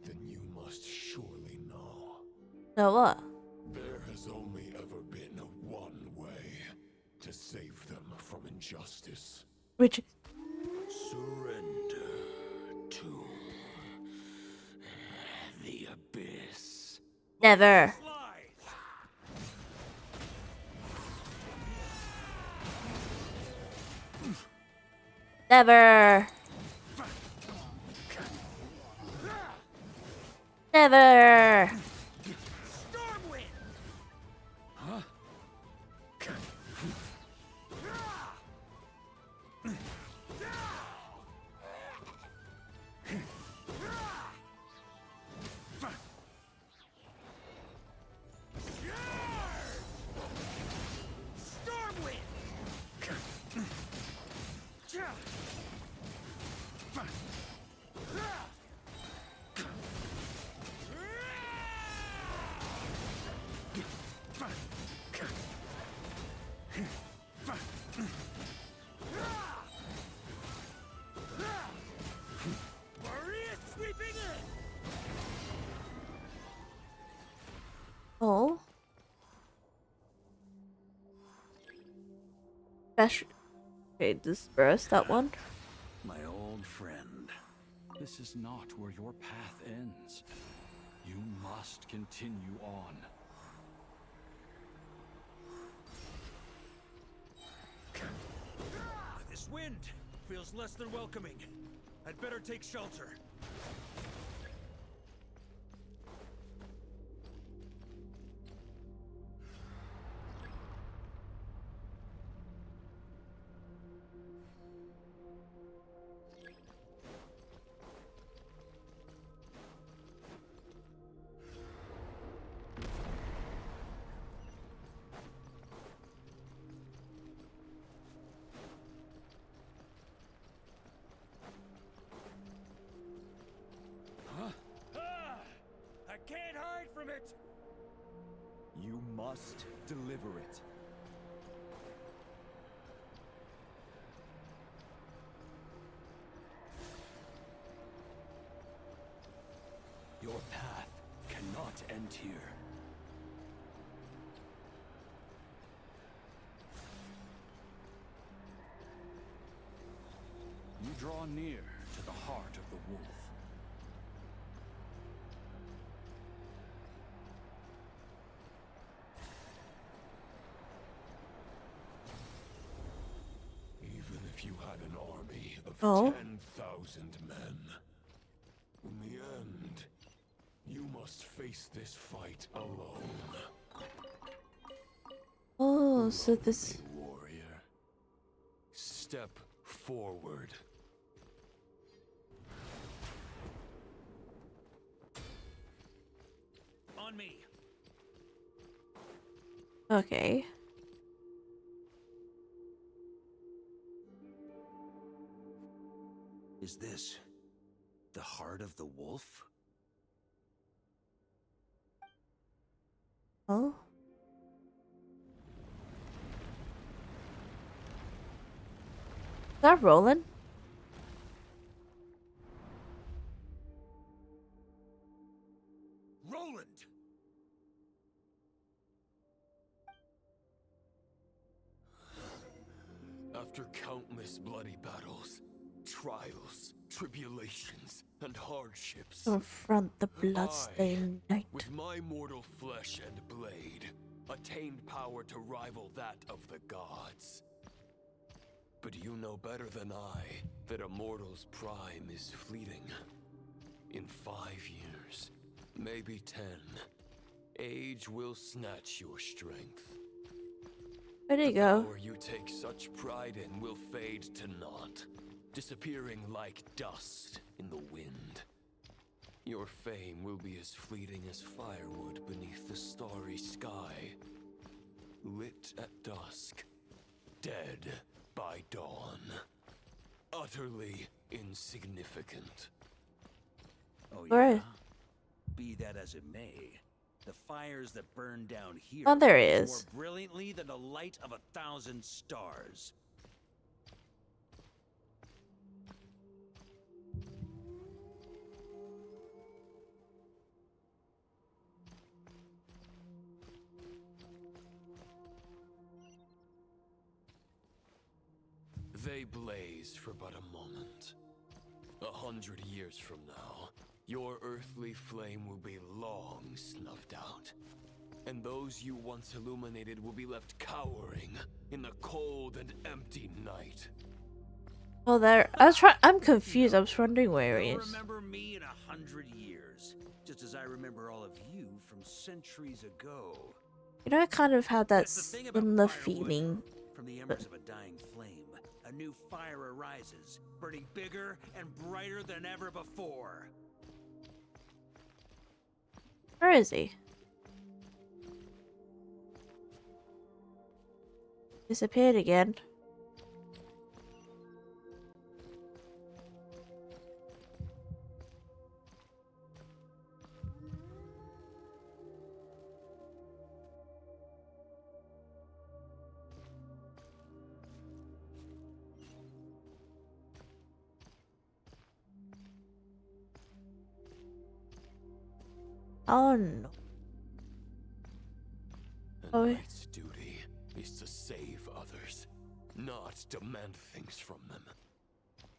then you must surely know. Know what? There has only ever been one way to save them from injustice. Which? Surrender to the abyss. Never. Never. Never. Huh? Oh. Okay, disperse that one. My old friend, this is not where your path ends. You must continue on. This wind feels less than welcoming. I'd better take shelter. I can't hide from it! You must deliver it. Your path cannot end here. You draw near to the heart of the wolf. Even if you had an army of Oh. 10,000 men, in the end, you must face this fight alone. Oh, so this. Warrior, step forward. On me. Okay. Is this the heart of the wolf? Oh. Is that rolling? bloody battles, trials, tribulations, and hardships. Confront the bloodstained knight. With my mortal flesh and blade, attained power to rival that of the gods. But you know better than I that a mortal's prime is fleeting. In 5 years, maybe 10, age will snatch your strength. There you go. The power you take such pride in will fade to naught, disappearing like dust in the wind. Your fame will be as fleeting as firewood beneath the starry sky, lit at dusk, dead by dawn, utterly insignificant. Oh Where? yeah? Be that as it may, the fires that burn down here Oh, there burn is. more brilliantly than the light of 1,000 stars. They blaze for but a moment. 100 years from now, your earthly flame will be long snuffed out. And those you once illuminated will be left cowering in the cold and empty night. Oh, there. I'm confused. I was wondering where he You'll is. remember me in 100 years, just as I remember all of you from centuries ago. You know, I kind of had that That's the thing about similar firewood. feeling. From the embers of a dying flame, a new fire arises, burning bigger and brighter than ever before. Where is he? Disappeared again. Oh no. A knight's duty is to save others, not demand things from them.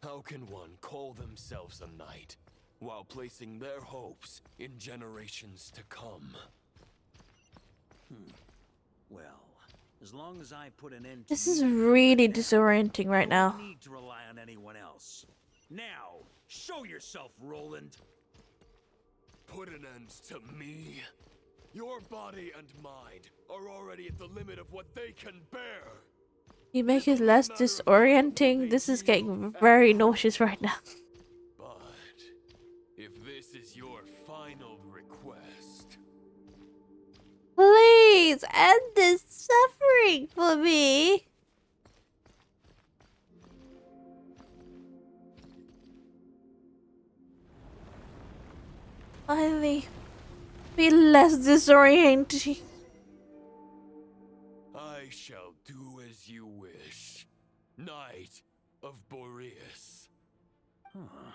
How can one call themselves a knight while placing their hopes in generations to come? Well, as long as I put an end to This is really disorienting right I now. don't need to rely on anyone else. Now, show yourself, Roland. Put an end to me? Your body and mind are already at the limit of what they can bear. You make it less disorienting. This is getting very nauseous right now. But if this is your final request, Please end this suffering for me. Finally, be less disorienting. I shall do as you wish, Knight of Boreas. Huh.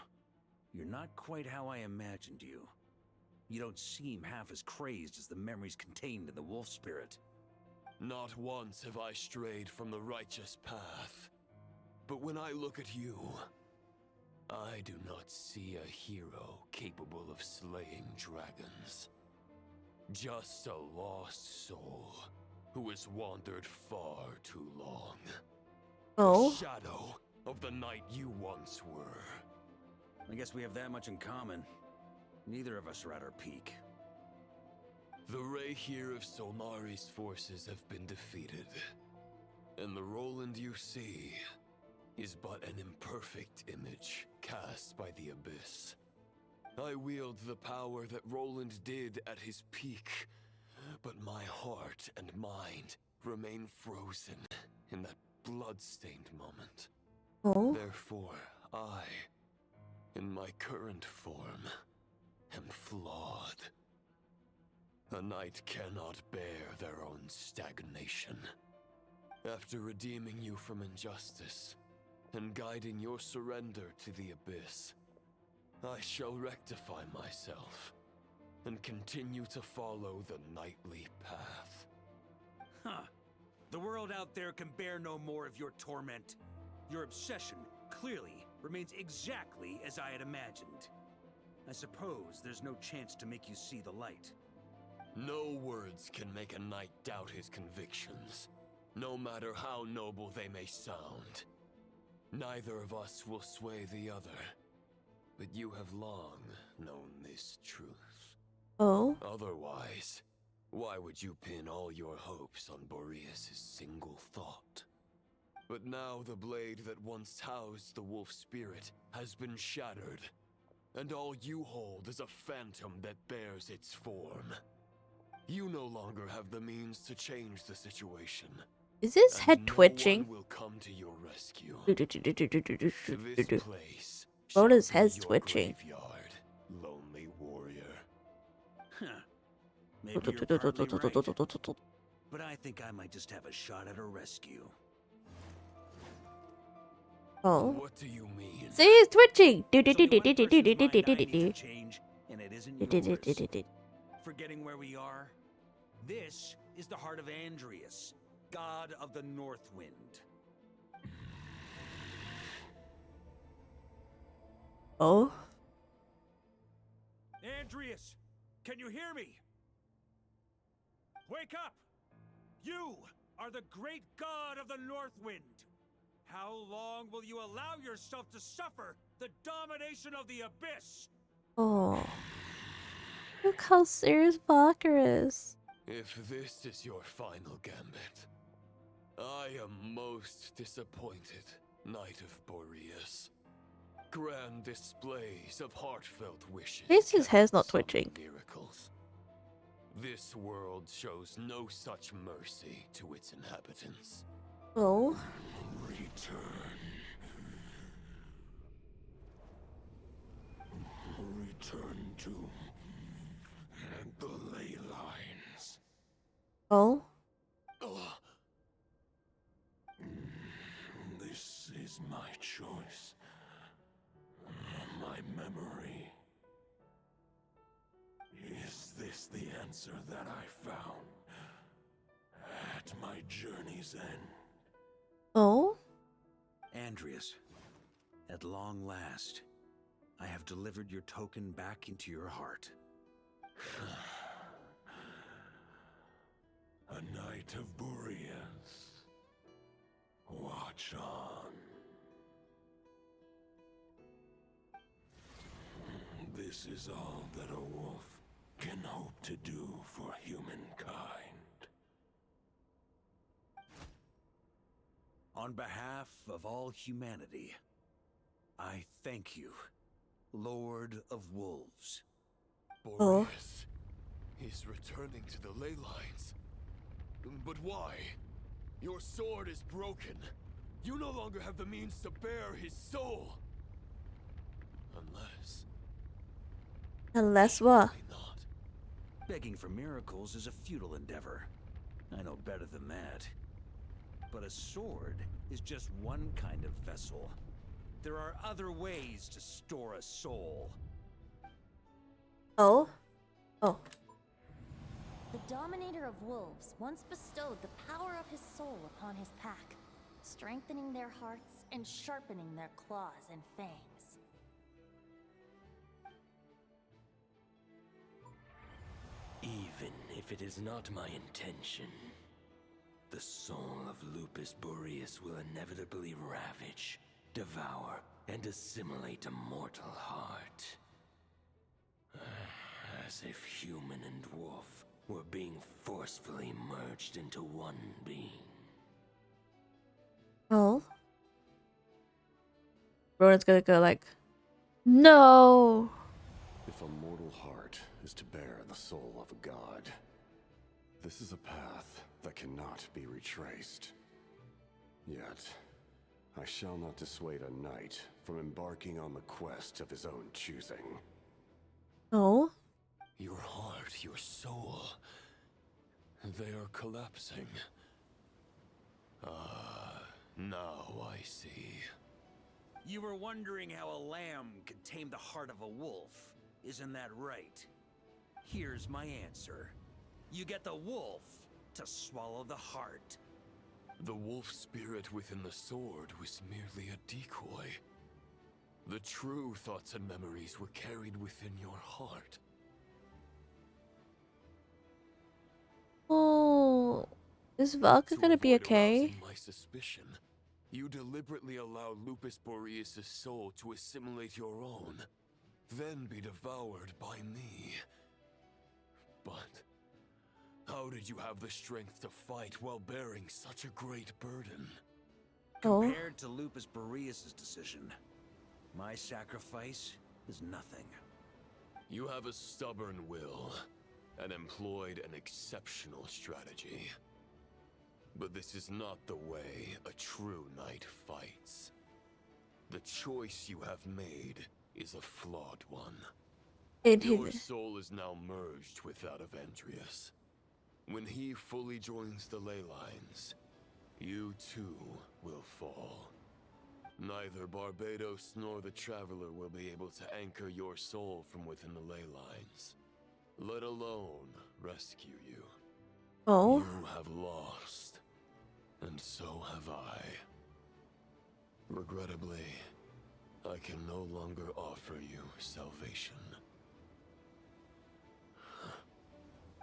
You're not quite how I imagined you. You don't seem half as crazed as the memories contained in the wolf spirit. Not once have I strayed from the righteous path. But when I look at you, I do not see a hero capable of slaying dragons. Just a lost soul who has wandered far too long. Oh. A shadow of the knight you once were. I guess we have that much in common. Neither of us are at our peak. The ray here of Solmari's forces have been defeated. And the Roland you see is but an imperfect image cast by the Abyss. I wield the power that Roland did at his peak, but my heart and mind remain frozen in that blood-stained moment. Oh. Therefore, I, in my current form, am flawed. A knight cannot bear their own stagnation. After redeeming you from injustice, and guiding your surrender to the Abyss, I shall rectify myself, and continue to follow the knightly path. Huh. The world out there can bear no more of your torment. Your obsession, clearly, remains exactly as I had imagined. I suppose there's no chance to make you see the light. No words can make a knight doubt his convictions, no matter how noble they may sound. Neither of us will sway the other, but you have long known this truth. Oh? Otherwise, why would you pin all your hopes on Boreas' single thought? But now the blade that once housed the wolf spirit has been shattered, and all you hold is a phantom that bears its form. You no longer have the means to change the situation. Is his head twitching? No one will come to your rescue. This place Rhoda's head's twitching. graveyard, lonely warrior. Huh. Maybe you're partly right. But I think I might just have a shot at a rescue. Oh. What do you mean? See, he's twitching. Change, and it isn't yours. Forgetting where we are? This is the heart of Andrius, god of the North Wind. Oh? Andrius, can you hear me? Wake up! You are the great god of the North Wind. How long will you allow yourself to suffer the domination of the Abyss? Oh. Look how serious Varka is. If this is your final gambit, I am most disappointed, Knight of Boreas. Grand displays of heartfelt wishes. At least his hair's not twitching. Miracles. This world shows no such mercy to its inhabitants. Oh. Return. Return to the ley lines. Oh? This is my choice. My memory. Is this the answer that I found at my journey's end? Oh? Andrius, at long last, I have delivered your token back into your heart. A Knight of Boreas. Watch on. This is all that a wolf can hope to do for humankind. On behalf of all humanity, I thank you, Lord of Wolves. Boreas is returning to the ley lines. But why? Your sword is broken. You no longer have the means to bear his soul. Unless what? Begging for miracles is a futile endeavor. I know better than that. But a sword is just one kind of vessel. There are other ways to store a soul. Oh? Oh. The Dominator of Wolves once bestowed the power of his soul upon his pack, strengthening their hearts and sharpening their claws and fangs. Even if it is not my intention, the soul of Lupus Boreas will inevitably ravage, devour, and assimilate a mortal heart. As if human and wolf were being forcefully merged into one being. Oh? Ronan's gonna go like, no! If a mortal heart is to bear the soul of a god, this is a path that cannot be retraced. Yet, I shall not dissuade a knight from embarking on the quest of his own choosing. Oh? Your heart, your soul, they are collapsing. Now I see. You were wondering how a lamb could tame the heart of a wolf, isn't that right? Here's my answer. You get the wolf to swallow the heart. The wolf spirit within the sword was merely a decoy. The true thoughts and memories were carried within your heart. Oh, is Varka gonna be okay? My suspicion, you deliberately allow Lupus Boreas' soul to assimilate your own, then be devoured by me. But how did you have the strength to fight while bearing such a great burden? Compared to Lupus Boreas' decision, my sacrifice is nothing. You have a stubborn will and employed an exceptional strategy. But this is not the way a true knight fights. The choice you have made is a flawed one. Your soul is now merged with that of Andreas. When he fully joins the ley lines, you too will fall. Neither Barbados nor the Traveler will be able to anchor your soul from within the ley lines, let alone rescue you. Oh. You have lost, and so have I. Regrettably, I can no longer offer you salvation.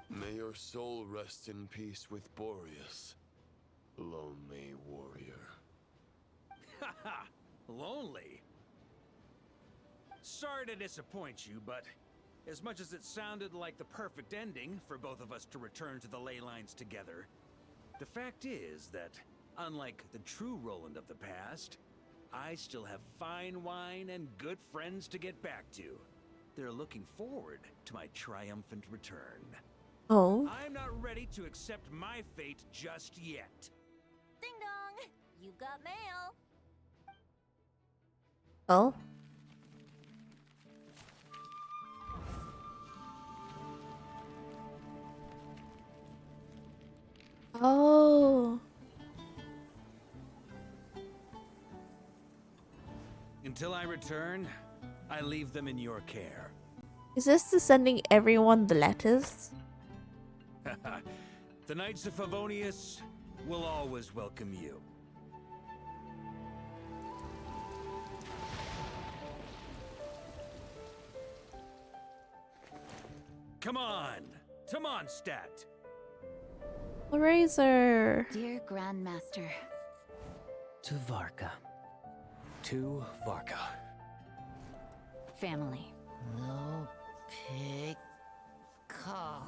May your soul rest in peace with Boreas, lonely warrior. Haha, lonely? Sorry to disappoint you, but as much as it sounded like the perfect ending for both of us to return to the ley lines together, the fact is that, unlike the true Roland of the past, I still have fine wine and good friends to get back to. They're looking forward to my triumphant return. Oh. I'm not ready to accept my fate just yet. Ding dong! You've got mail. Oh. Oh. Until I return, I leave them in your care. Is this to sending everyone the letters? The Knights of Favonius will always welcome you. Come on, to Mondstadt. Razor. Dear Grandmaster. To Varka. To Varka. Family. No pig call.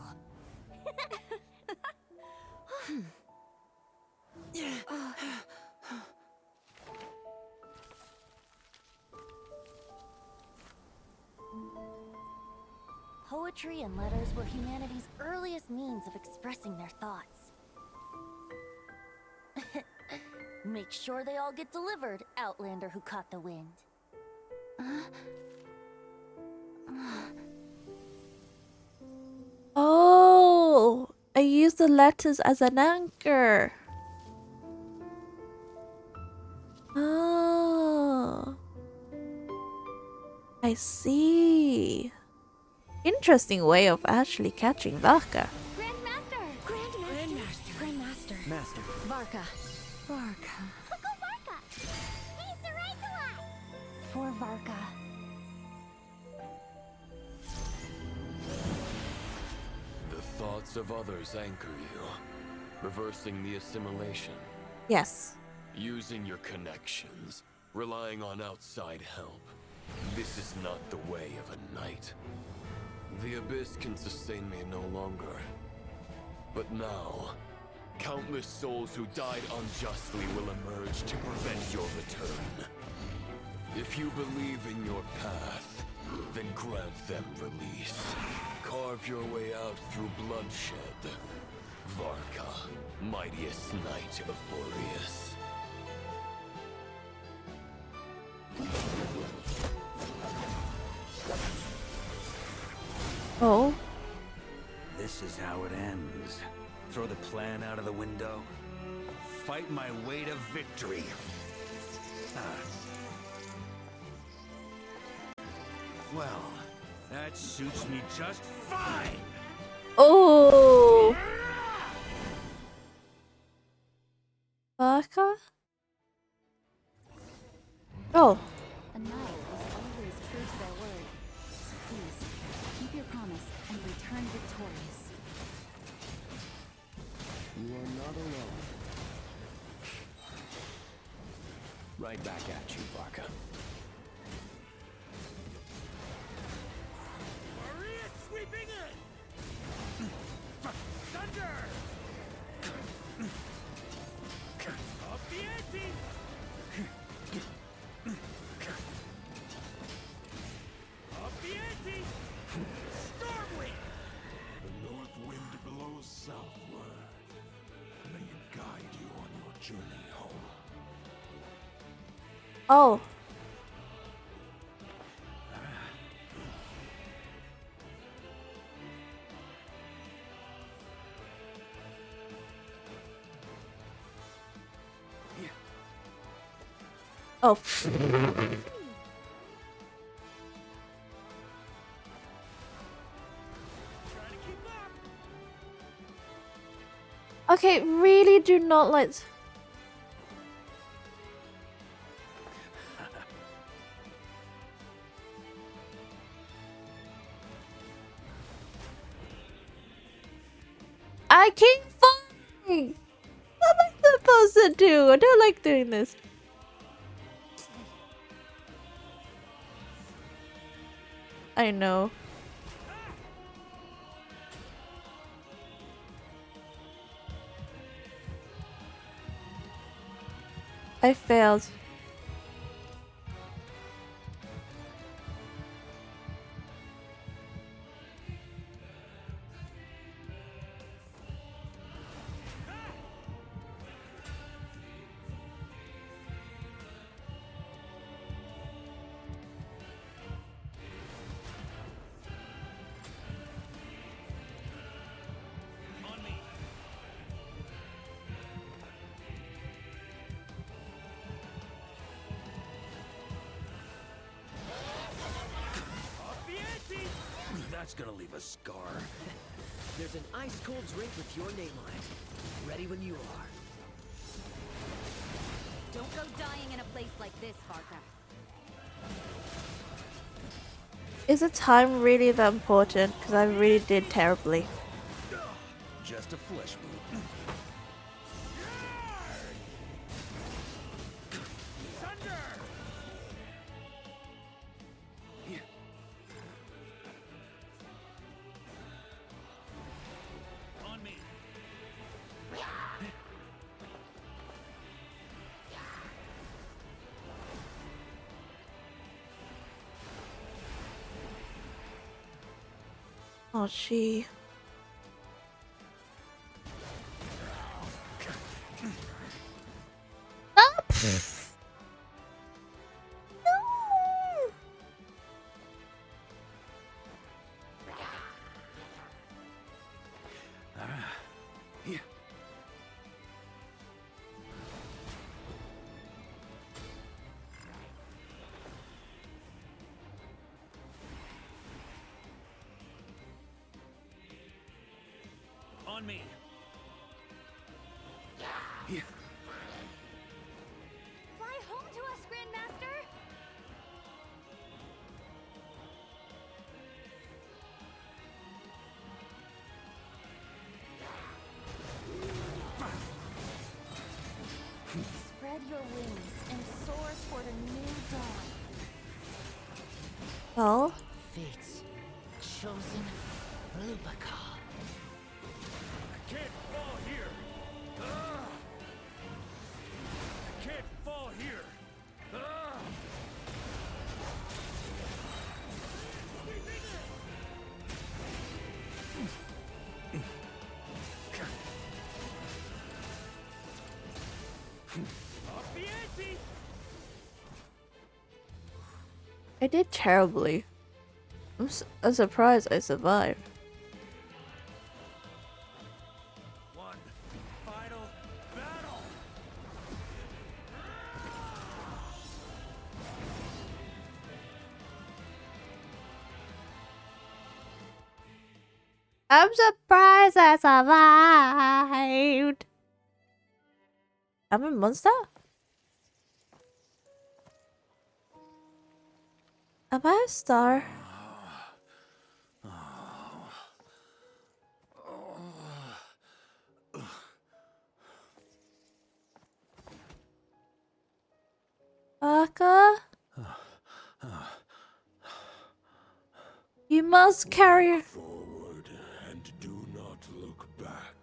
Poetry and letters were humanity's earliest means of expressing their thoughts. Make sure they all get delivered, Outlander who caught the wind. Oh, I use the letters as an anchor. Oh, I see. Interesting way of actually catching Varka. Grandmaster. Master. Varka. Go Varka! He's the right one! For Varka. The thoughts of others anchor you, reversing the assimilation. Yes. Using your connections, relying on outside help. This is not the way of a knight. The Abyss can sustain me no longer. But now, countless souls who died unjustly will emerge to prevent your return. If you believe in your path, then grant them release. Carve your way out through bloodshed. Varka, mightiest knight of Boreas. Oh. This is how it ends. Throw the plan out of the window. Fight my way to victory. Well, that suits me just fine. Oh. return victorious. You are not alone. Right back at you, Varka. Maria sweeping in! Thunder! Up the ante! Up the ante! Stormwind! The north wind blows southward. May it guide you on your journey home. Oh. Oh. Okay, really do not like. I keep falling. What am I supposed to do? I don't like doing this. I know. I failed. That's gonna leave a scar. There's an ice-cold drink with your name on it. Ready when you are. Don't go dying in a place like this, Varka. Is the time really that important? Because I really did terribly. Just a flesh wound. Oh, gee. Up! No! Yeah. On me! Yeah. Fly home to us, Grandmaster! Spread your wings and soar toward a new dawn. Well, Fate's chosen Lupus. I can't fall here! Ah! I can't fall here! Ah! Up the ante! I did terribly. I'm surprised I survived. One final battle! I'm surprised I survived. I'm a monster? Am I a star? must carry. Forward and do not look back.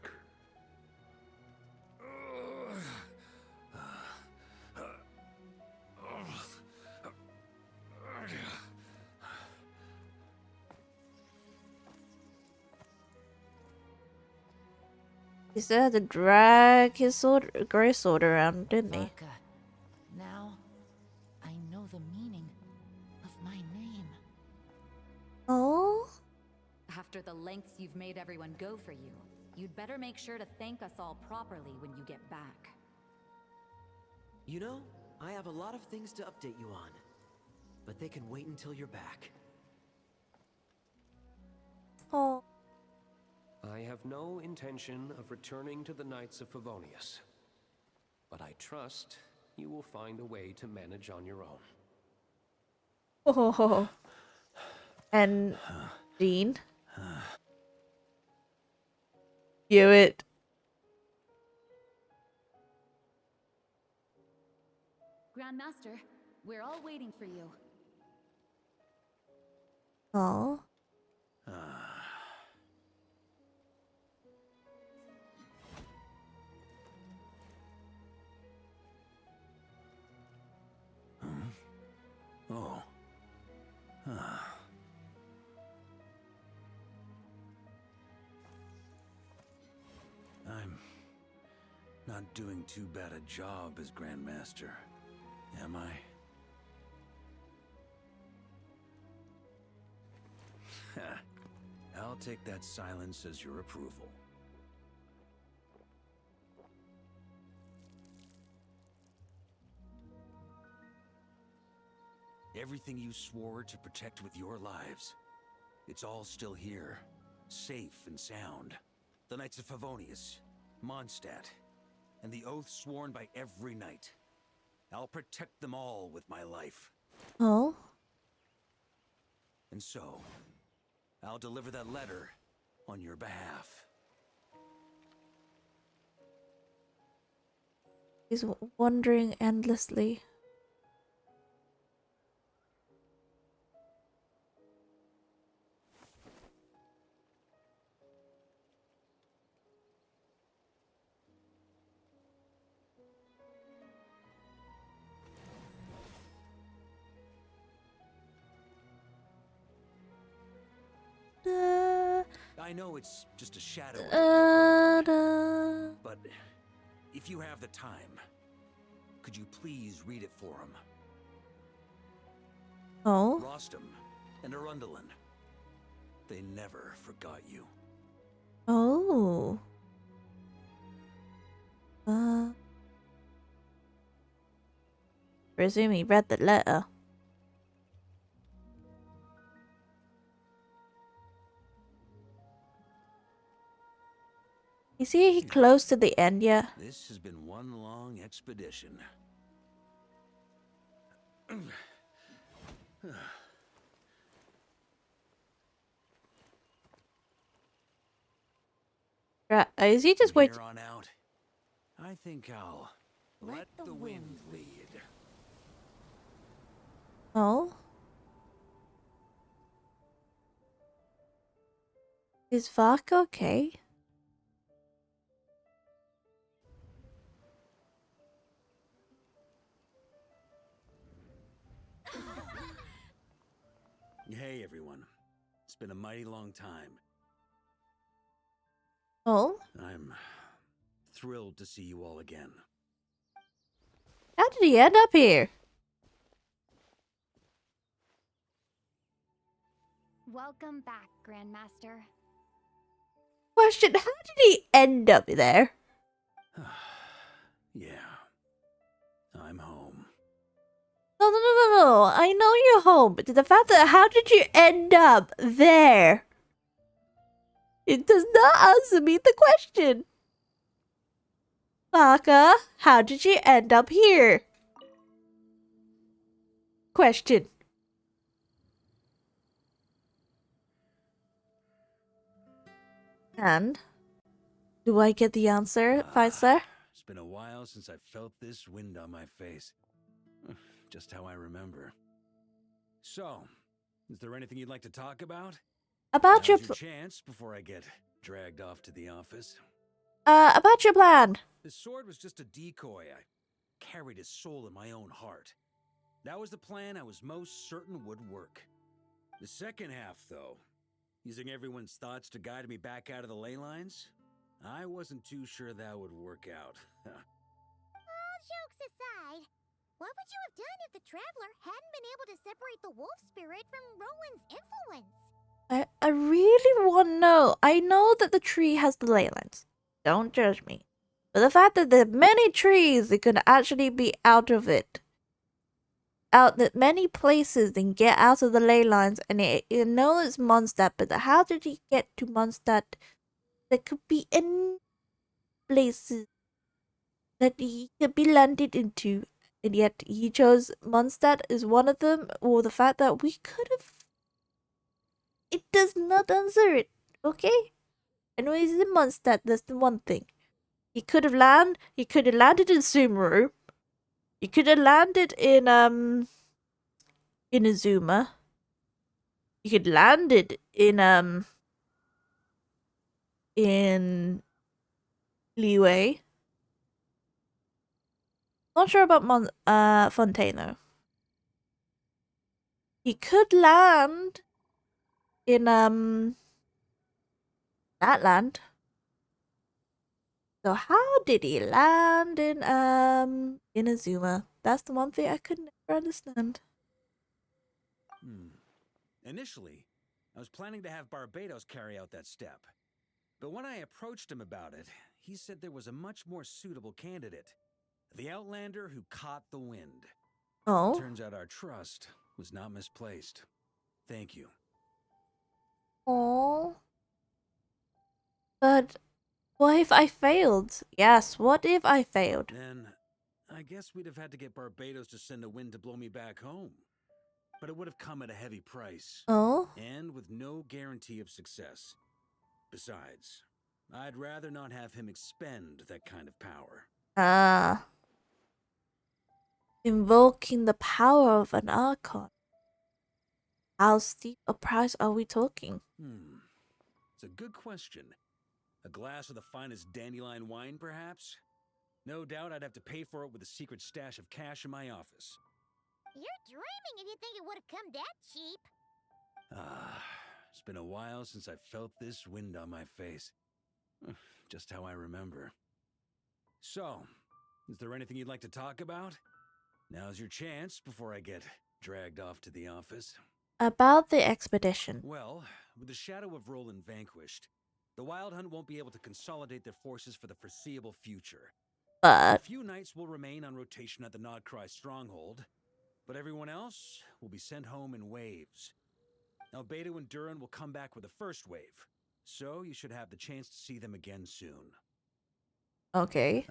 He still had to drag his sword, gray sword around, didn't he? Varka, now I know the meaning of my name. Oh? After the lengths you've made everyone go for you, you'd better make sure to thank us all properly when you get back. You know, I have a lot of things to update you on, but they can wait until you're back. Oh. I have no intention of returning to the Knights of Favonius, but I trust you will find a way to manage on your own. Oh. And Dean? Do it. Grandmaster, we're all waiting for you. Oh. Oh. I'm not doing too bad a job as Grandmaster, am I? I'll take that silence as your approval. Everything you swore to protect with your lives, it's all still here, safe and sound. The Knights of Favonius, Mondstadt, and the oath sworn by every knight. I'll protect them all with my life. Oh? And so, I'll deliver that letter on your behalf. He's wondering endlessly. I know it's just a shadow, but if you have the time, could you please read it for him? Oh? Rostam and Arundelen, they never forgot you. Oh. Presume he read the letter. Is he close to the end yet? This has been one long expedition. Right, is he just From waiting? here on out, I think I'll let the wind lead. Oh? Is Varka okay? Hey everyone, it's been a mighty long time. Oh? I'm thrilled to see you all again. How did he end up here? Welcome back, Grandmaster. Question, how did he end up there? Yeah, I'm home. No. I know you're home, but the fact that how did you end up there? It does not answer me the question. Varka, how did you end up here? Question. And do I get the answer, fine sir? It's been a while since I felt this wind on my face. Just how I remember. So, is there anything you'd like to talk about? About your Now's your chance before I get dragged off to the office. about your plan. The sword was just a decoy. I carried his soul in my own heart. That was the plan I was most certain would work. The second half, though, using everyone's thoughts to guide me back out of the ley lines, I wasn't too sure that would work out. All jokes aside, what would you have done if the Traveler hadn't been able to separate the wolf spirit from Roland's influence? I really want to know. I know that the tree has the ley lines. Don't judge me. But the fact that there are many trees that could actually be out of it. Out that many places and get out of the ley lines, and you know it's Mondstadt, but how did he get to Mondstadt? There could be any places that he could be landed into, and yet he chose Mondstadt as one of them, or the fact that we could have. It does not answer it, okay? I know he's in Mondstadt, that's the one thing. He could have landed in Sumeru. He could have landed in Azuma. He could landed in Leeway. Not sure about Fontaine though. He could land in that land. So how did he land in Azuma? That's the one thing I could never understand. Initially, I was planning to have Barbados carry out that step. But when I approached him about it, he said there was a much more suitable candidate. The Outlander who caught the wind. Oh. Turns out our trust was not misplaced. Thank you. Oh. But what if I failed? Yes, what if I failed? Then I guess we'd have had to get Barbados to send a wind to blow me back home. But it would have come at a heavy price. Oh? And with no guarantee of success. Besides, I'd rather not have him expend that kind of power. Ah. Invoking the power of an Archon. How steep a price are we talking? It's a good question. A glass of the finest dandelion wine, perhaps? No doubt I'd have to pay for it with a secret stash of cash in my office. You're dreaming if you think it would have come that cheap. It's been a while since I felt this wind on my face. Just how I remember. So, is there anything you'd like to talk about? Now's your chance before I get dragged off to the office. About the expedition. Well, with the shadow of Roland vanquished, the Wild Hunt won't be able to consolidate their forces for the foreseeable future. But a few knights will remain on rotation at the Nodcry stronghold, but everyone else will be sent home in waves. Albedo and Duran will come back with the first wave, so you should have the chance to see them again soon. Okay.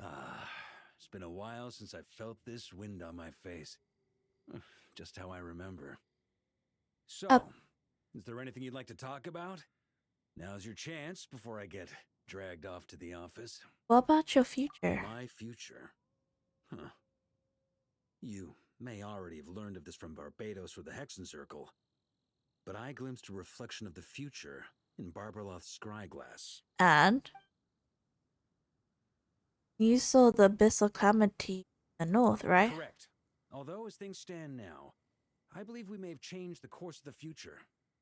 It's been a while since I felt this wind on my face. Just how I remember. So, is there anything you'd like to talk about? Now's your chance before I get dragged off to the office. What about your future? My future? You may already have learned of this from Barbados or the Hexen Circle, but I glimpsed a reflection of the future in Barbarloth's scryglass. And? You saw the abyssal calamity in the north, right? Correct. Although as things stand now, I believe we may have changed the course of the future,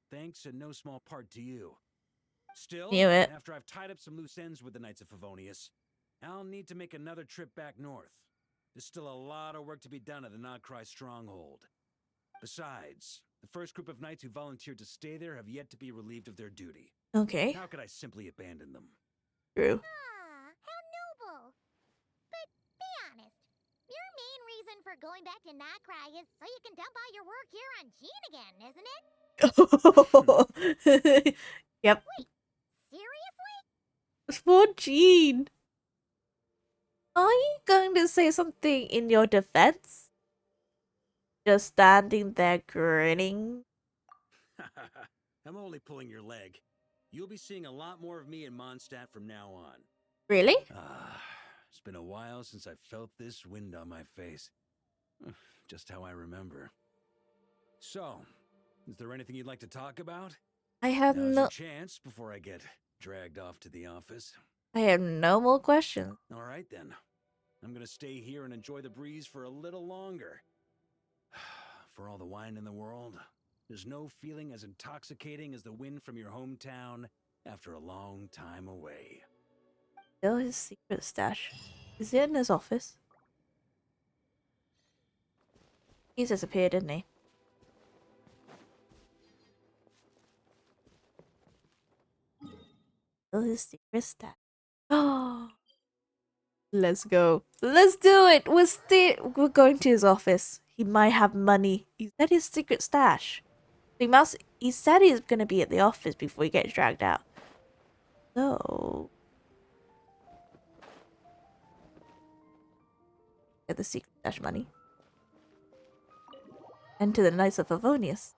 thanks in no small part to you. Still, Knew it. after I've tied up some loose ends with the Knights of Favonius, I'll need to make another trip back north. There's still a lot of work to be done at the Nodcry stronghold. Besides, the first group of knights who volunteered to stay there have yet to be relieved of their duty. Okay. How could I simply abandon them? True. How noble. But be honest, your main reason for going back to Nodcry is so you can dump all your work here on Jean again, isn't it? Yep. Wait, seriously? For Jean. Are you going to say something in your defense? Just standing there grinning. I'm only pulling your leg. You'll be seeing a lot more of me in Mondstadt from now on. Really? It's been a while since I felt this wind on my face. Just how I remember. So, is there anything you'd like to talk about? I have Now's no. your chance before I get dragged off to the office. I have no more questions. All right then. I'm gonna stay here and enjoy the breeze for a little longer. For all the wine in the world, there's no feeling as intoxicating as the wind from your hometown after a long time away. Still his secret stash. Is it in his office? He's disappeared, didn't he? Still his secret stash. Oh, let's go. Let's do it. We're going to his office. He might have money. He said his secret stash. He said he's gonna be at the office before he gets dragged out. So get the secret stash money. And to the Knights of Favonius.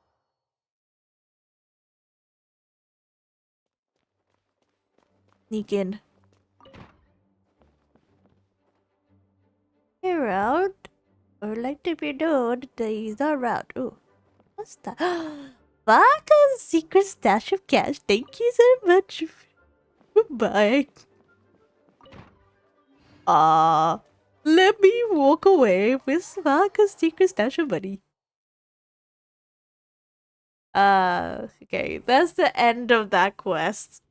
Sneak in. You're out. Or like to be known that he's not around. Ooh. What's that? Varka's secret stash of cash. Thank you so much. Goodbye. Let me walk away with Varka's secret stash of money. Okay, that's the end of that quest.